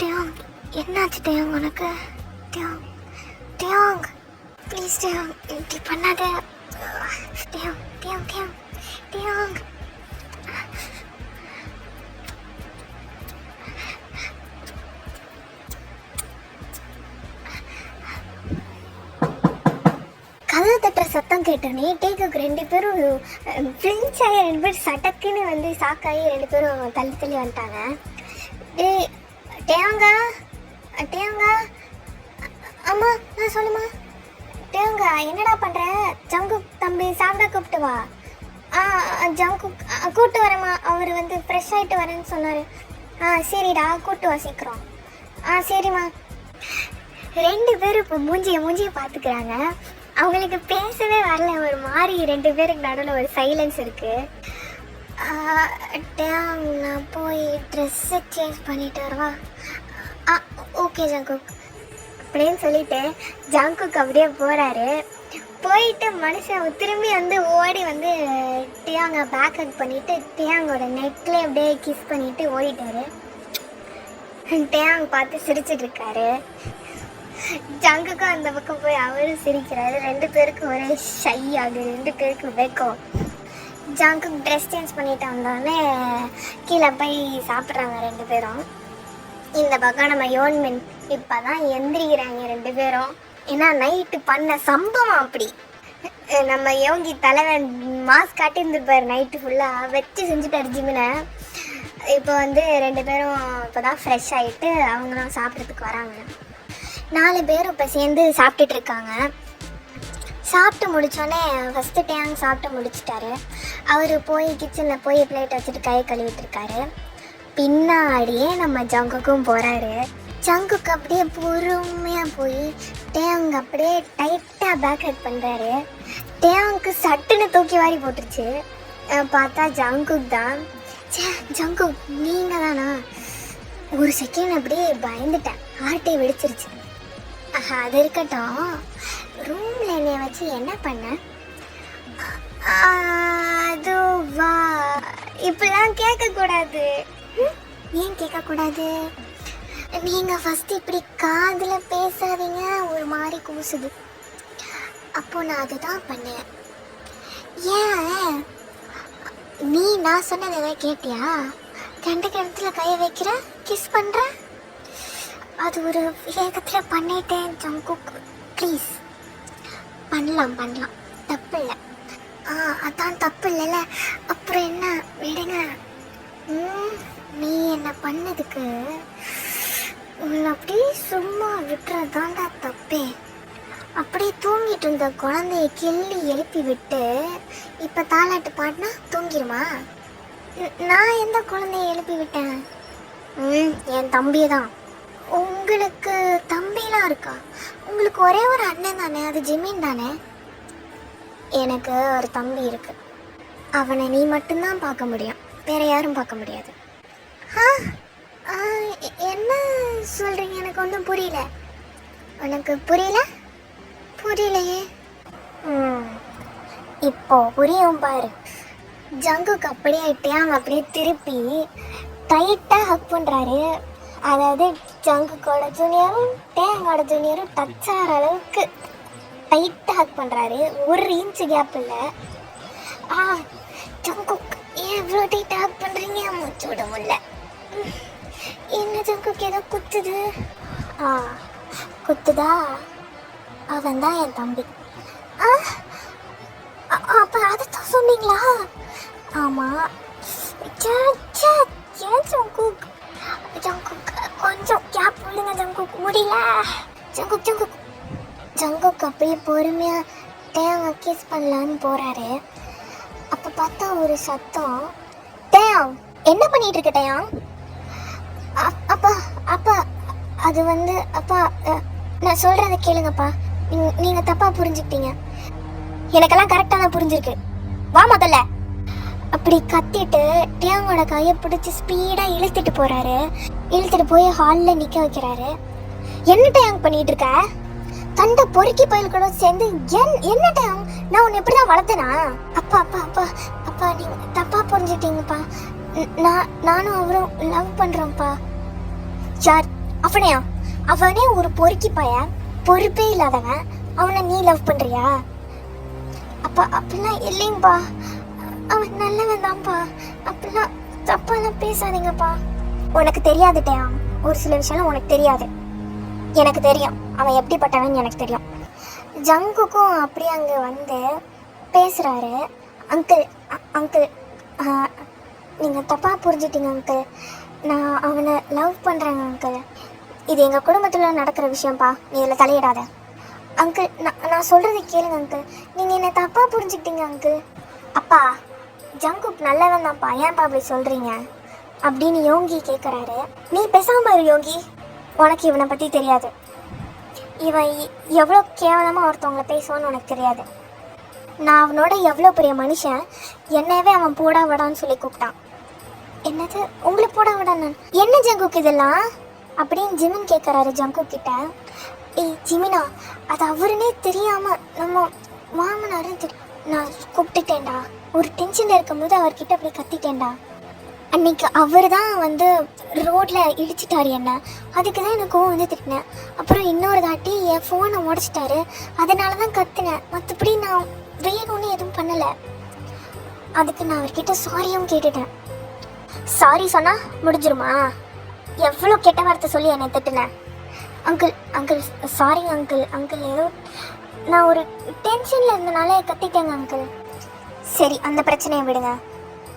டேங் என்னாச்சு டேங் உனக்கு? டேங் டேங் ப்ளீஸ் டேங் இப்படி பண்ணாத. டேங் டேங் டேங் டேங் கதவு தட்டுற சத்தம் கேட்டோன்னே டேக்குக்கு ரெண்டு பேரும் ஃப்ரெண்ட்ஸ் ஆகி ரெண்டு பேரும் சட்டக்குன்னு வந்து சாக்காகி ரெண்டு பேரும் தள்ளி தள்ளி வந்துட்டாங்க. டேங்கா டேங்கா அம்மா நான் சொல்லுமா. டேங்கா என்னடா பண்ணுற? ஜங்கு தம்பி சாப்பிட கூப்பிட்டு வா. ஜங்கு கூப்பிட்டு வரேம்மா, அவர் வந்து ஃப்ரெஷ் ஆகிட்டு வரேன்னு சொன்னார். சரிடா கூப்பிட்டு வா சீக்கிரம். சரிம்மா. ரெண்டு பேரும் இப்போ மூஞ்சியை பார்த்துக்கிறாங்க. அவங்களுக்கு பேசவே வரல, ஒரு மாதிரி ரெண்டு பேருக்கு நடுவில் ஒரு சைலன்ஸ் இருக்குது. நான் போய் ட்ரெஸ்ஸை சேஞ்ச் பண்ணிட்டு வரவா? ஓகே ஜங்குக் அப்படின்னு சொல்லிட்டு ஜங்குக் அப்படியே போகிறாரு. போயிட்டு மனுஷன் திரும்பி வந்து ஓடி வந்து டியாங்க பேக் ஹக் பண்ணிவிட்டு டியாங்கோட நெக்லேயே அப்படியே கிஸ் பண்ணிவிட்டு ஓடிட்டாரு. டியாங் பார்த்து சிரிச்சிட்டு இருக்காரு. ஜங்குக்கும் அந்த பக்கம் போய் அவரும் சிரிக்கிறாரு. ரெண்டு பேருக்கும் ஒரே ஷை ஆகுது, ரெண்டு பேருக்கும் வெக்கம். ஜங்குக்கு ட்ரெஸ் சேஞ்ச் பண்ணிட்டு வந்தோடனே கீழே போய் சாப்பிட்றாங்க ரெண்டு பேரும். இந்த பக்கம் நம்ம யோன்மென் இப்போ தான் எந்திரிக்கிறாங்க ரெண்டு பேரும். ஏன்னா நைட்டு பண்ண சம்பவம் அப்படி. நம்ம யோகி தலைவன் மாஸ்க் காட்டியிருந்துருப்பார் நைட்டு ஃபுல்லாக வச்சு செஞ்சுட்டாரு ஜிம்மில். இப்போ வந்து ரெண்டு பேரும் இப்போ தான் ஃப்ரெஷ் ஆகிட்டு அவங்களும் சாப்பிட்றதுக்கு வராங்க. 4 பேரும் இப்போ சேர்ந்து சாப்பிட்டுட்டு இருக்காங்க. சாப்பிட்டு முடித்தோடனே ஃபஸ்ட்டு டேங் சாப்பிட்டு முடிச்சிட்டாரு. அவர் போய் கிச்சனில் போய் பிளேட் வச்சுட்டு கை கழுவிட்டுருக்காரு. பின்னாடியே நம்ம ஜங்குக்கும் போகிறாரு. ஜங்குக்கு அப்படியே பொறுமையாக போய் டேங் அப்படியே டைட்டாக பேக் ஹெட் பண்ணுறாரு. டேங்க்கு சட்டுன்னு தூக்கி வாரி போட்டுருச்சு. பார்த்தா ஜங்குக் தான். ஜங்குக் நீங்கள் தானா? ஒரு செகண்ட் அப்படியே பயந்துட்டேன், ஹார்ட்டே வெடிச்சிருச்சு. அது இருக்கட்டும், ரூமில் என்னைய வச்சு என்ன பண்ண? அதுவா, இப்படிலாம் கேட்கக்கூடாது. ஏன் கேட்கக்கூடாது? நீங்கள் ஃபஸ்ட்டு இப்படி காதில் பேசாதீங்க, ஒரு மாதிரி கூசுது. அப்போ நான் அதுதான் பண்ணேன். ஏன் நீ நான் சொன்னது எதாவது கேட்டியா? கண்ட கிணத்துல கையை வைக்கிற, கிஸ் பண்ணுற, அது ஒரு வேகத்தில் பண்ணிட்டேன் ஜங்குக். ப்ளீஸ் பண்ணலாம் தப்பு இல்லை. அதான் தப்பு இல்லைல்ல, அப்புறம் என்ன, விடுங்க. நீ என்ன பண்ணதுக்கு உன்னை அப்படியே சும்மா விட்டுறதாண்டா தப்பே. அப்படியே தூங்கிட்டு இருந்த குழந்தைய கிள்ளி எழுப்பி விட்டு இப்போ தாலாட்டு பாடினா தூங்கிடுமா? நான் எந்த குழந்தைய எழுப்பி விட்டேன்? என் தம்பியை தான். உங்களுக்கு தம்பிலாம் இருக்கா? உங்களுக்கு ஒரே ஒரு அண்ணன் தானே, அது ஜிமின் தானே? எனக்கு ஒரு தம்பி இருக்கு. அவனை நீ மட்டும்தான் பார்க்க முடியும், வேற யாரும் பார்க்க முடியாது. என்ன சொல்றீங்க? எனக்கு ஒன்றும் புரியல. உனக்கு புரியலையே. இப்போ புரியும் பாரு. ஜங்குக்கு அப்படியே டேங் அப்படியே திருப்பி டைட்டாக ஹக் பண்ணுறாரு. அதாவது ஜங்குக்கோட ஜூனியரும் டேங்கோட ஜூனியரும் டச் ஆகிற அளவுக்கு டைட்டாக ஹக் பண்ணுறாரு. 1 இன்ச்சு கேப் இல்லை. ஜங்குக் ஏன் இவ்வளோ டைட்டாக ஹக் பண்ணுறீங்க? மூச்சு விட முடியல. என்ன ஜங்குக் ஏதோ குத்துது? குத்துதா? அவன் தான் என் தம்பி. அப்போ அதைத்தான் சொன்னீங்களா? ஆமாம். ஏன் ஜங்குக் கொஞ்சம் கேப் விடுங்க ஜங்குக், முடியல. ஜங்குக் அப்படியே பொறுமையாக டேங்க கிஸ் பண்ணலான்னு போகிறாரு. அப்போ பார்த்தா ஒரு சத்தம். டேங் என்ன பண்ணிட்டு இருக்க டேங்? அப்பா அது வந்து அப்பா நான் சொல்கிறத கேளுங்கப்பா. நீங்கள் தப்பாக புரிஞ்சுக்கிட்டீங்க. எனக்கெல்லாம் கரெக்டாக தான் புரிஞ்சிருக்கு. வா முதல்ல. அப்படி கத்திட்டு டேங்கோட கையை பிடிச்சி ஸ்பீடாக இழுத்துட்டு போகிறாரு. இழுத்துட்டு போய் ஹாலில் நிற்க வைக்கிறாரு. என்ன டேங் பண்ணிட்டு இருக்க? தண்டை பொறுக்கி பயல் கூட சேர்ந்து என்ன டேங்? நான் உன்னை எப்படி தான் வளர்த்தேனா? அப்பா நீங்கள் தப்பாக புரிஞ்சுட்டீங்கப்பா. நானும் அவரும் லவ் பண்ணுறோம்ப்பா. யார்? அவனே ஒரு பொறுக்கி பையன், பொறுப்பே இல்லாதவன். அவனை நீ லவ் பண்ணுறியா? அப்படிலாம் இல்லைங்கப்பா, அவன் நல்லவன் தான்ப்பா. அப்படிலாம் தப்பாலாம் பேசாதீங்கப்பா. உனக்கு தெரியாது டேங், ஒரு சில விஷயம்லாம் உனக்கு தெரியாது. எனக்கு தெரியும் அவன் எப்படிப்பட்டவன், எனக்கு தெரியும். ஜங்குக்கும் அப்படியே அங்கே வந்து பேசுகிறாரு. அங்கிள் நீங்கள் தப்பாக புரிஞ்சிட்டீங்க அங்கிள். நான் அவனை லவ் பண்ணுறேங்க அங்கிள். இது எங்கள் குடும்பத்தில் நடக்கிற விஷயம்ப்பா, நீ இதில் தலையிடாத. அங்கிள் நான் சொல்கிறத கேளுங்க அங்கிள். நீங்கள் என்னை தப்பாக புரிஞ்சுக்கிட்டீங்க அங்கிள். அப்பா ஜங்குக் நல்லவன் தான்ப்பா, ஏன்ப்பா அப்படி சொல்கிறீங்க அப்படின்னு யோகி கேட்குறாரு. நீ பேசாம இரு யோகி, உனக்கு இவனை பற்றி தெரியாது. இவன் எவ்வளோ கேவலமாக ஒருத்தவங்கள பேசுவான்னு உனக்கு தெரியாது. நான் அவனோட எவ்வளோ பெரிய மனுஷன், என்னவே அவன் போடா வடான்னு சொல்லி கூப்பிட்டான். என்னது உங்களை போடா வடான்னு? என்ன ஜங்குக்கு இதெல்லாம் அப்படின்னு ஜிமின் கேட்குறாரு ஜங்குக் கிட்ட. ஏய் ஜிமினா, அது அவருன்னே தெரியாமல் நம்ம மாமனாரும் நான் கூப்பிட்டுட்டேன்டா. ஒரு டென்ஷனில் இருக்கும்போது அவர்கிட்ட அப்படி கத்திட்டேன்டா. அன்னைக்கு அவர் தான் வந்து ரோட்டில் இடிச்சிட்டாரு என்ன, அதுக்கு தான் எனக்கு கோவம் வந்து திட்டினேன். அப்புறம் இன்னொரு தாட்டி என் ஃபோனை உடச்சிட்டாரு, அதனால தான் கத்தினேன். மற்றபடி நான் வேணும்னு எதுவும் பண்ணலை. அதுக்கு நான் அவர்கிட்ட சாரியும் கேட்டுட்டேன். சாரி சொன்னால் முடிஞ்சிருமா? எவ்வளோ கெட்ட வார்த்தை சொல்லி என்னை திட்டினேன். Uncle uncle sorry uncle. Uncle ஏதோ நான் ஒரு டென்ஷனில் இருந்தனால கத்திட்டேங்க அங்கிள். சரி அந்த பிரச்சனையை விடுங்க.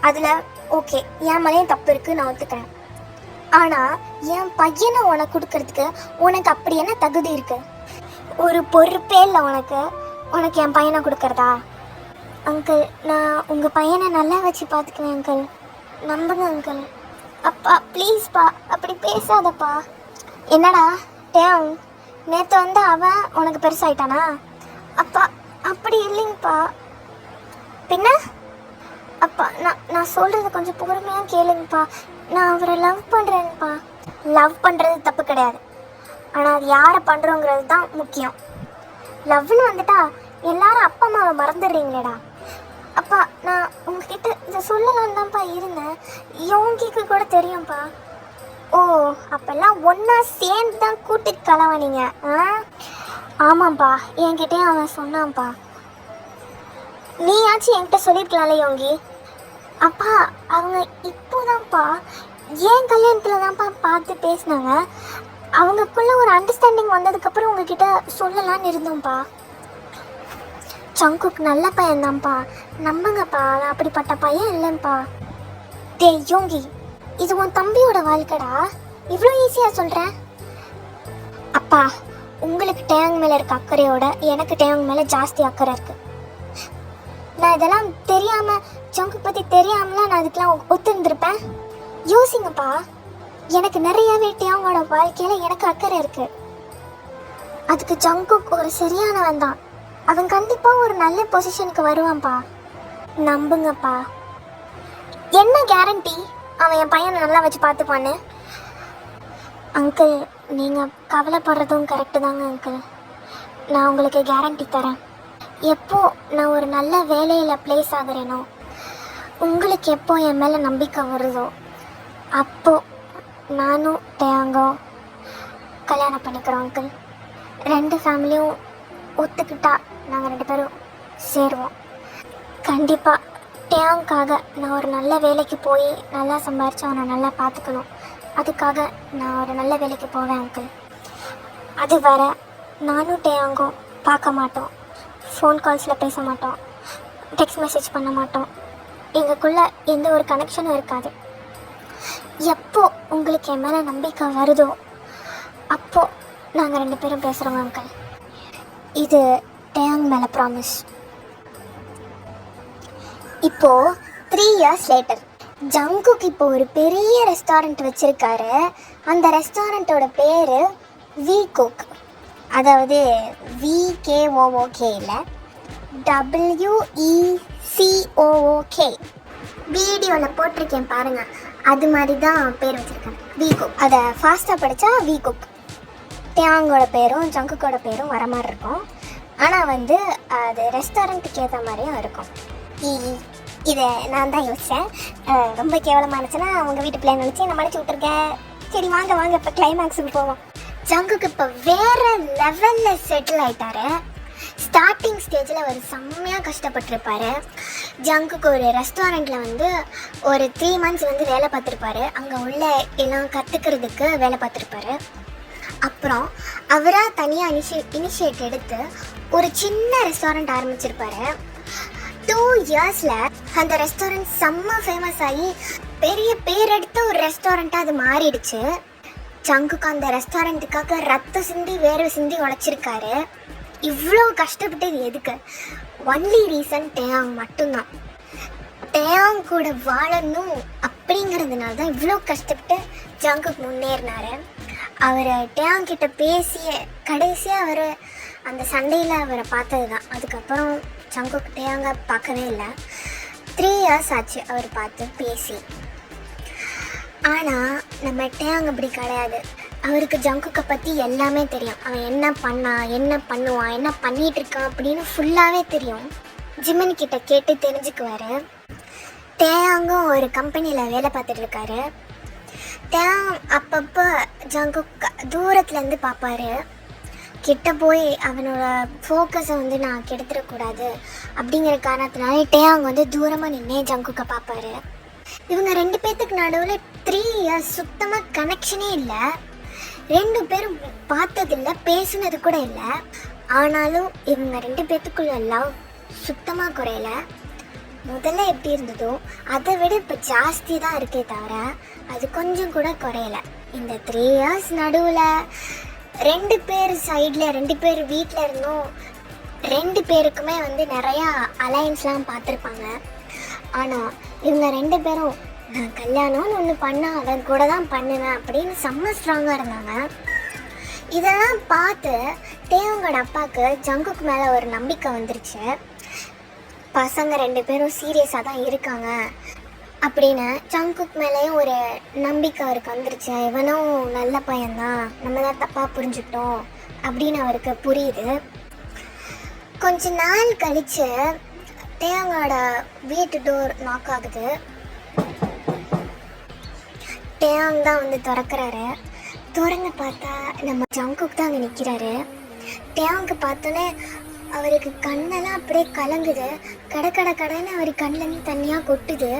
அதில் ஓகே, என் மேலேயும் தப்பு இருக்குது, நான் ஒத்துக்கிறேன். ஆனால் என் பையனை உனக்கு கொடுக்கறதுக்கு உனக்கு அப்படி என்ன தகுதி இருக்குது? ஒரு பொறுப்பே இல்லை உனக்கு என் பையனை கொடுக்கறதா? அங்கிள் நான் உங்கள் பையனை நல்லா வச்சு பார்த்துக்குவேன் அங்கிள், நம்புங்க அங்கிள். அப்பா ப்ளீஸ்ப்பா அப்படி பேசாதப்பா. என்னடா டேம், நேற்று வந்து அவன் உனக்கு பெருசாயிட்டானா? அப்பா அப்படி இல்லைங்கப்பா. பின்ன அப்பா நான் சொல்கிறது கொஞ்சம் பொறுமையாக கேளுங்கப்பா. நான் அவரை லவ் பண்ணுறேங்கப்பா. லவ் பண்ணுறது தப்பு கிடையாது, ஆனால் அது யாரை பண்ணுறோங்கிறது தான் முக்கியம். லவ்னு வந்துட்டா எல்லாரும் அப்பா அம்மாவை மறந்துடுறீங்களேடா. அப்பா நான் உங்ககிட்ட இதை சொல்லலான்னு தான்ப்பா இருந்தேன். யோங்கிக்கு கூட தெரியும்ப்பா. ஓ அப்பெல்லாம் ஒன்றா சேர்ந்து தான் கூட்டிட்டு கலவானீங்க? ஆமாம்ப்பா, என்கிட்டயும் அவன் சொன்னான்ப்பா. நீயாச்சும் என்கிட்ட சொல்லியிருக்கலாம்ல யோங்கி. அப்பா அவங்க இப்போதான்ப்பா ஏன் கல்யாணத்தில் தான்ப்பா பார்த்து பேசினாங்க. அவங்களுக்குள்ள ஒரு அண்டர்ஸ்டாண்டிங் வந்ததுக்கப்புறம் உங்ககிட்ட சொல்லலான்னு இருந்தோம்ப்பா. ஜங்குக் நல்ல பையன்தான்ப்பா, நம்புங்கப்பா. அவன் அப்படிப்பட்ட பையன் இல்லைப்பா. டேய் யோங்கி, இது உன் தம்பியோட வாழ்க்கைடா, இவ்வளோ ஈஸியாக சொல்கிறேன். அப்பா உங்களுக்கு டேங் மேலே இருக்க அக்கறையோட எனக்கு டேங் மேலே ஜாஸ்தி அக்கறை இருக்குது. நான் இதெல்லாம் தெரியாமல் ஜங்குக் பற்றி தெரியாமலாம் நான் அதுக்கெலாம் ஒத்துருந்துருப்பேன். யோசிங்கப்பா, எனக்கு நிறையாவே டேங்கோட வாழ்க்கையில் எனக்கு அக்கறை இருக்குது. அதுக்கு ஜங்குக் ஒரு சரியானவன் தான். அவன் கண்டிப்பாக ஒரு நல்ல பொசிஷனுக்கு வருவான்ப்பா, நம்புங்கப்பா. என்ன கேரண்டி அவன் என் பையனை நல்லா வச்சு பார்த்துப்பான்னு? அங்கிள் நீங்கள் கவலைப்படுறதும் கரெக்டு தாங்க அங்கிள். நான் உங்களுக்கு கேரண்டி தரேன். எப்போ நான் ஒரு நல்ல வேலையில் ப்ளேஸ் ஆகுறேனோ, உங்களுக்கு எப்போ என் மேலே நம்பிக்கை வருதோ, அப்போது நானும் டேங்கோ கல்யாணம் பண்ணிக்கிறோம் அங்கிள். 2 ஃபேமிலியும் ஒத்துக்கிட்டா நாங்கள் 2 பேரும் சேருவோம். கண்டிப்பாக டேங்காக நான் ஒரு நல்ல வேலைக்கு போய் நல்லா சம்பாரித்து அவனை நல்லா பார்த்துக்கணும். அதுக்காக நான் ஒரு நல்ல வேலைக்கு போவேன் அங்கிள். அது வர நானும் டேங்கும் பார்க்க மாட்டோம், ஃபோன் கால்ஸில் பேச மாட்டோம், டெக்ஸ்ட் மெசேஜ் பண்ண மாட்டோம். எங்களுக்குள்ளே எந்த ஒரு கனெக்ஷனும் இருக்காது. எப்போ உங்களுக்கு என் மேலே நம்பிக்கை வருதோ அப்போது நாங்கள் 2 பேரும் பேசுகிறோம் அங்கிள். இது டேங் மேலே ப்ராமிஸ். இப்போது 3 years லேட்டர் ஜங்குக் இப்போ ஒரு பெரிய ரெஸ்டாரண்ட் வச்சுருக்காரு. அந்த ரெஸ்டாரண்ட்டோட பேர் வீகோக். அதாவது VKOOK இல்லை, WECOOK. வீடியோவில் போட்டிருக்கேன் பாருங்கள், அது மாதிரி தான் பேர் வச்சுருக்கேன், வீகோக். அதை ஃபாஸ்ட்டாக படித்தா வீகோக். டேங்கோட பேரும் ஜங்குக்கோட பேரும் வர மாதிரி இருக்கும். ஆனால் வந்து அது ரெஸ்டாரண்ட்டுக்கு ஏற்ற மாதிரியும் இருக்கும். இதை நான் தான் யோசித்தேன். ரொம்ப கேவலமாக இருந்துச்சுன்னா உங்கள் வீட்டு பிள்ளைங்க நினச்சி நான் மன்னிச்சு விட்டுருக்கேன். சரி வாங்க வாங்க இப்போ கிளைமேக்ஸுக்கு போவோம். ஜங்குக்கு இப்போ வேறு லெவலில் செட்டில் ஆகிட்டாரு. ஸ்டார்டிங் ஸ்டேஜில் அவர் செம்மையாக கஷ்டப்பட்டுருப்பார். ஜங்குக்கு ஒரு ரெஸ்டாரண்ட்டில் வந்து ஒரு 3 months வந்து வேலை பார்த்துருப்பாரு. அங்கே உள்ள எல்லாம் கற்றுக்கிறதுக்கு வேலை பார்த்துருப்பாரு. அப்புறம் அவராக தனியாக இனிஷியேட் எடுத்து ஒரு சின்ன ரெஸ்டாரண்ட் ஆரம்பிச்சிருப்பாரு. 2 yearsல அந்த ரெஸ்டாரண்ட் செம்ம ஃபேமஸ் ஆகி பெரிய பேர் எடுத்த ஒரு ரெஸ்டாரண்ட்டாக அது மாறிடுச்சு. ஜங்குக்கு அந்த ரெஸ்டாரண்ட்டுக்காக ரத்தம் சிந்தி வேர்வை சிந்தி உழைச்சிருக்காரு. இவ்வளோ கஷ்டப்பட்டது எதுக்கு? ஒன்லி ரீசன் டேயாங் மட்டும்தான். டேயாங் கூட வாழணும் அப்படிங்கிறதுனால தான் இவ்வளோ கஷ்டப்பட்டு ஜங்குக்கு முன்னேறினாரு. அவர் டேயாங் கிட்ட பேசிய கடைசியாக அவர் அந்த சண்டையில் அவரை பார்த்தது தான். அதுக்கப்புறம் ஜங்குக் டேயாங்கை பார்க்கவே இல்லை. 3 இயர்ஸ் ஆச்சு அவர் பார்த்து பேசி. ஆனால் நம்ம டேயாங் அப்படி கிடையாது. அவருக்கு ஜங்குக்கை பற்றி எல்லாமே தெரியும். அவன் என்ன பண்ணான், என்ன பண்ணுவான், என்ன பண்ணிகிட்டு இருக்கான் அப்படின்னு ஃபுல்லாகவே தெரியும். ஜிமின் கிட்ட கேட்டு தெரிஞ்சுக்குவார். டேயாங்கும் ஒரு கம்பெனியில் வேலை பார்த்துட்டு இருக்காரு. டேயாங் அப்பப்போ ஜங்குக் தூரத்துலேருந்து பார்ப்பாரு. கிட்ட போய் அவனோட ஃபோக்கஸை வந்து நான் கெடுத்துடக்கூடாது அப்படிங்கிற காரணத்தினால டேயாங் வந்து தூரமாக நின்று ஜங்குக்கை பார்ப்பாரு. இவங்க 2 பேர்த்துக்கு நடுவில் 3 இயர்ஸ் சுத்தமாக கனெக்ஷனே இல்லை. 2 பேரும் பார்த்ததில்லை, பேசுனது கூட இல்லை. ஆனாலும் இவங்க 2 பேர்த்துக்குள்ள லவ் சுத்தமாக குறையல. முதல்ல எப்படி இருந்ததோ அதை விட இப்போ ஜாஸ்தி தான் இருக்கே தவிர அது கொஞ்சம் கூட குறையல. இந்த 3 இயர்ஸ் நடுவில் 2 பேர் சைடில் 2 பேர் வீட்டில் இருந்தும் 2 பேருக்குமே வந்து நிறையா அலையன்ஸ்லாம் பார்த்துருப்பாங்க. ஆனால் இவங்க 2 பேரும் நான் கல்யாணம்னு ஒன்று பண்ணால் அவன் கூட தான் பண்ணுவேன் அப்படின்னு செம்ம ஸ்ட்ராங்காக இருந்தாங்க. இதெல்லாம் பார்த்து டேயாங்கோட அப்பாவுக்கு ஜங்குக் மேலே ஒரு நம்பிக்கை வந்துருச்சு. பசங்க 2 பேரும் சீரியஸாக தான் இருக்காங்க அப்படின்னு ஜங்குக் மேலேயும் ஒரு நம்பிக்கை அவருக்கு வந்துருச்சு. இவனும் நல்ல பையன்தான், நம்ம தான் தப்பாக புரிஞ்சுக்கிட்டோம் அப்படின்னு அவருக்கு புரியுது. கொஞ்ச நாள் கழித்து டேயாங்கோட வீட்டு டோர் நாக் ஆகுது. டேயாங் தான் வந்து திறக்கிறாரு. திறந்து பார்த்தா நம்ம ஜங்குக் தான் அங்கே நிற்கிறாரு. டேயாங்கு பார்த்தோன்னே அவருக்கு கண்ணெல்லாம் அப்படியே கலங்குது. கடைன்னு அவர் கண்ணிலேருந்து தண்ணியாக கொட்டுது.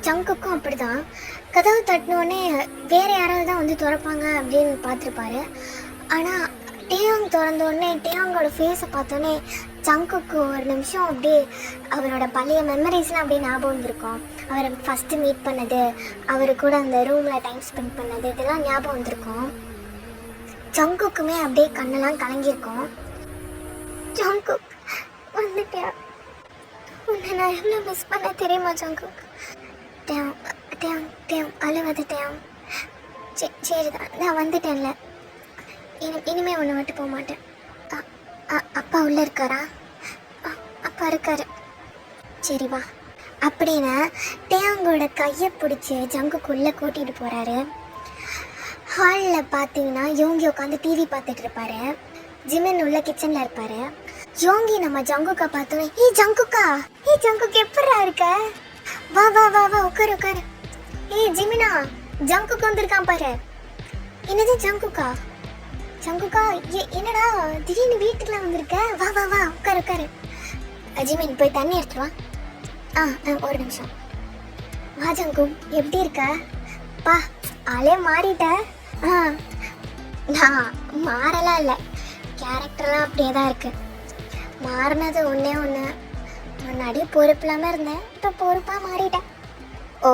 ஜங்குக்கும் அப்படிதான். கதவு தட்டினோடனே வேறு யாராவது தான் வந்து திறப்பாங்க அப்படின்னு பார்த்துருப்பாரு. ஆனால் டேயாங் திறந்தோடனே டேயாங்கோட ஃபேஸை பார்த்தோன்னே ஜங்குக்கு ஒரு நிமிஷம் அப்படியே அவரோட பழைய மெமரிஸ்லாம் அப்படியே ஞாபகம் வந்திருக்கும். அவரை ஃபஸ்ட்டு மீட் பண்ணது, அவர் கூட அந்த ரூமில் டைம் ஸ்பெண்ட் பண்ணது, இதெல்லாம் ஞாபகம் வந்திருக்கும். ஜங்குக்குமே அப்படியே கண்ணெல்லாம் கலங்கியிருக்கும். ஜங்குக் வந்துட்டேன், உன்னை நான் எவ்வளோ மிஸ் பண்ண தெரியுமா ஜங்குக்? டேயாங் அழுவது டேயாங். சரி தான், நான் வந்துட்டேன்ல, இனிமே ஒன்று விட்டு போக மாட்டேன். அப்பா உள்ளே இருக்காரா? அப்பா இருக்காரு. சரி வா அப்படின்னு டேயாங்கோட கையை பிடிச்சி ஜங்குக்குள்ளே கூட்டிகிட்டு போகிறாரு. ஹாலில் பார்த்தீங்கன்னா யோங்கி உட்காந்து டிவி பார்த்துட்டு இருப்பாரு. ஜிமின் உள்ள கிச்சனில் இருப்பார். யோங்கி நம்ம ஜங்குக்கா பார்த்தோன்னே, ஜங்குக்கா, ஜங்குக்கு எப்படா இருக்க? வா வா வா வா உட்காரு. ஜிமினா, ஜங்குக்கு வந்திருக்கான் பாரு. என்னது ஜங்குக்கா? என்னடா திடீர்னு வீட்டுக்குலாம் வந்திருக்க? வா வா வா உட்காரு. ஜிமின் போய் தண்ணி எடுத்துட்டு வா. ஒரு நிமிஷம். வா ஜங்கு, எப்படி இருக்க? பா ஆளே மாறிட்ட. நான் மாறலாம் இல்லை, கேரக்டர்லாம் அப்படியே தான் இருக்கு. மாறினது ஒன்றே ஒன்று, முன்னாடி பொறுப்பு இல்லாமல் இருந்தேன், இப்போ பொறுப்பாக மாறிட்டேன். ஓ,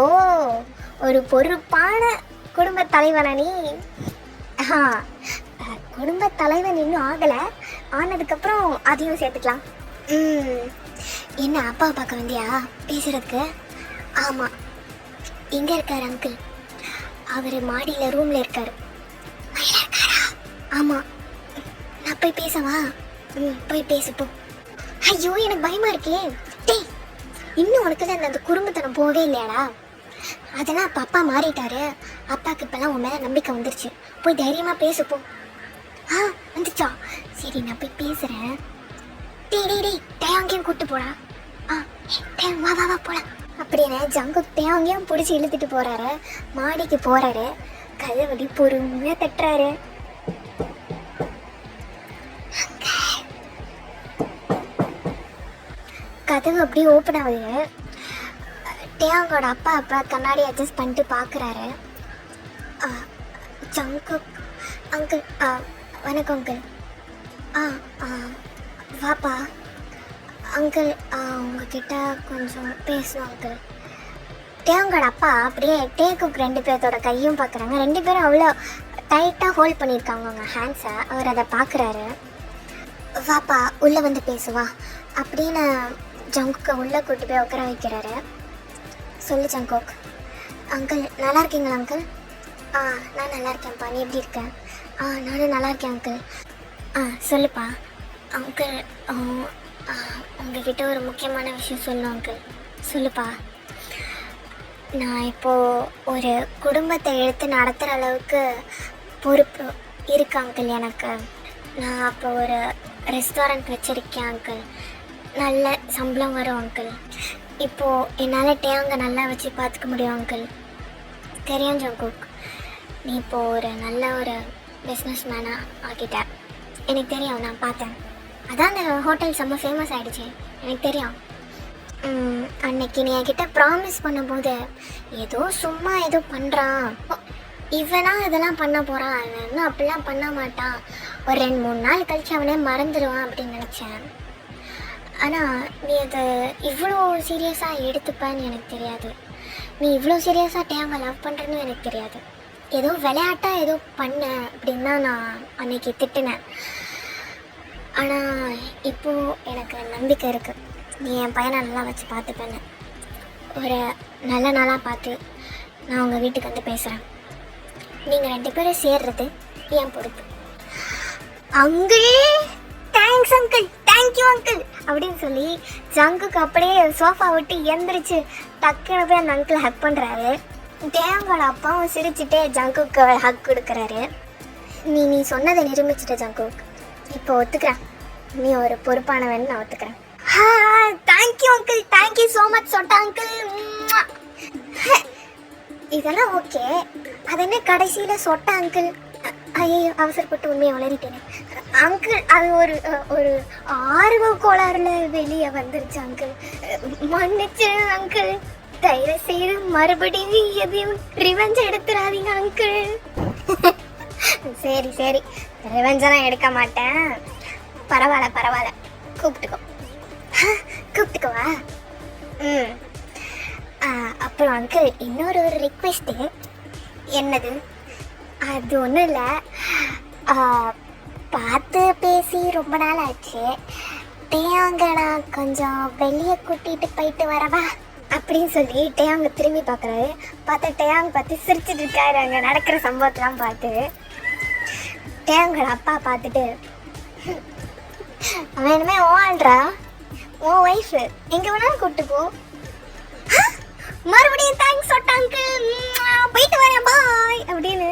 ஒரு பொறுப்பான குடும்ப தலைவனா நீ? குடும்ப தலைவன் இன்னும் ஆகலை, ஆனதுக்கப்புறம் அதையும் சேர்த்துக்கலாம். என்ன அப்பா பார்க்க வந்தியா பேசுறதுக்கு? ஆமாம். எங்கே இருக்கார் அங்கிள்? அவர் மாடியில் ரூமில் இருக்கார். ஆமாம். நான் போய் பேசவா? போய் பேசப்போ. ஐயோ எனக்கு பயமா இருக்கே. டேய், இன்னும் உனக்கு தான் அந்த குடும்பத்தனம் போகவே இல்லையாடா? அதெல்லாம் அப்போ அப்பா மாறிட்டாரு. அப்பாவுக்கு இப்போல்லாம் உன் மேலே நம்பிக்கை வந்துருச்சு. போய் தைரியமாக பேசப்போ. வந்துச்சா? சரி நான் போய் பேசுகிறேன். டேயாங்கையும் கூப்பிட்டு போடா. வா வா வா போலாம் அப்படின்னு ஜங்கு டேயாங்கையும் பிடிச்சி இழுத்துட்டு போகிறாரு. மாடிக்கு போகிறாரு. கதவடி பொறுமையாக தட்டுறாரு. கதவு அப்படியே ஓப்பன் ஆகுது. டேயாங்கோட அப்பா கண்ணாடி அட்ஜஸ்ட் பண்ணிட்டு பார்க்குறாரு. ஜங்குக் அங்கிள், வணக்கம் அங்கிள். வாப்பா அங்கிள், உங்ககிட்ட கொஞ்சம் பேசணும் அங்கிள். டேயாங்கோட அப்பா அப்படியே டேக்குக் 2 பேர்த்தோட கையும் பார்க்குறாங்க. 2 பேரும் அவ்வளோ டைட்டாக ஹோல்ட் பண்ணியிருக்காங்க அவங்க ஹேண்ட்ஸை. அவர் அதை பார்க்குறாரு. வாப்பா உள்ளே வந்து பேசுவா அப்படின்னு ஜங்குக்கை உள்ளே கூட்டி போய் உட்கார வைக்கிறாரு. சொல்லு ஜங்குக். அங்கிள் நல்லா இருக்கீங்களா அங்கிள்? நான் நல்லா இருக்கேன்ப்பா, நீ எப்படி இருக்க? நானும் நல்லா இருக்கேன் அங்கிள். சொல்லுப்பா அங்கிள். உங்ககிட்ட ஒரு முக்கியமான விஷயம் சொல்லணும் அங்கிள். சொல்லுப்பா. நான் இப்போது ஒரு குடும்பத்தை எடுத்து நடத்துகிற அளவுக்கு பொறுப்பு இருக்கு அங்கிள் எனக்கு. நான் அப்போ ஒரு ரெஸ்டாரண்ட் வச்சுருக்கேன் அங்கிள். நல்ல சம்பளம் வரும் அங்கிள். இப்போது என்னால் டேங்க நல்லா வச்சு பார்த்துக்க முடியும் அங்கிள். தெரியும் ஜங்குக், நீ இப்போது ஒரு நல்ல ஒரு பிஸ்னஸ் மேனாக ஆகிட்ட. எனக்கு தெரியும், நான் பார்த்தேன். அதான் அந்த ஹோட்டல் செம்ம ஃபேமஸ் ஆகிடுச்சு, எனக்கு தெரியும். அன்னைக்கு நீ என்கிட்ட ப்ராமிஸ் பண்ணும்போது ஏதோ சும்மா ஏதோ பண்ணுறான், இவனா இதெல்லாம் பண்ண போகிறான், அவன் இன்னும் அப்படிலாம் பண்ண மாட்டான், ஒரு 2-3 நாள் கழிச்சு அவனே மறந்துடுவான் அப்படின்னு நினச்சேன். ஆனால் நீ அதை இவ்வளோ சீரியஸாக எடுத்துப்பேன்னு எனக்கு தெரியாது. நீ இவ்வளோ சீரியஸாக டேங்க லவ் பண்ணுறேன்னு எனக்கு தெரியாது. ஏதோ விளையாட்டாக ஏதோ பண்ண அப்படின்னு தான் நான் அன்னைக்கு திட்டினேன். ஆனால் இப்போது எனக்கு நம்பிக்கை இருக்குது, நீ என் பையனை நல்லா வச்சு பார்த்துப்பேன்னு. ஒரு நல்ல நாளாக பார்த்து நான் உங்கள் வீட்டுக்கு வந்து பேசுகிறேன். நீங்கள் 2 பேரும் சேர்றது என் பொறுப்பு. Uncle, thanks uncle, thank you uncle அப்படின்னு சொல்லி ஜங்குக்கு அப்படியே சோஃபா விட்டு எந்திரிச்சு டக்குன்னு போய் அந்த அங்கிள் ஹக் பண்ணுறாரு. டேங்கோட அப்பாவும் சிரிச்சுட்டே ஜங்குக்கு ஹக் கொடுக்குறாரு. நீ சொன்னதை நிரூபிச்சிட்ட ஜங்குக், இப்போ ஒத்துக்கிறேன், நீ ஒரு பொறுப்பானவன் நான் ஒத்துக்கிறேன். Thank you uncle, thank you so much சொட்டா அங்கிள். இதெல்லாம் ஓகே, அது என்ன கடைசியில் சொட்டா அங்கிள்? ஐயோ, அவசரப்பட்டு உண்மையை வளரிட்டேனே அங்கிள். அது ஒரு ஆர்வ கோளாறுல வெளியே வந்துருச்சு அங்கிள், மன்னிச்சு அங்கிள். தயவு செய்து மறுபடியும் எதையும் ரிவெஞ்ச் எடுத்துடாதீங்க அங்கிள். சரி சரி, ரிவெஞ்செல்லாம் எடுக்க மாட்டேன், பரவாயில்ல, கூப்பிட்டுக்கோவா. அப்புறம் அங்கிள், இன்னொரு ரிக்வெஸ்ட்டு. என்னது? அது ஒன்றும் இல்லை, பார்த்து பேசி ரொம்ப நாள் ஆச்சு, டேங்க நான் கொஞ்சம் வெளியே கூட்டிகிட்டு போயிட்டு வரவா அப்படின்னு சொல்லி டேங்க திரும்பி பார்க்குறாரு. பார்த்தா டேங்க பார்த்து சிரிச்சிட்டு இருக்காரு. அங்கே நடக்கிற சம்பவத்தெலாம் பார்த்து டேங்கோட அப்பா பார்த்துட்டு, அவன் இனிமே ஓடுறா, உன் ஒய்ஃபு எங்கே வேணாலும் கூப்பிட்டு போ. மறுபடியும் தேங்க்ஸ் சொட்டாங்க, போயிட்டு வரேன் பாய் அப்படின்னு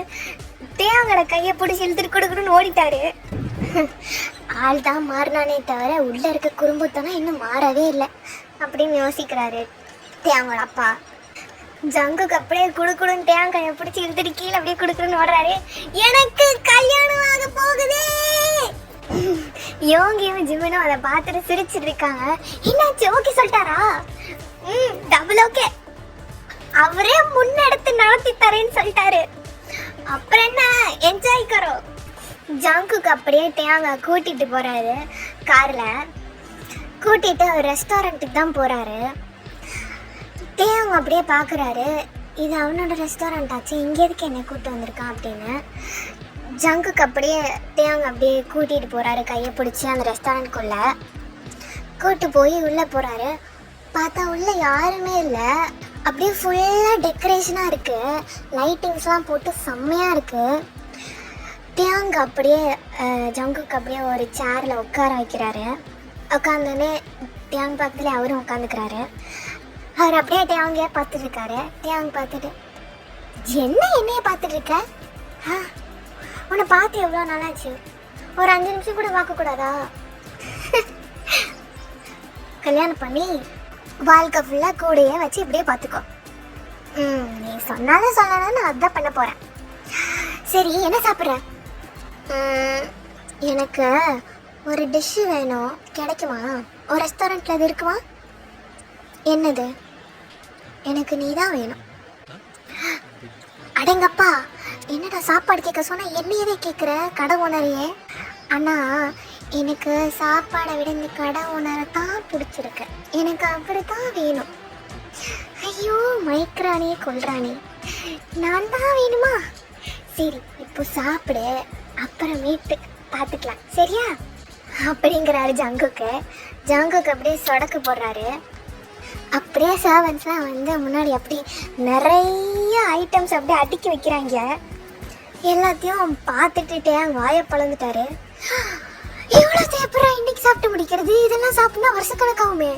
டேங்கோட கையை பிடிச்சி இழுத்துட்டு கொடுக்கணும்னு ஓடிட்டாரு. ஆள் தான் மாறினானே தவிர உள்ளே இருக்க குறும்புத்தனம் இன்னும் மாறவே இல்லை அப்படின்னு யோசிக்கிறாரு டேங்கோட அப்பா. ஜங்குக்கு அப்படியே குடுக்குடுன்னு டேங்காயை பிடிச்சி இழுத்துட்டு கீழே அப்படியே குடுக்குறன்னு ஓடுறாரு. எனக்கு கல்யாணம் ஆக போகுதே. யோகியும் ஜிம்மனும் அதை பார்த்துட்டு சிரிச்சிட்டு இருக்காங்க. என்னாச்சு, ஓகே சொல்லிட்டாரா? டபுள் ஓகே, அவரே முன்னெடுத்து நடத்தி தரேன்னு சொல்லிட்டாரு. அப்புறம் என்ன, என்ஜாய் கரோ. ஜங்குக்கு அப்படியே டேங்க கூட்டிட்டு போறாரு காரில். கூட்டிட்டு அவர் ரெஸ்டாரண்ட்டுக்கு தான் போறாரு. டேங்க அப்படியே பார்க்குறாரு, இது அவனோட ரெஸ்டாரண்ட் ஆச்சு, இங்கே எதுக்கு என்னை கூப்பிட்டு வந்திருக்கான் அப்படின்னு. ஜங்குக்கு அப்படியே டேங்க அப்படியே கூட்டிகிட்டு போகிறாரு, கையை பிடிச்சி அந்த ரெஸ்டாரண்ட்குள்ளே கூப்பிட்டு போய் உள்ளே போகிறாரு. பார்த்தா உள்ளே யாருமே இல்லை, அப்படியே ஃபுல்லாக டெக்கரேஷனாக இருக்குது, லைட்டிங்ஸ்லாம் போட்டு செம்மையாக இருக்குது. டேங்க அப்படியே ஜங்குக்கு அப்படியே ஒரு சேரில் உட்கார வைக்கிறாரு. உட்காந்தோடனே டேங் பக்கத்தில் அவரும் உட்காந்துக்கிறாரு. அவர் அப்படியே டேங்க பார்த்துட்டு இருக்காரு. டேங்க பார்த்துட்டு, என்னையே பார்த்துட்டு இருக்க? உன்னை பார்த்து எவ்வளோ நாளாச்சு, ஒரு 5 நிமிஷம் கூட பார்க்கக்கூடாதா? கல்யாணம் பண்ணி வாழ்க்கை ஃபுல்லாக கூடையே வச்சு இப்படியே பார்த்துக்கோ. நீ சொன்னாலும் சொல்லணும், நான் அதான் பண்ண போகிறேன். சரி, என்ன சாப்பிட்ற? எனக்கு ஒரு டிஷ்ஷு வேணும், கிடைக்குமா? ஒரு ரெஸ்டாரண்ட்டில் அது இருக்குமா? என்னது? எனக்கு நீ தான் வேணும். அடங்கப்பா, என்னடா சாப்பாடு கேட்க சொன்னால் என்னையவே கேட்குற, கடை ஓனரையே? ஆனால் எனக்கு சாப்பாடை விட இந்த கடை ஓனரை தான் பிடிச்சிருக்கு, எனக்கு அப்படி தான் வேணும். ஐயோ, மயக்கிறானே கொல்றானே, நான் தான் வேணுமா? சரி, இப்போ சாப்பிடு, அப்புறமேட்டு பார்த்துக்கலாம், சரியா அப்படிங்கிறாரு ஜங்குக்கு. ஜங்குக்கு அப்படியே சொடக்கு போடுறாரு. அப்படியே சர்வன்ஸ்லாம் வந்து முன்னாடி அப்படி நிறைய ஐட்டம்ஸ் அப்படியே அடுக்கி வைக்கிறாங்க. எல்லாத்தையும் பார்த்துட்டுட்டே வாயை பழந்துட்டாரு. இவ்வளோ தேப்பரா இன்னைக்கு சாப்பிட்டு முடிக்கிறது? இதெல்லாம் சாப்பிட்டா வருஷக்கணக்காகுமே.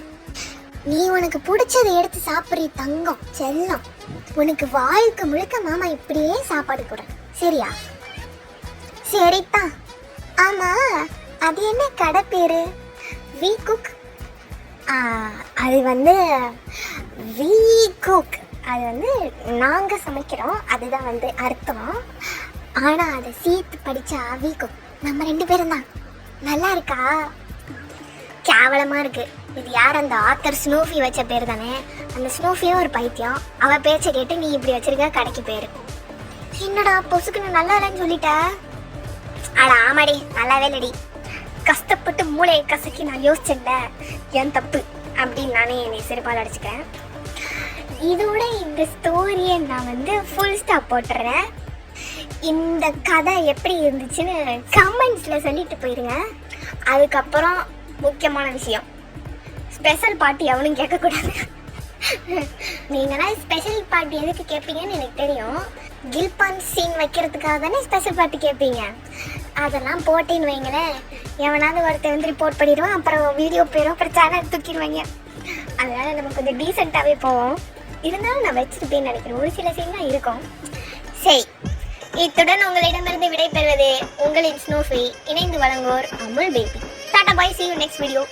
நீ உனக்கு பிடிச்சதை எடுத்து சாப்பிட்றீ தங்கம் செல்லம். உனக்கு வாழ்க்கை முழுக்க மாமா இப்படியே சாப்பாடு கூட, சரியா? சரிதான். ஆமா, அது என்ன கடை பேரு? V cook. அது வந்து வி குக், அது வந்து நாங்கள் சமைக்கிறோம், அதுதான் வந்து அர்த்தம். ஆனால் அதை சீத்து படித்தா வி குக். நம்ம 2 பேரும் தான். நல்லா இருக்கா? கேவலமாக இருக்கு. இது யார்? அந்த ஆத்தர் ஸ்னூஃபி வச்ச பேர் தானே. அந்த ஸ்னூஃபியும் ஒரு பைத்தியம். அவள் பேச்சை கேட்டு நீ இப்படி வச்சிருக்க கடைக்கு பேர். என்னடா பொசுக்குன்னு நல்லா இல்லைன்னு சொல்லிட்ட? அட ஆமாடி, நல்லாவே இல்லடி. கஷ்டப்பட்டு மூளையை கசக்கி நான் யோசிச்சேன்ல, என் தப்பு அப்படின்னு நானே என்னை சிறுபால் அடிச்சுக்கிறேன். இதோட இந்த ஸ்டோரியை நான் வந்து ஃபுல் ஸ்டாப் போட்டுறேன். இந்த கதை எப்படி இருந்துச்சுன்னு கமெண்ட்ஸில் சொல்லிட்டு போயிருங்க. அதுக்கப்புறம் முக்கியமான விஷயம், ஸ்பெஷல் பார்ட்டி எவனும் கேட்கக்கூடாது. நீங்கன்னா ஸ்பெஷல் பார்ட்டி எதுக்கு கேட்பீங்கன்னு எனக்கு தெரியும். கில்பான் சீன் வைக்கிறதுக்காக தானே ஸ்பெஷல் பார்ட்டி கேட்பீங்க. அதெல்லாம் போட்டேன்னு வைங்களேன், எவனாவது ஒருத்தர் வந்து ரிப்போர்ட் பண்ணிடுவான், அப்புறம் வீடியோ போயிடும், அப்புறம் சேனல் தூக்கிடுவாங்க. அதனால நம்ம கொஞ்சம் டீசெண்டாகவே போவோம். இருந்தாலும் நான் வச்சுருப்பேன்னு நினைக்கிறேன். ஒரு சில சீன் தான் இருக்கும். சரி, இத்துடன் உங்களிடமிருந்து விடைபெறுவது உங்களின் ஸ்னோஃபி. இணைந்து வழங்குவோர் Amul baby. Tata bye, see you next video.